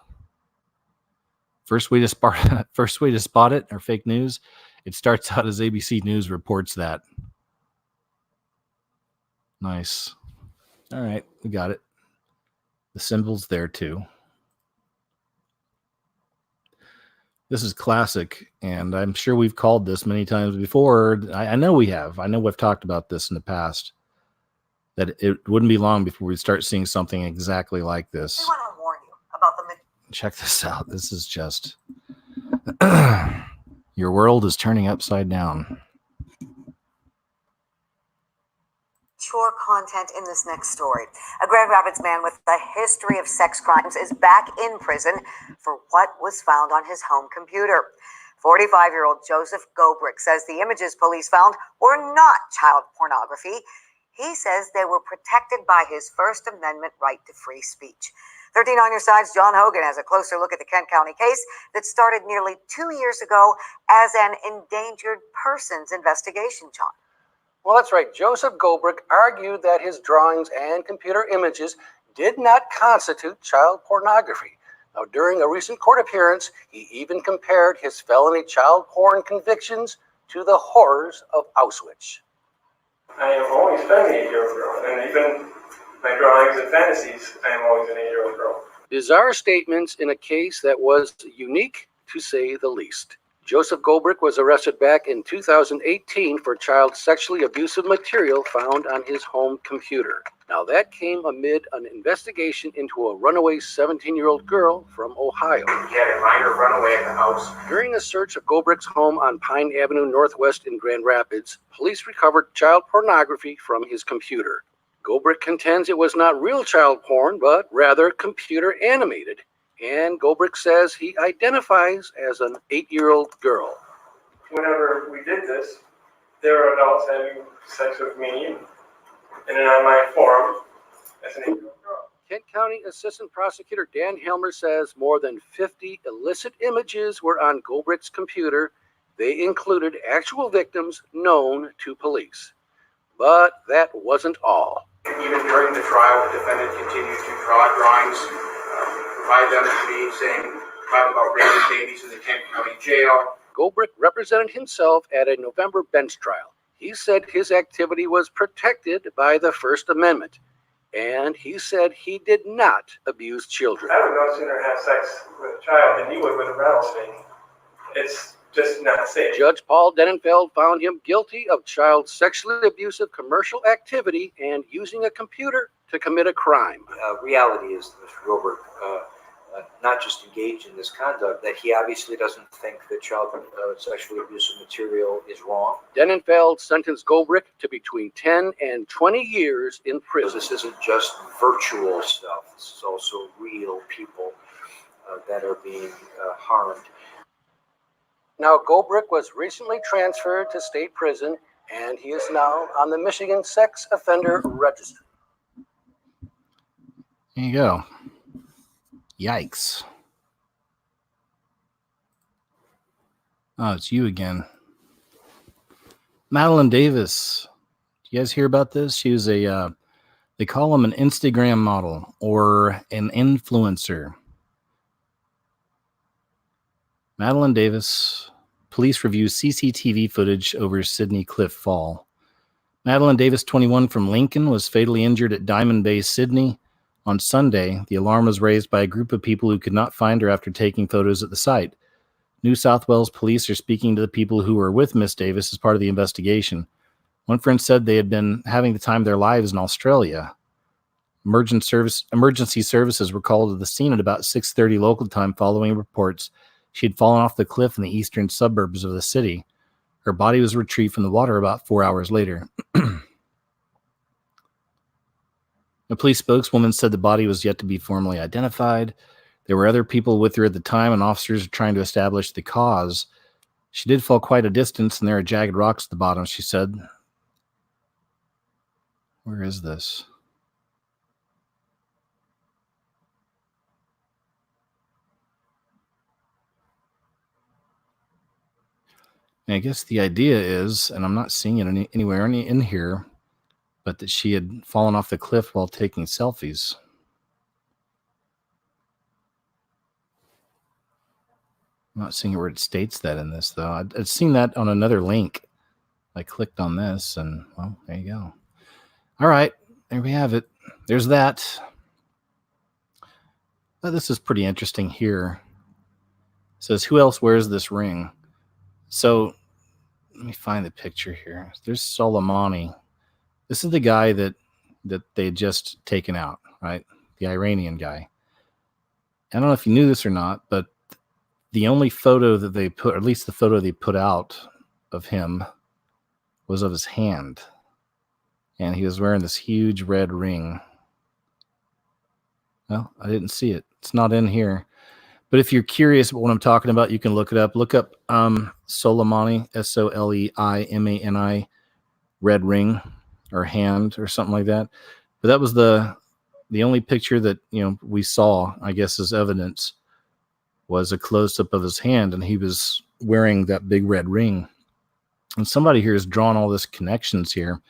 B: First way to spot it, or fake news, it starts out as ABC News reports that. Nice. All right, we got it. The symbol's there too. This is classic, and I'm sure we've called this many times before. I know we have. I know we've talked about this in the past, that it wouldn't be long before we start seeing something exactly like this.
Q: I want to warn you about the...
B: Check this out. This is just... Your world is turning upside down.
Q: Mature content in this next story. A Grand Rapids man with a history of sex crimes is back in prison for what was found on his home computer. 45-year-old Joseph Gobrick says the images police found were not child pornography. He says they were protected by his First Amendment right to free speech. 13 on your side's John Hogan has a closer look at the Kent County case that started nearly 2 years ago as an endangered persons investigation, John.
R: Well, that's right. Joseph Gobrick argued that his drawings and computer images did not constitute child pornography. Now, during a recent court appearance, he even compared his felony child porn convictions to the horrors of Auschwitz.
S: I am always been an 8-year-old girl, and even my drawings and fantasies, I am always an 8-year-old girl.
R: Bizarre statements in a case that was unique, to say the least. Joseph Gobrick was arrested back in 2018 for child sexually abusive material found on his home computer. Now, that came amid an investigation into a runaway 17-year-old girl from Ohio.
S: He had a minor runaway at the house.
R: During a search of Gobrick's home on Pine Avenue Northwest in Grand Rapids, police recovered child pornography from his computer. Gobrick contends it was not real child porn, but rather computer animated. And Gobrick says he identifies as an 8-year-old girl.
S: Whenever we did this, there were adults having sex with me and then on my forum as an 8-year-old girl.
R: Kent County Assistant Prosecutor Dan Helmer says more than 50 illicit images were on Gobrick's computer. They included actual victims known to police. But that wasn't all.
S: Even during the trial, the defendant continued to draw drawings, provide them to me, saying, talking about raping babies in the Kent County Jail.
R: Gobrick represented himself at a November bench trial. He said his activity was protected by the First Amendment, and he said he did not abuse children.
S: I would no sooner have sex with a child than you would with a rattlesnake. It's just not safe.
R: Judge Paul Denenfeld found him guilty of child sexually abusive commercial activity and using a computer to commit a crime.
T: Reality is that Mr. Gobrick not just engaged in this conduct, that he obviously doesn't think that child sexually abusive material is wrong.
R: Denenfeld sentenced Gobrick to between 10 and 20 years in prison.
T: This isn't just virtual stuff. This is also real people that are being harmed.
R: Now, Gobrick was recently transferred to state prison, and he is now on the Michigan Sex Offender Register.
B: There you go. Yikes. Oh, it's you again. Madeline Davis. Do you guys hear about this? She was they call him an Instagram model or an influencer. Madeline Davis. Police review CCTV footage over Sydney Cliff fall. Madeline Davis, 21, from Lincoln, was fatally injured at Diamond Bay, Sydney. On Sunday, the alarm was raised by a group of people who could not find her after taking photos at the site. New South Wales police are speaking to the people who were with Miss Davis as part of the investigation. One friend said they had been having the time of their lives in Australia. Emergency services were called to the scene at about 6:30 local time following reports she had fallen off the cliff in the eastern suburbs of the city. Her body was retrieved from the water about 4 hours later. A police spokeswoman said the body was yet to be formally identified. There were other people with her at the time, and officers were trying to establish the cause. She did fall quite a distance, and there are jagged rocks at the bottom, she said. Where is this? And I guess the idea is, and I'm not seeing it anywhere in here, but that she had fallen off the cliff while taking selfies. I'm not seeing where it states that in this, though. I'd seen that on another link. I clicked on this, and, well, there you go. All right, there we have it. There's that. But this is pretty interesting here. It says, who else wears this ring? So, let me find the picture here. There's Soleimani. This is the guy that they had just taken out, right? The Iranian guy. I don't know if you knew this or not, but the only photo that they put, or at least the photo they put out of him, was of his hand. And he was wearing this huge red ring. Well, I didn't see it. It's not in here. But if you're curious about what I'm talking about, you can look it up. Look up Soleimani, Soleimani, red ring or hand or something like that. But that was the only picture that, we saw, I guess, as evidence, was a close-up of his hand, and he was wearing that big red ring. And somebody here has drawn all this connections here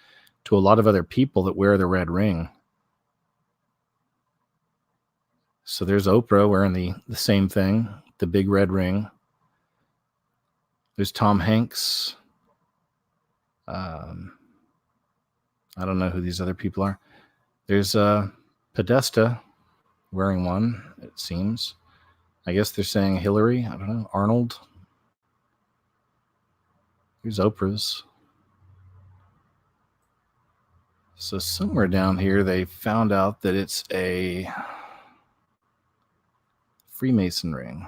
B: to a lot of other people that wear the red ring. So there's Oprah wearing the same thing, the big red ring. There's Tom Hanks. I don't know who these other people are. There's Podesta wearing one, it seems. I guess they're saying Hillary. I don't know. Arnold. Here's Oprah's. So somewhere down here, they found out that it's a Freemason ring.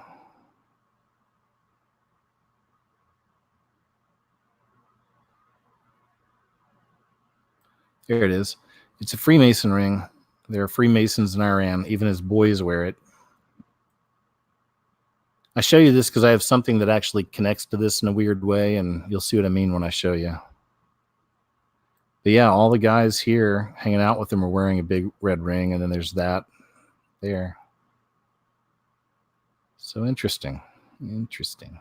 B: There it is. It's a Freemason ring. There are Freemasons in Iran. Even his boys wear it. I show you this because I have something that actually connects to this in a weird way, and you'll see what I mean when I show you. But yeah, all the guys here hanging out with him are wearing a big red ring, and then there's that there. So interesting. Interesting.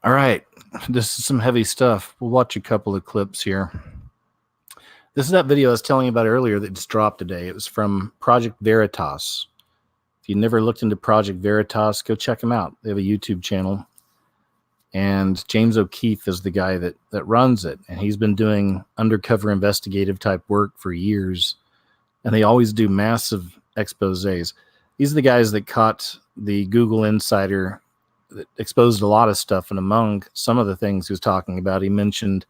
B: All right. This is some heavy stuff. We'll watch a couple of clips here. This is that video I was telling you about earlier that just dropped today. It was from Project Veritas. If you never looked into Project Veritas, go check them out. They have a YouTube channel. And James O'Keefe is the guy that runs it. And he's been doing undercover investigative type work for years. And they always do massive exposés. These are the guys that caught the Google insider that exposed a lot of stuff. And among some of the things he was talking about, he mentioned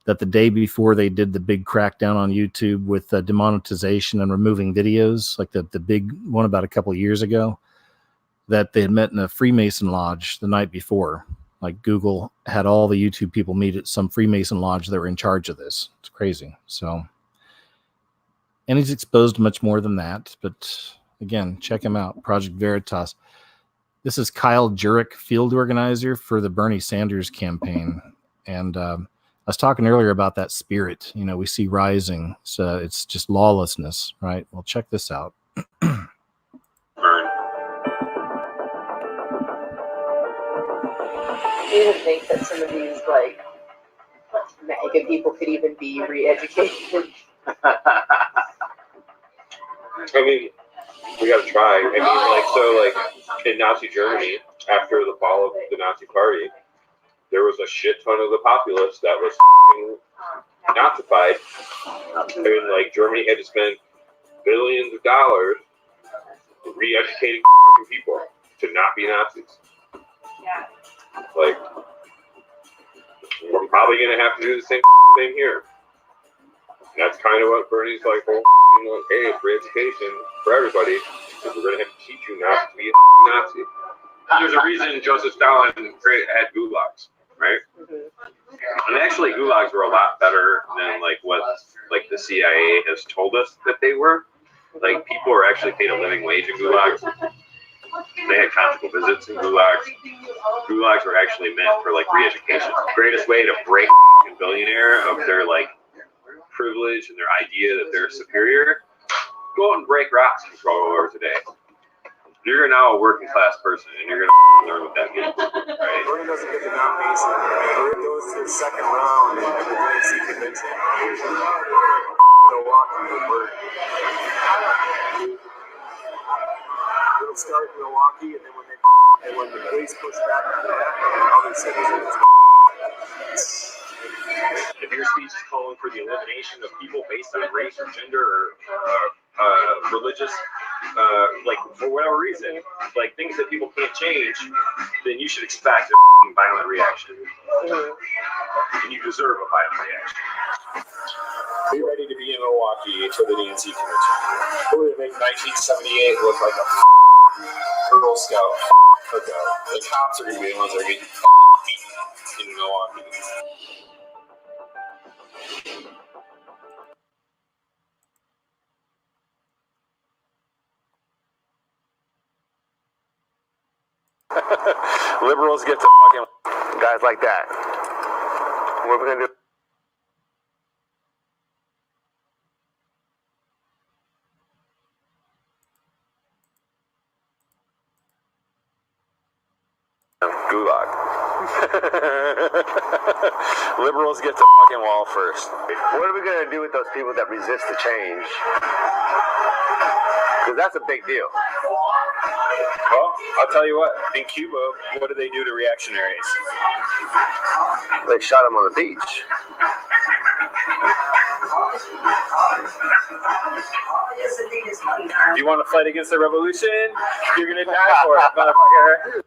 B: that the day before they did the big crackdown on YouTube with demonetization and removing videos, like the big one about a couple of years ago, that they had met in a Freemason lodge the night before. Like Google had all the YouTube people meet at some Freemason lodge that were in charge of this. It's crazy. So, and he's exposed much more than that. But again, check him out, Project Veritas. This is Kyle Jurek, field organizer for the Bernie Sanders campaign. And I was talking earlier about that spirit, we see rising. So it's just lawlessness, right? Well, check this out.
U: Do you even think that some of these, MAGA people could even be re-educated?
V: I mean, we gotta try. I mean, in Nazi Germany, after the fall of the Nazi Party, there was a shit ton of the populace that was Nazified. I mean, Germany had to spend billions of dollars re-educating people to not be Nazis. we're probably going to have to do the same thing here. And that's kind of what Bernie's like, well, hey, it's free education for everybody, because we're going to have to teach you not to be a Nazi. There's a reason Joseph Stalin had gulags, right? And actually, gulags were a lot better than like what like the CIA has told us that they were. Like, people were actually paid a living wage in gulags. They had conjugal visits in gulags. Gulags were actually meant for like re-education. The greatest way to break a billionaire of their like privilege and their idea that they're superior, go out and break rocks for 12 hours a day. You're now a working class person, and you're gonna learn what that means, right?
A: Bernie doesn't get the nomination. It goes to the second round in the DNC convention. Milwaukee with Bernie. It'll start in Milwaukee, and then when the police push back on that, other cities.
C: If your speech is calling for the elimination of people based on race or gender or religious, like for whatever reason, like things that people can't change, then you should expect a violent reaction. And you deserve a violent reaction.
A: Be ready to be in Milwaukee for the DNC convention. We're going to make 1978 look like a Girl Scout cookout. The cops are going to be the ones that are getting beaten in Milwaukee.
N: Liberals get to fucking guys like that. What are we gonna do? Gulag. Liberals get to fucking wall first. What are we gonna do with those people that resist the change? Because that's a big deal.
A: Well, I'll tell you what. In Cuba, what do they do to reactionaries?
N: They shot them on the beach.
A: You want to fight against the revolution? You're gonna die for it, motherfucker.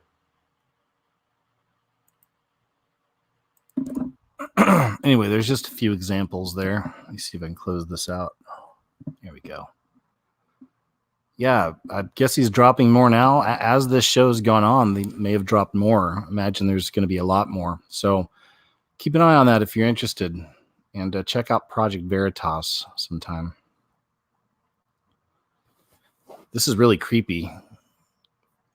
B: Anyway, there's just a few examples there. Let me see if I can close this out. Here we go. Yeah, I guess he's dropping more now. As this show's gone on, they may have dropped more. Imagine there's going to be a lot more. So keep an eye on that if you're interested. And check out Project Veritas sometime. This is really creepy.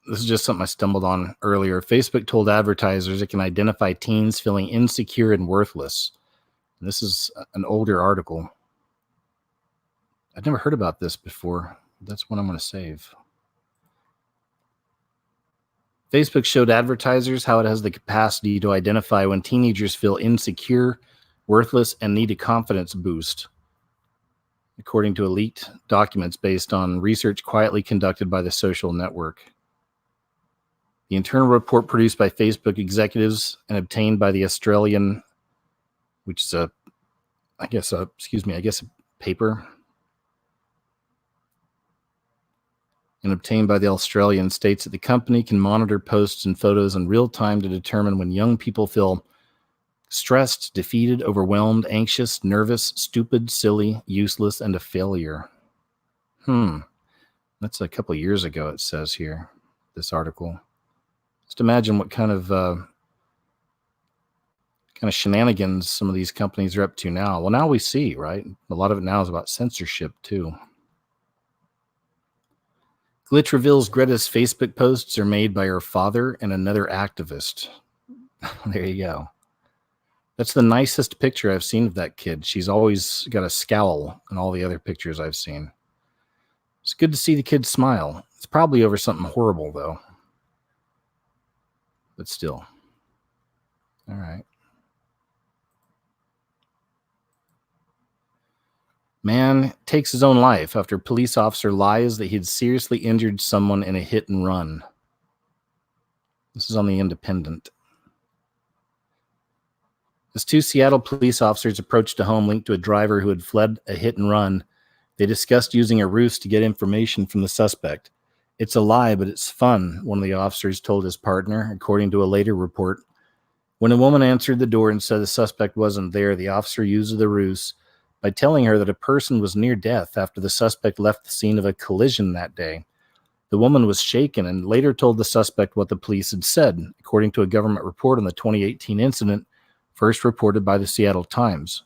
B: This is just something I stumbled on earlier. Facebook told advertisers it can identify teens feeling insecure and worthless. And this is an older article. I'd never heard about this before. That's what I'm going to save. Facebook showed advertisers how it has the capacity to identify when teenagers feel insecure, worthless, and need a confidence boost, according to leaked documents based on research quietly conducted by the social network. The internal report produced by Facebook executives and obtained by the Australian, which is a paper, and obtained by the Australian, states that the company can monitor posts and photos in real time to determine when young people feel stressed, defeated, overwhelmed, anxious, nervous, stupid, silly, useless, and a failure. That's a couple of years ago, it says here, this article. Just imagine what kind of shenanigans some of these companies are up to now. Well, now we see, right? A lot of it now is about censorship, too. Glitch reveals Greta's Facebook posts are made by her father and another activist. There you go. That's the nicest picture I've seen of that kid. She's always got a scowl in all the other pictures I've seen. It's good to see the kid smile. It's probably over something horrible, though. But still. All right. Man takes his own life after police officer lies that he'd seriously injured someone in a hit and run. This is on the Independent. As two Seattle police officers approached a home linked to a driver who had fled a hit and run, they discussed using a ruse to get information from the suspect. It's a lie, but it's fun, one of the officers told his partner, according to a later report. When a woman answered the door and said the suspect wasn't there, the officer used the ruse by telling her that a person was near death after the suspect left the scene of a collision that day. The woman was shaken and later told the suspect what the police had said, according to a government report on the 2018 incident, first reported by the Seattle Times.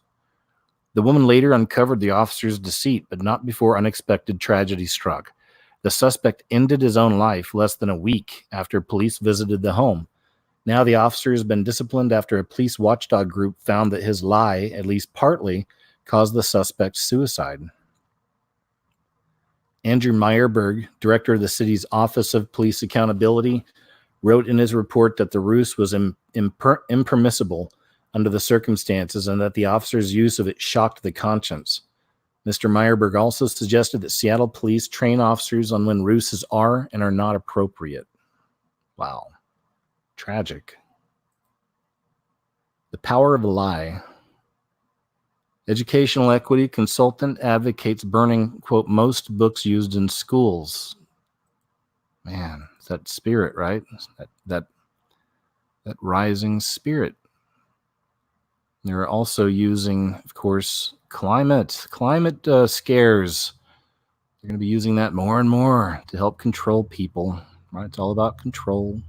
B: The woman later uncovered the officer's deceit, but not before unexpected tragedy struck. The suspect ended his own life less than a week after police visited the home. Now the officer has been disciplined after a police watchdog group found that his lie, at least partly, caused the suspect's suicide. Andrew Meyerberg, director of the city's Office of Police Accountability, wrote in his report that the ruse was impermissible under the circumstances and that the officer's use of it shocked the conscience. Mr. Meyerberg also suggested that Seattle police train officers on when ruses are and are not appropriate. Wow. Tragic. The power of a lie. Educational equity consultant advocates burning, quote, most books used in schools. Man, it's that spirit, right? That rising spirit. They're also using, of course, climate scares. They're going to be using that more and more to help control people. Right? It's all about control.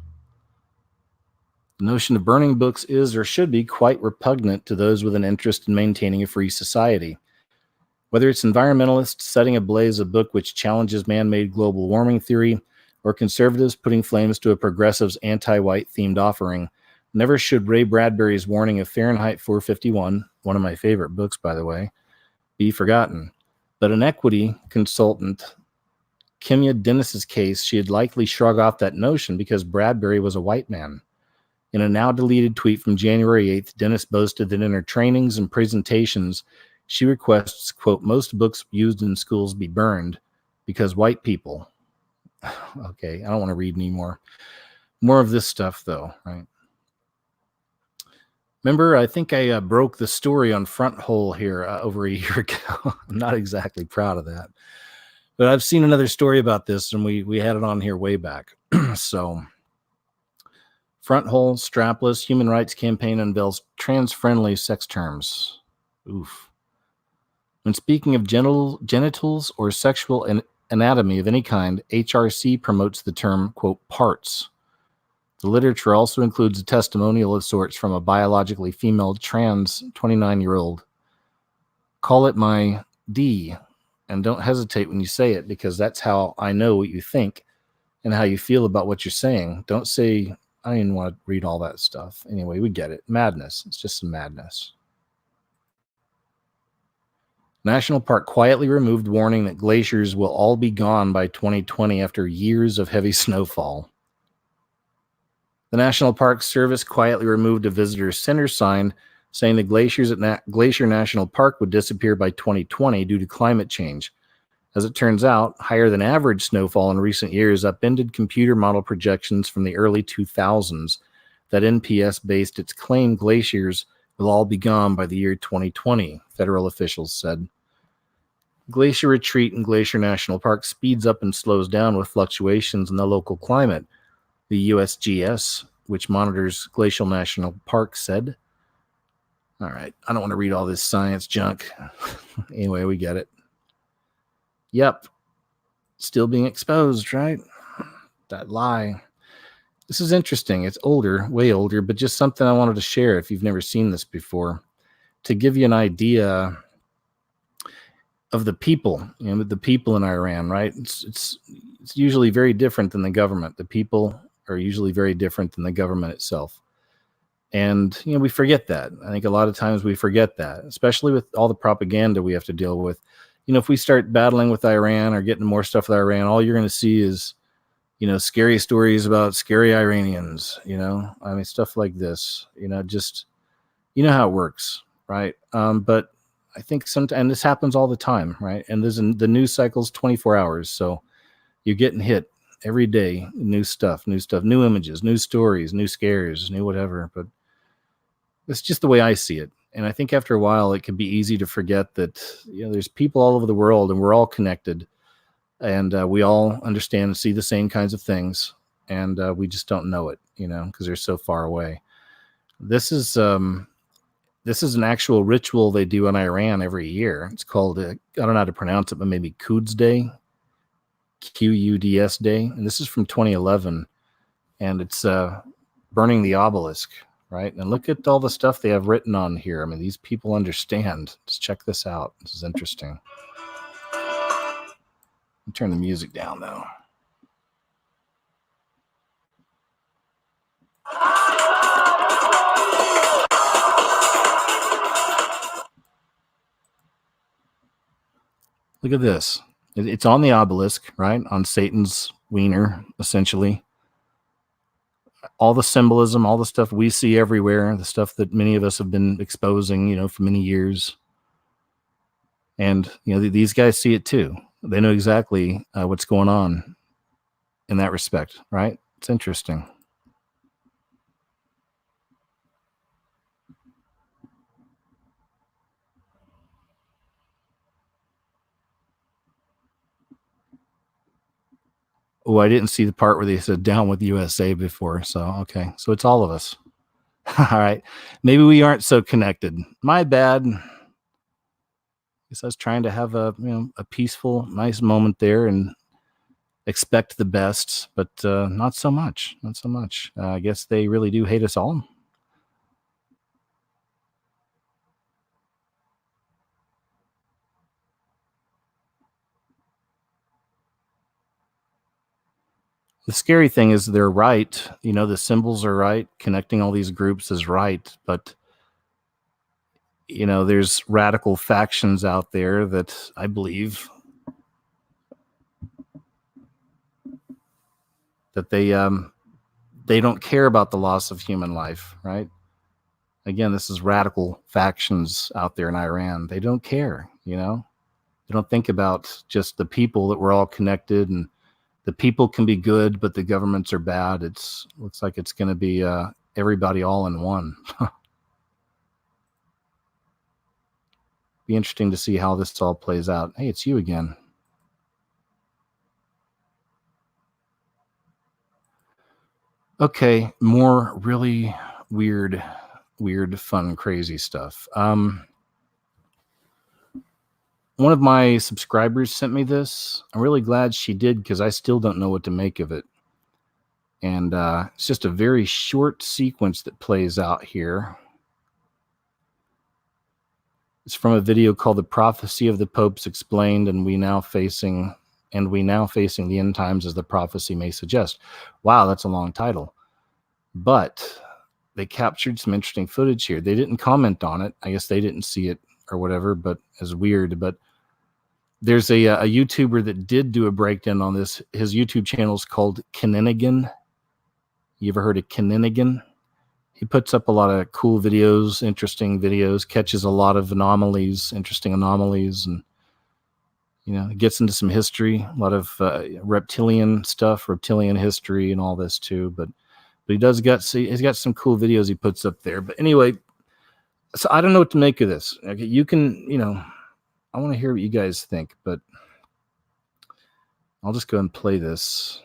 B: The notion of burning books is or should be quite repugnant to those with an interest in maintaining a free society. Whether it's environmentalists setting ablaze a book which challenges man-made global warming theory, or conservatives putting flames to a progressive's anti-white themed offering, never should Ray Bradbury's warning of Fahrenheit 451, one of my favorite books, by the way, be forgotten. But an equity consultant, Kimya Dennis's case, she'd likely shrug off that notion because Bradbury was a white man. In a now-deleted tweet from January 8th, Dennis boasted that in her trainings and presentations, she requests, quote, most books used in schools be burned because white people. Okay, I don't want to read anymore. More of this stuff, though, right? Remember, I think I broke the story on Front Hole here over a year ago. I'm not exactly proud of that. But I've seen another story about this, and we had it on here way back. So... Front Hole, strapless, human rights campaign unveils trans-friendly sex terms. Oof. When speaking of genitals or sexual anatomy of any kind, HRC promotes the term, quote, parts. The literature also includes a testimonial of sorts from a biologically female trans 29-year-old. Call it my D, and don't hesitate when you say it, because that's how I know what you think and how you feel about what you're saying. Don't say... I didn't want to read all that stuff. Anyway, we get it. Madness. It's just some madness. National Park quietly removed warning that glaciers will all be gone by 2020 after years of heavy snowfall. The National Park Service quietly removed a visitor center sign saying the glaciers at Glacier National Park would disappear by 2020 due to climate change. As it turns out, higher than average snowfall in recent years upended computer model projections from the early 2000s that NPS based its claim glaciers will all be gone by the year 2020, federal officials said. Glacier retreat in Glacier National Park speeds up and slows down with fluctuations in the local climate, the USGS, which monitors Glacial National Park, said. All right, I don't want to read all this science junk. Anyway, we get it. Yep. Still being exposed, right? That lie. This is interesting. It's older, way older, but just something I wanted to share if you've never seen this before, to give you an idea of the people, the people in Iran, right? It's usually very different than the government. The people are usually very different than the government itself. And, we forget that. I think a lot of times we forget that, especially with all the propaganda we have to deal with. If we start battling with Iran or getting more stuff with Iran, all you're going to see is, scary stories about scary Iranians, stuff like this, just, how it works, right? But I think sometimes, and this happens all the time, right? And the news cycle's 24 hours. So you're getting hit every day, new stuff, new images, new stories, new scares, new whatever. But it's just the way I see it. And I think after a while, it can be easy to forget that there's people all over the world, and we're all connected, and we all understand and see the same kinds of things, and we just don't know it, because they're so far away. This is an actual ritual they do in Iran every year. It's called, I don't know how to pronounce it, but maybe Quds Day, Quds Day. And this is from 2011. And it's burning the obelisk, right? And look at all the stuff they have written on here. I mean, these people understand. Just check this out. This is interesting. I'll turn the music down, though. Look at this. It's on the obelisk, right? On Satan's wiener, essentially. All the symbolism, all the stuff we see everywhere, the stuff that many of us have been exposing, for many years. And, these guys see it too. They know exactly what's going on in that respect, right? It's interesting. Oh, I didn't see the part where they said down with USA before. So, okay. So it's all of us. All right. Maybe we aren't so connected. My bad. I guess I was trying to have a peaceful, nice moment there and expect the best, but not so much. Not so much. I guess they really do hate us all. The scary thing is they're right. The symbols are right. Connecting all these groups is right. But, there's radical factions out there that I believe that they don't care about the loss of human life, right? Again, this is radical factions out there in Iran. They don't care, They don't think about just the people, that we're all connected and the people can be good, but the governments are bad. Looks like it's going to be everybody all in one. Be interesting to see how this all plays out. Hey, it's you again. Okay, more really weird, fun, crazy stuff. One of my subscribers sent me this. I'm really glad she did because I still don't know what to make of it. And it's just a very short sequence that plays out here. It's from a video called "The Prophecy of the Popes Explained," and we now facing the end times as the prophecy may suggest. Wow, that's a long title. But they captured some interesting footage here. They didn't comment on it. I guess they didn't see it or whatever, but it's weird. But there's a YouTuber that did do a breakdown on this. His YouTube channel is called Keninigan. You ever heard of Keninigan? He puts up a lot of cool videos, interesting videos, catches a lot of anomalies, interesting anomalies, and gets into some history, a lot of reptilian stuff, reptilian history, and all this too. But he's got some cool videos he puts up there. But anyway, so I don't know what to make of this. Okay, you can, I want to hear what you guys think, but I'll just go and play this.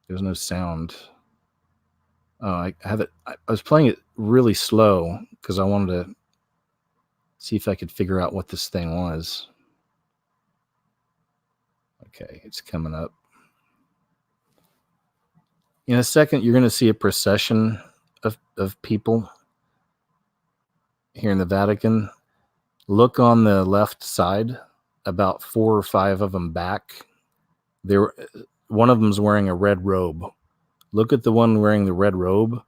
B: There's no sound. Oh, I have it. I was playing it really slow because I wanted to see if I could figure out what this thing was. Okay, it's coming up. In a second, you're going to see a procession of people here in the Vatican. Look on the left side, about 4 or 5 of them back. One of them's wearing a red robe. Look at the one wearing the red robe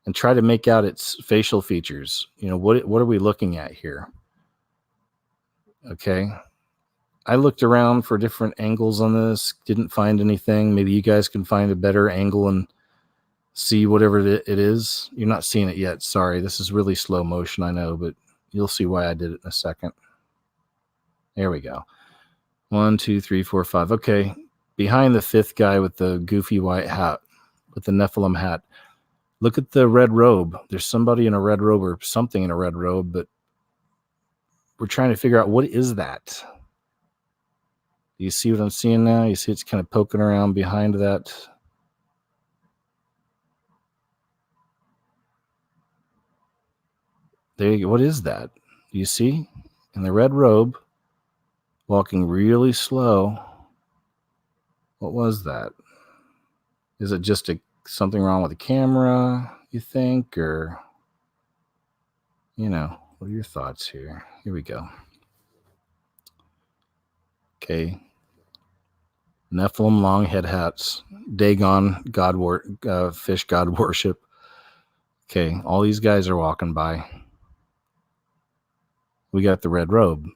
B: and try to make out its facial features. What are we looking at here? Okay. I looked around for different angles on this, didn't find anything. Maybe you guys can find a better angle and see whatever it is. You're not seeing it yet. Sorry. This is really slow motion, I know, but you'll see why I did it in a second. There we go. 1, 2, 3, 4, 5. Okay. Behind the 5th guy with the goofy white hat, with the Nephilim hat. Look at the red robe. There's somebody in a red robe or something in a red robe, but we're trying to figure out what is that. Do you see what I'm seeing now? You see it's kind of poking around behind that. There you go. What is that? You see? In the red robe, walking really slow. What was that? Is it just something wrong with the camera, you think? Or, what are your thoughts here? Here we go. Okay. Nephilim long head hats. Dagon, fish god worship. Okay, all these guys are walking by. We got the red robe.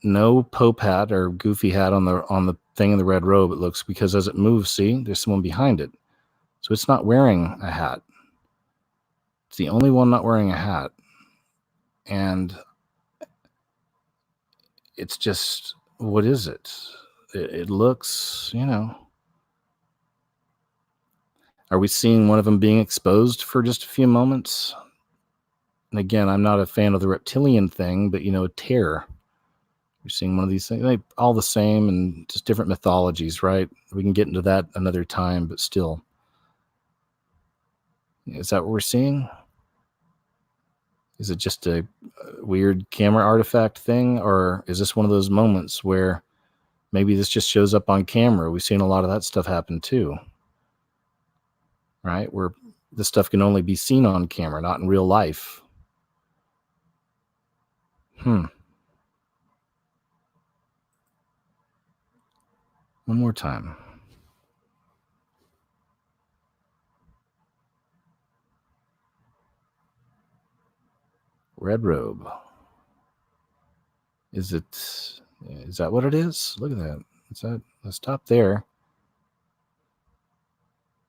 B: No Pope hat or goofy hat on the thing in the red robe, it looks, because as it moves, see, there's someone behind it. So it's not wearing a hat. It's the only one not wearing a hat. And it's just, what is it? It looks, Are we seeing one of them being exposed for just a few moments? And again, I'm not a fan of the reptilian thing, but, terror. You're seeing one of these things, they all the same and just different mythologies, right? We can get into that another time, but still. Is that what we're seeing? Is it just a weird camera artifact thing? Or is this one of those moments where maybe this just shows up on camera? We've seen a lot of that stuff happen too, right? Where this stuff can only be seen on camera, not in real life. One more time. Red robe. Is that what it is? Look at that. Let's stop there.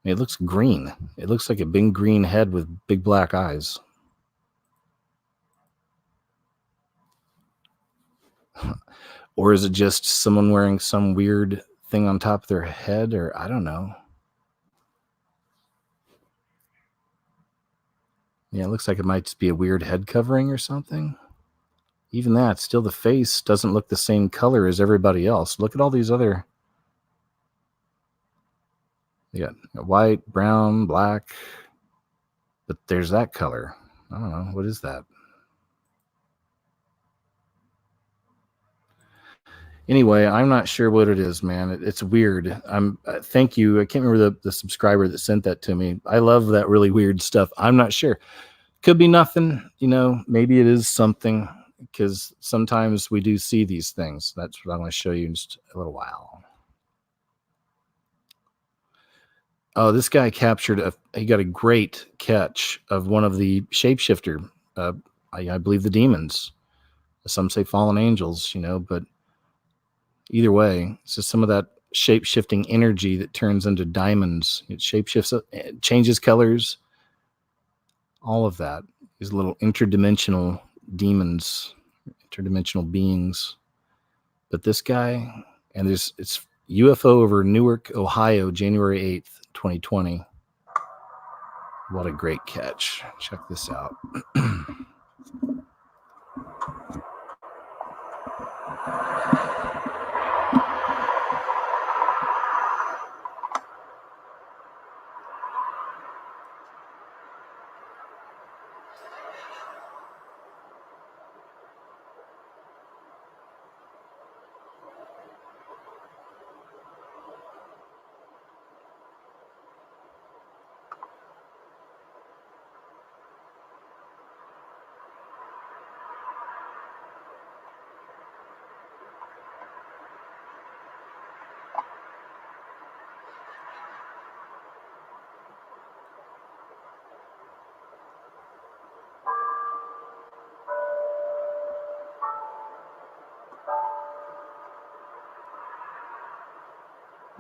B: It looks green. It looks like a big green head with big black eyes. Or is it just someone wearing some weird thing on top of their head? Or I don't know. Yeah, it looks like it might just be a weird head covering or something. Even that, still the face doesn't look the same color as everybody else. Look at all these other... You got white, brown, black. But there's that color. I don't know. What is that? Anyway, I'm not sure what it is, man. It's weird. Thank you. I can't remember the subscriber that sent that to me. I love that really weird stuff. I'm not sure. Could be nothing. Maybe it is something, because sometimes we do see these things. That's what I'm going to show you in just a little while. Oh, this guy captured he got a great catch of one of the shapeshifter. I believe the demons. Some say fallen angels, but either way, it's just some of that shape-shifting energy that turns into diamonds. It shapeshifts, it changes colors, all of that. These little interdimensional demons, interdimensional beings. But this guy, and it's UFO over Newark, Ohio, January 8th, 2020. What a great catch. Check this out.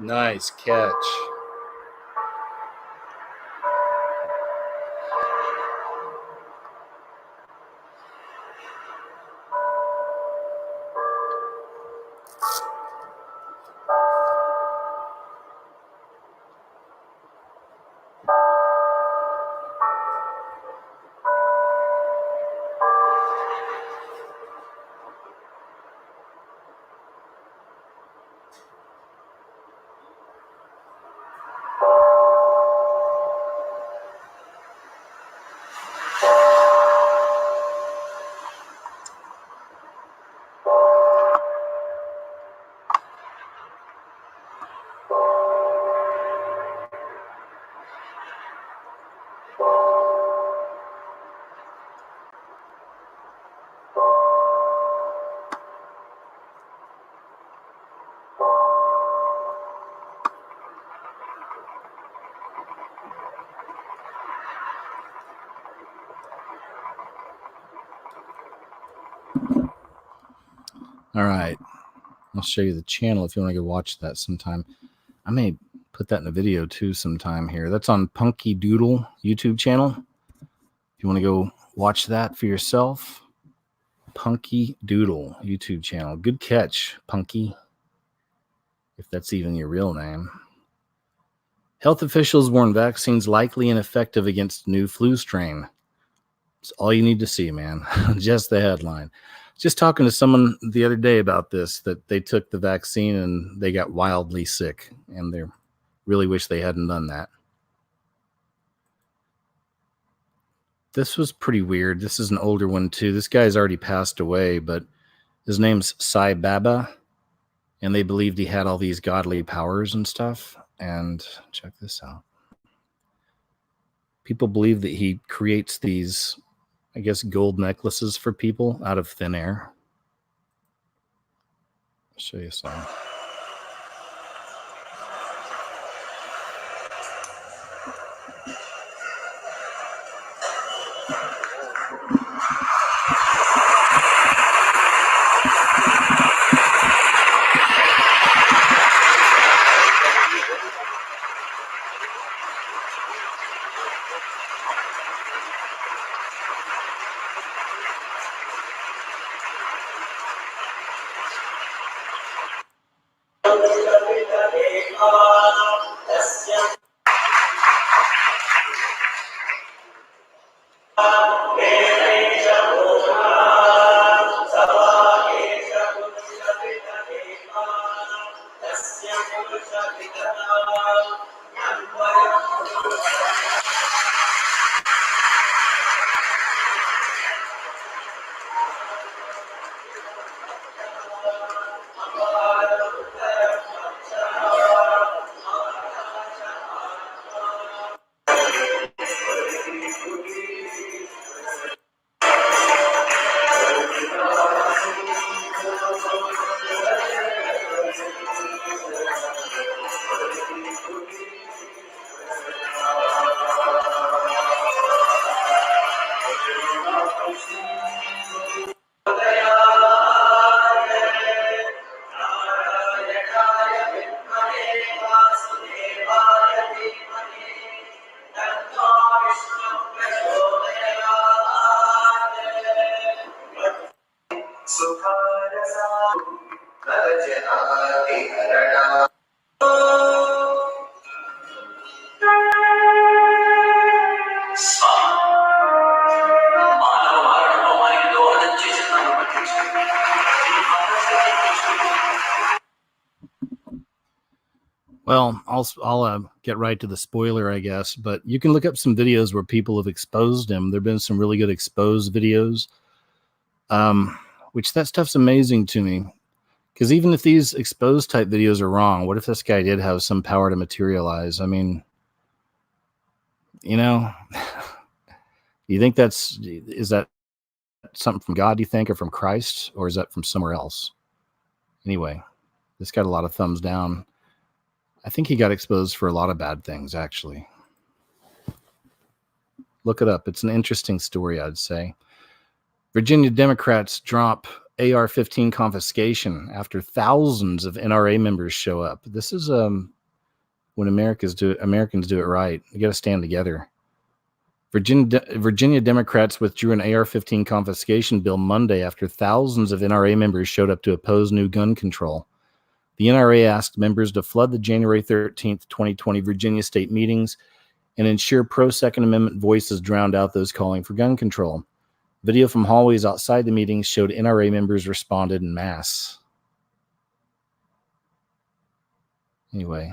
B: Nice catch. All right. I'll show you the channel if you want to go watch that sometime. I may put that in a video too sometime here. That's on Punky Doodle YouTube channel. If you want to go watch that for yourself, Punky Doodle YouTube channel. Good catch, Punky, if that's even your real name. Health officials warn vaccines likely ineffective against new flu strain. It's all you need to see, man. Just the headline. Just talking to someone the other day about this, that they took the vaccine and they got wildly sick, and they really wish they hadn't done that. This was pretty weird. This is an older one too. This guy's already passed away, but his name's Sai Baba, and they believed he had all these godly powers and stuff. And check this out. People believe that he creates these, I guess, gold necklaces for people out of thin air. I'll show you some. Well, I'll get right to the spoiler, I guess. But you can look up some videos where people have exposed him. There have been some really good exposed videos, which that stuff's amazing to me. Because even if these exposed type videos are wrong, what if this guy did have some power to materialize? I mean, you know, you think is that something from God, do you think, or from Christ, or is that from somewhere else? Anyway, this got a lot of thumbs down. I think he got exposed for a lot of bad things, actually. Look it up. It's an interesting story, I'd say. Virginia Democrats drop AR-15 confiscation after thousands of NRA members show up. This is when Americans do it right. We got to stand together. Virginia Democrats withdrew an AR-15 confiscation bill Monday after thousands of NRA members showed up to oppose new gun control. The NRA asked members to flood the January 13th, 2020 Virginia state meetings and ensure pro-Second Amendment voices drowned out those calling for gun control. Video from hallways outside the meetings showed NRA members responded en masse. Anyway,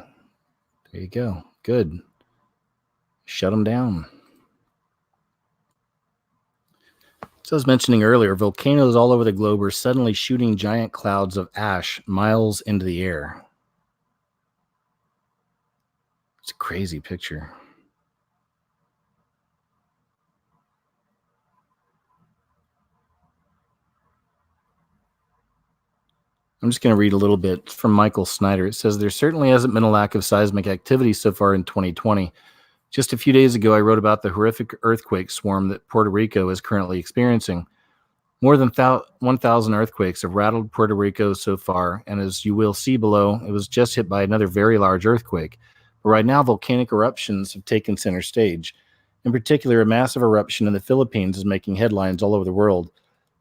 B: there you go. Good. Shut them down. As I was mentioning earlier, volcanoes all over the globe are suddenly shooting giant clouds of ash miles into the air. It's a crazy picture. I'm just going to read a little bit from Michael Snyder. It says, there certainly hasn't been a lack of seismic activity so far in 2020. Just a few days ago, I wrote about the horrific earthquake swarm that Puerto Rico is currently experiencing. More than 1,000 earthquakes have rattled Puerto Rico so far, and as you will see below, it was just hit by another very large earthquake. But right now, volcanic eruptions have taken center stage. In particular, a massive eruption in the Philippines is making headlines all over the world.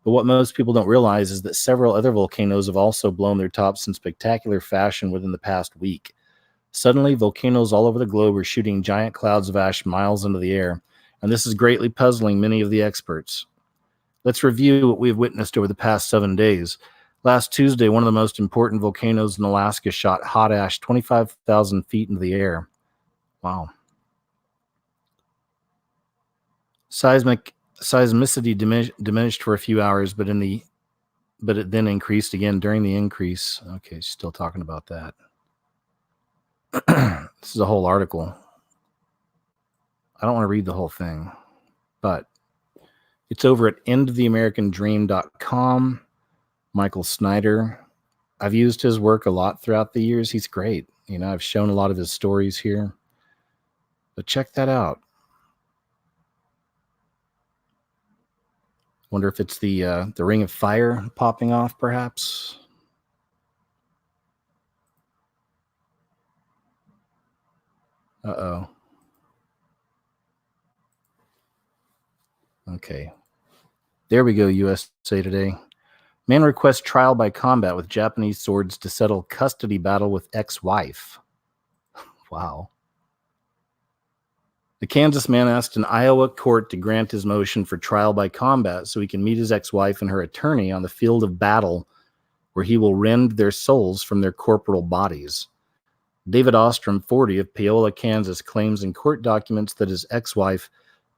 B: But what most people don't realize is that several other volcanoes have also blown their tops in spectacular fashion within the past week. Suddenly, volcanoes all over the globe are shooting giant clouds of ash miles into the air, and this is greatly puzzling many of the experts. Let's review what we have witnessed over the past 7 days. Last Tuesday, one of the most important volcanoes in Alaska shot hot ash 25,000 feet into the air. Wow. Seismicity diminished for a few hours, but it then increased again during the increase. Okay, still talking about that. This is a whole article. I don't want to read the whole thing, but it's over at endoftheamericandream.com. Michael Snyder. I've used his work a lot throughout the years. He's great. I've shown a lot of his stories here. But check that out. Wonder if it's the ring of fire popping off, perhaps. Uh-oh. Okay. There we go, USA Today. Man requests trial by combat with Japanese swords to settle custody battle with ex-wife. Wow. The Kansas man asked an Iowa court to grant his motion for trial by combat so he can meet his ex-wife and her attorney on the field of battle where he will rend their souls from their corporal bodies. David Ostrom, 40, of Paola, Kansas, claims in court documents that his ex-wife,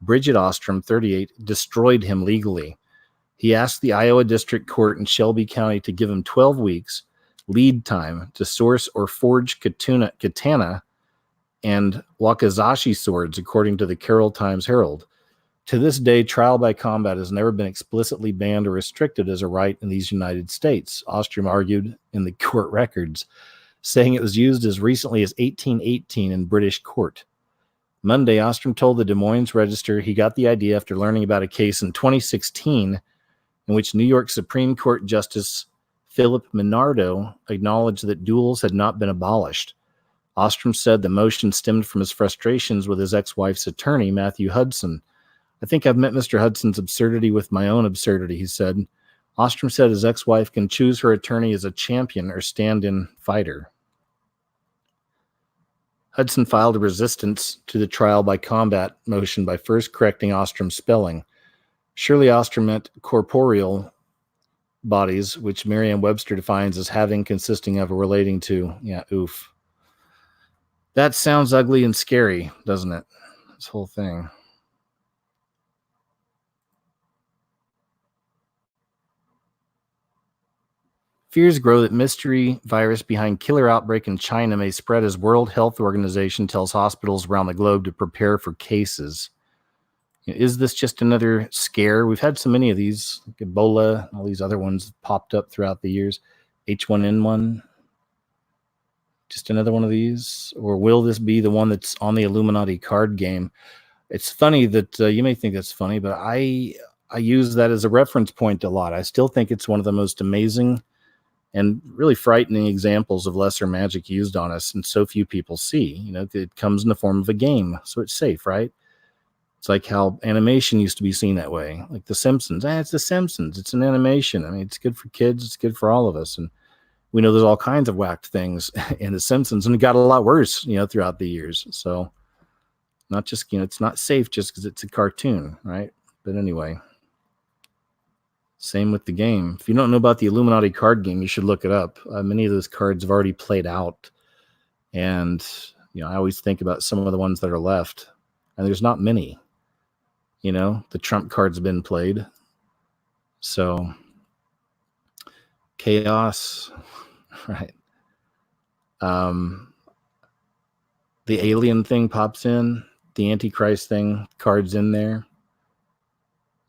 B: Bridget Ostrom, 38, destroyed him legally. He asked the Iowa District Court in Shelby County to give him 12 weeks lead time to source or forge katana and wakizashi swords, according to the Carroll Times-Herald. To this day, trial by combat has never been explicitly banned or restricted as a right in these United States, Ostrom argued in the court records, saying it was used as recently as 1818 in British court. Monday, Ostrom told the Des Moines Register he got the idea after learning about a case in 2016 in which New York Supreme Court Justice Philip Minardo acknowledged that duels had not been abolished. Ostrom said the motion stemmed from his frustrations with his ex-wife's attorney, Matthew Hudson. I think I've met Mr. Hudson's absurdity with my own absurdity, he said. Ostrom said his ex-wife can choose her attorney as a champion or stand-in fighter. Hudson filed a resistance to the trial by combat motion by first correcting Ostrom's spelling. Surely Ostrom meant corporeal bodies, which Merriam-Webster defines as having, consisting of, or relating to. Yeah, oof. That sounds ugly and scary, doesn't it? This whole thing. Fears grow that mystery virus behind killer outbreak in China may spread as World Health Organization tells hospitals around the globe to prepare for cases. Is this just another scare? We've had so many of these, like Ebola, all these other ones popped up throughout the years. H1N1. Just another one of these? Or will this be the one that's on the Illuminati card game? It's funny that you may think that's funny, but I use that as a reference point a lot. I still think it's one of the most amazing and really frightening examples of lesser magic used on us, and so few people see. It comes in the form of a game, so it's safe, right? It's like how animation used to be seen that way, like The Simpsons. It's The Simpsons. It's an animation. I mean, it's good for kids. It's good for all of us. And we know there's all kinds of whacked things in The Simpsons, and it got a lot worse, throughout the years. So not just, it's not safe just because it's a cartoon, right? But anyway, same with the game. If you don't know about the Illuminati card game, you should look it up. Many of those cards have already played out. And, I always think about some of the ones that are left. And there's not many. The Trump card's been played. So, chaos, right? The alien thing pops in. The Antichrist thing, card's in there.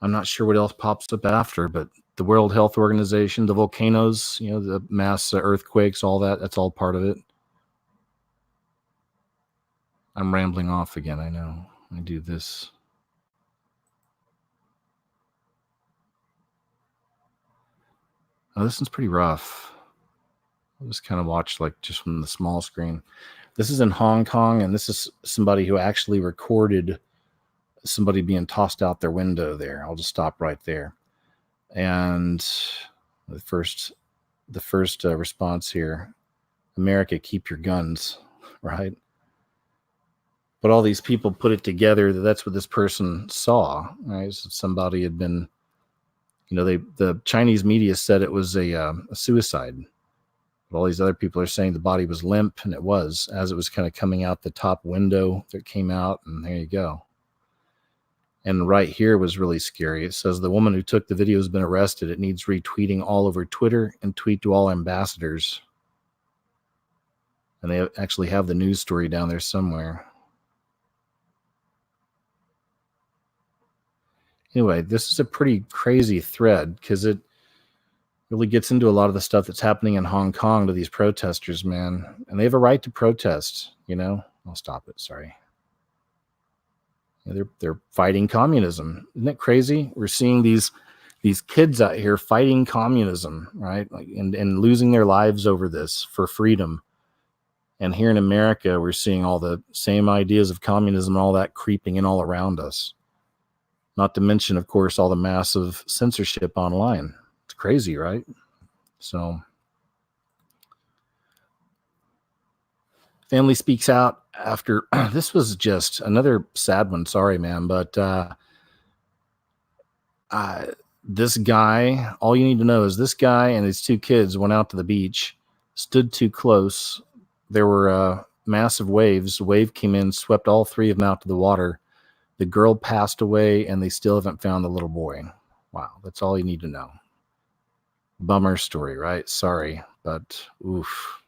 B: I'm not sure what else pops up after, but the World Health Organization, the volcanoes, the mass earthquakes, all that, that's all part of it. I'm rambling off again, I know. I do this. Oh, this one's pretty rough. I'll just kind of watch like just from the small screen. This is in Hong Kong, and this is somebody who actually recorded somebody being tossed out their window there. I'll just stop right there. And the first response here, America, keep your guns, right? But all these people put it together that that's what this person saw, right? So somebody had been, the Chinese media said it was a suicide. But all these other people are saying the body was limp, and it was, as it was kind of coming out the top window that came out, and there you go. And right here was really scary. It says the woman who took the video has been arrested. It needs retweeting all over Twitter and tweet to all ambassadors. And they actually have the news story down there somewhere. Anyway, this is a pretty crazy thread because it really gets into a lot of the stuff that's happening in Hong Kong to these protesters, man. And they have a right to protest, I'll stop it, sorry. They're fighting communism. Isn't it crazy? We're seeing these kids out here fighting communism, right? And losing their lives over this for freedom. And here in America, we're seeing all the same ideas of communism and all that creeping in all around us. Not to mention, of course, all the massive censorship online. It's crazy, right? So, family speaks out after this was just another sad one. Sorry, man, but this guy, all you need to know is this guy and his two kids went out to the beach, stood too close. There were massive waves. The wave came in, swept all three of them out to the water. The girl passed away, and they still haven't found the little boy. Wow, that's all you need to know. Bummer story, right? Sorry, but oof.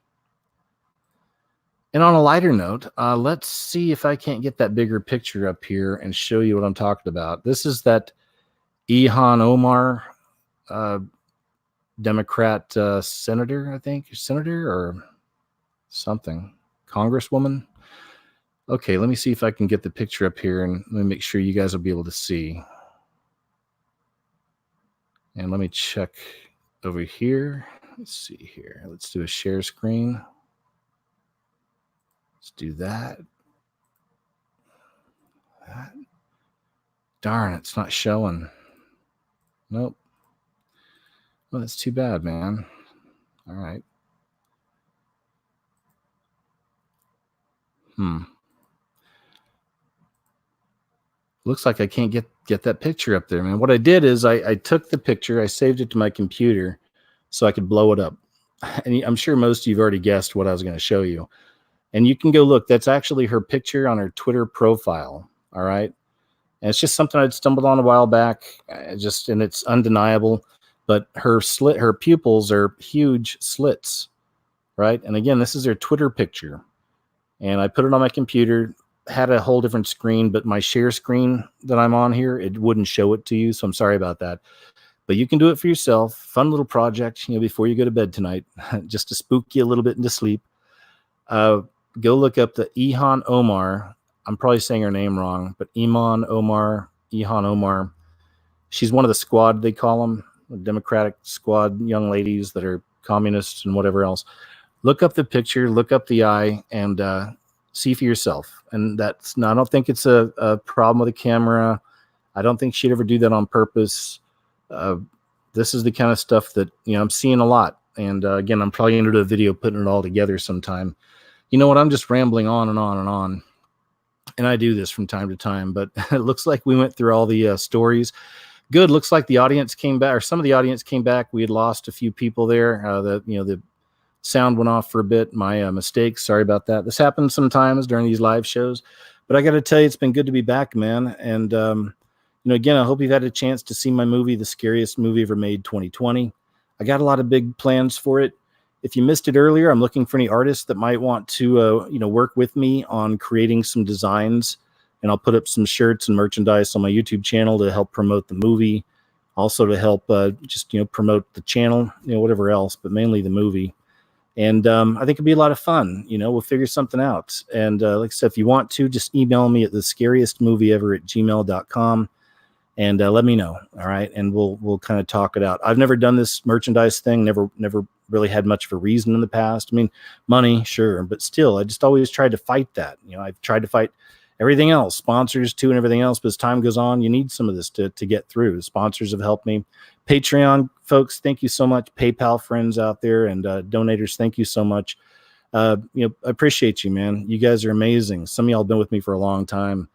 B: And on a lighter note, let's see if I can't get that bigger picture up here and show you what I'm talking about. This is that Ilhan Omar, Democrat senator, I think. Senator or something. Congresswoman. Okay, let me see if I can get the picture up here, and let me make sure you guys will be able to see. And let me check over here. Let's see here. Let's do a share screen. Let's do that. Darn, it's not showing. Nope. Well, that's too bad, man. All right. Looks like I can't get that picture up there, man. What I did is I took the picture, I saved it to my computer so I could blow it up. And I'm sure most of you have already guessed what I was going to show you. And you can go look. That's actually her picture on her Twitter profile. All right. And it's just something I'd stumbled on a while back. And it's undeniable. But her pupils are huge slits. Right. And again, this is her Twitter picture. And I put it on my computer, had a whole different screen, but my share screen that I'm on here, it wouldn't show it to you. So I'm sorry about that. But you can do it for yourself. Fun little project, before you go to bed tonight, just to spook you a little bit into sleep. Go look up the Ilhan Omar. I'm probably saying her name wrong, but Ilhan Omar. She's one of the squad, they call them, the Democratic squad, young ladies that are communists and whatever else. Look up the picture, look up the eye, and see for yourself. And I don't think it's a problem with the camera. I don't think she'd ever do that on purpose. This is the kind of stuff that, I'm seeing a lot. And again, I'm probably going to do a video putting it all together sometime. You know what? I'm just rambling on and on and on. And I do this from time to time, but it looks like we went through all the stories. Good. Looks like the audience came back, or some of the audience came back. We had lost a few people there. The sound went off for a bit. My mistake. Sorry about that. This happens sometimes during these live shows, but I got to tell you, it's been good to be back, man. And, again, I hope you've had a chance to see my movie, The Scariest Movie Ever Made 2020. I got a lot of big plans for it. If you missed it earlier, I'm looking for any artists that might want to, work with me on creating some designs, and I'll put up some shirts and merchandise on my YouTube channel to help promote the movie, also to help promote the channel, whatever else, but mainly the movie. And I think it'd be a lot of fun. We'll figure something out. And like I said, if you want to, just email me at thescariestmovieever@gmail.com. and let me know. All right. And we'll kind of talk it out. I've never done this merchandise thing. Never really had much of a reason in the past. I mean, money, sure. But still, I just always tried to fight that. You know, I've tried to fight everything else, sponsors too, and everything else. But as time goes on, you need some of this to get through. Sponsors have helped me. Patreon folks, thank you so much. PayPal friends out there and donators, thank you so much. You know, I appreciate you, man. You guys are amazing. Some of y'all have been with me for a long time.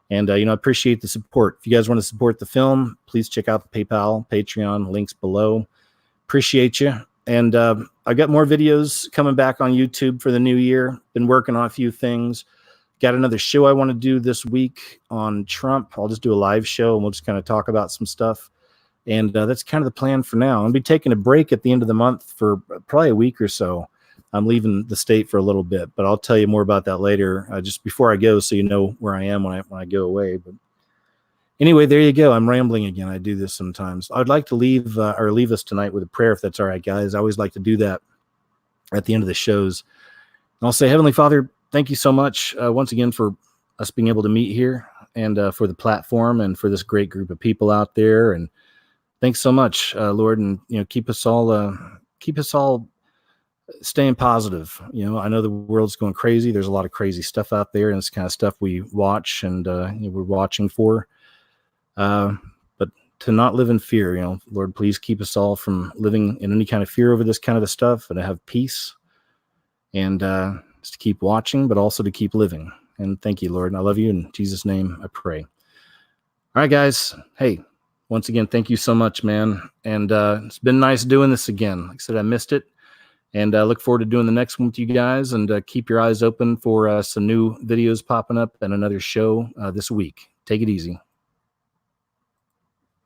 B: And, you know, I appreciate the support. If you guys want to support the film, please check out the PayPal, Patreon, links below. Appreciate you. And I got more videos coming back on YouTube for the new year. Been working on a few things. Got another show I want to do this week on Trump. I'll just do a live show and we'll just kind of talk about some stuff. And that's kind of the plan for now. I'll be taking a break at the end of the month for probably a week or so. I'm leaving the state for a little bit, but I'll tell you more about that later, just before I go, so you know where I am when I go away. But anyway, there you go. I'm rambling again. I do this sometimes. I'd like to leave us tonight with a prayer, if that's all right, guys. I always like to do that at the end of the shows. And I'll say, Heavenly Father, thank you so much once again for us being able to meet here, and for the platform, and for this great group of people out there. And thanks so much, Lord, and you know, keep us all staying positive. You know, I know the world's going crazy. There's a lot of crazy stuff out there, and it's kind of stuff we watch and you know, we're watching for. But to not live in fear, you know, Lord, please keep us all from living in any kind of fear over this kind of stuff, and to have peace, and just to keep watching, but also to keep living. And thank you, Lord. And I love you. In Jesus' name, I pray. All right, guys. Hey, once again, thank you so much, man. And it's been nice doing this again. Like I said, I missed it. And I look forward to doing the next one with you guys. And keep your eyes open for some new videos popping up and another show this week. Take it easy.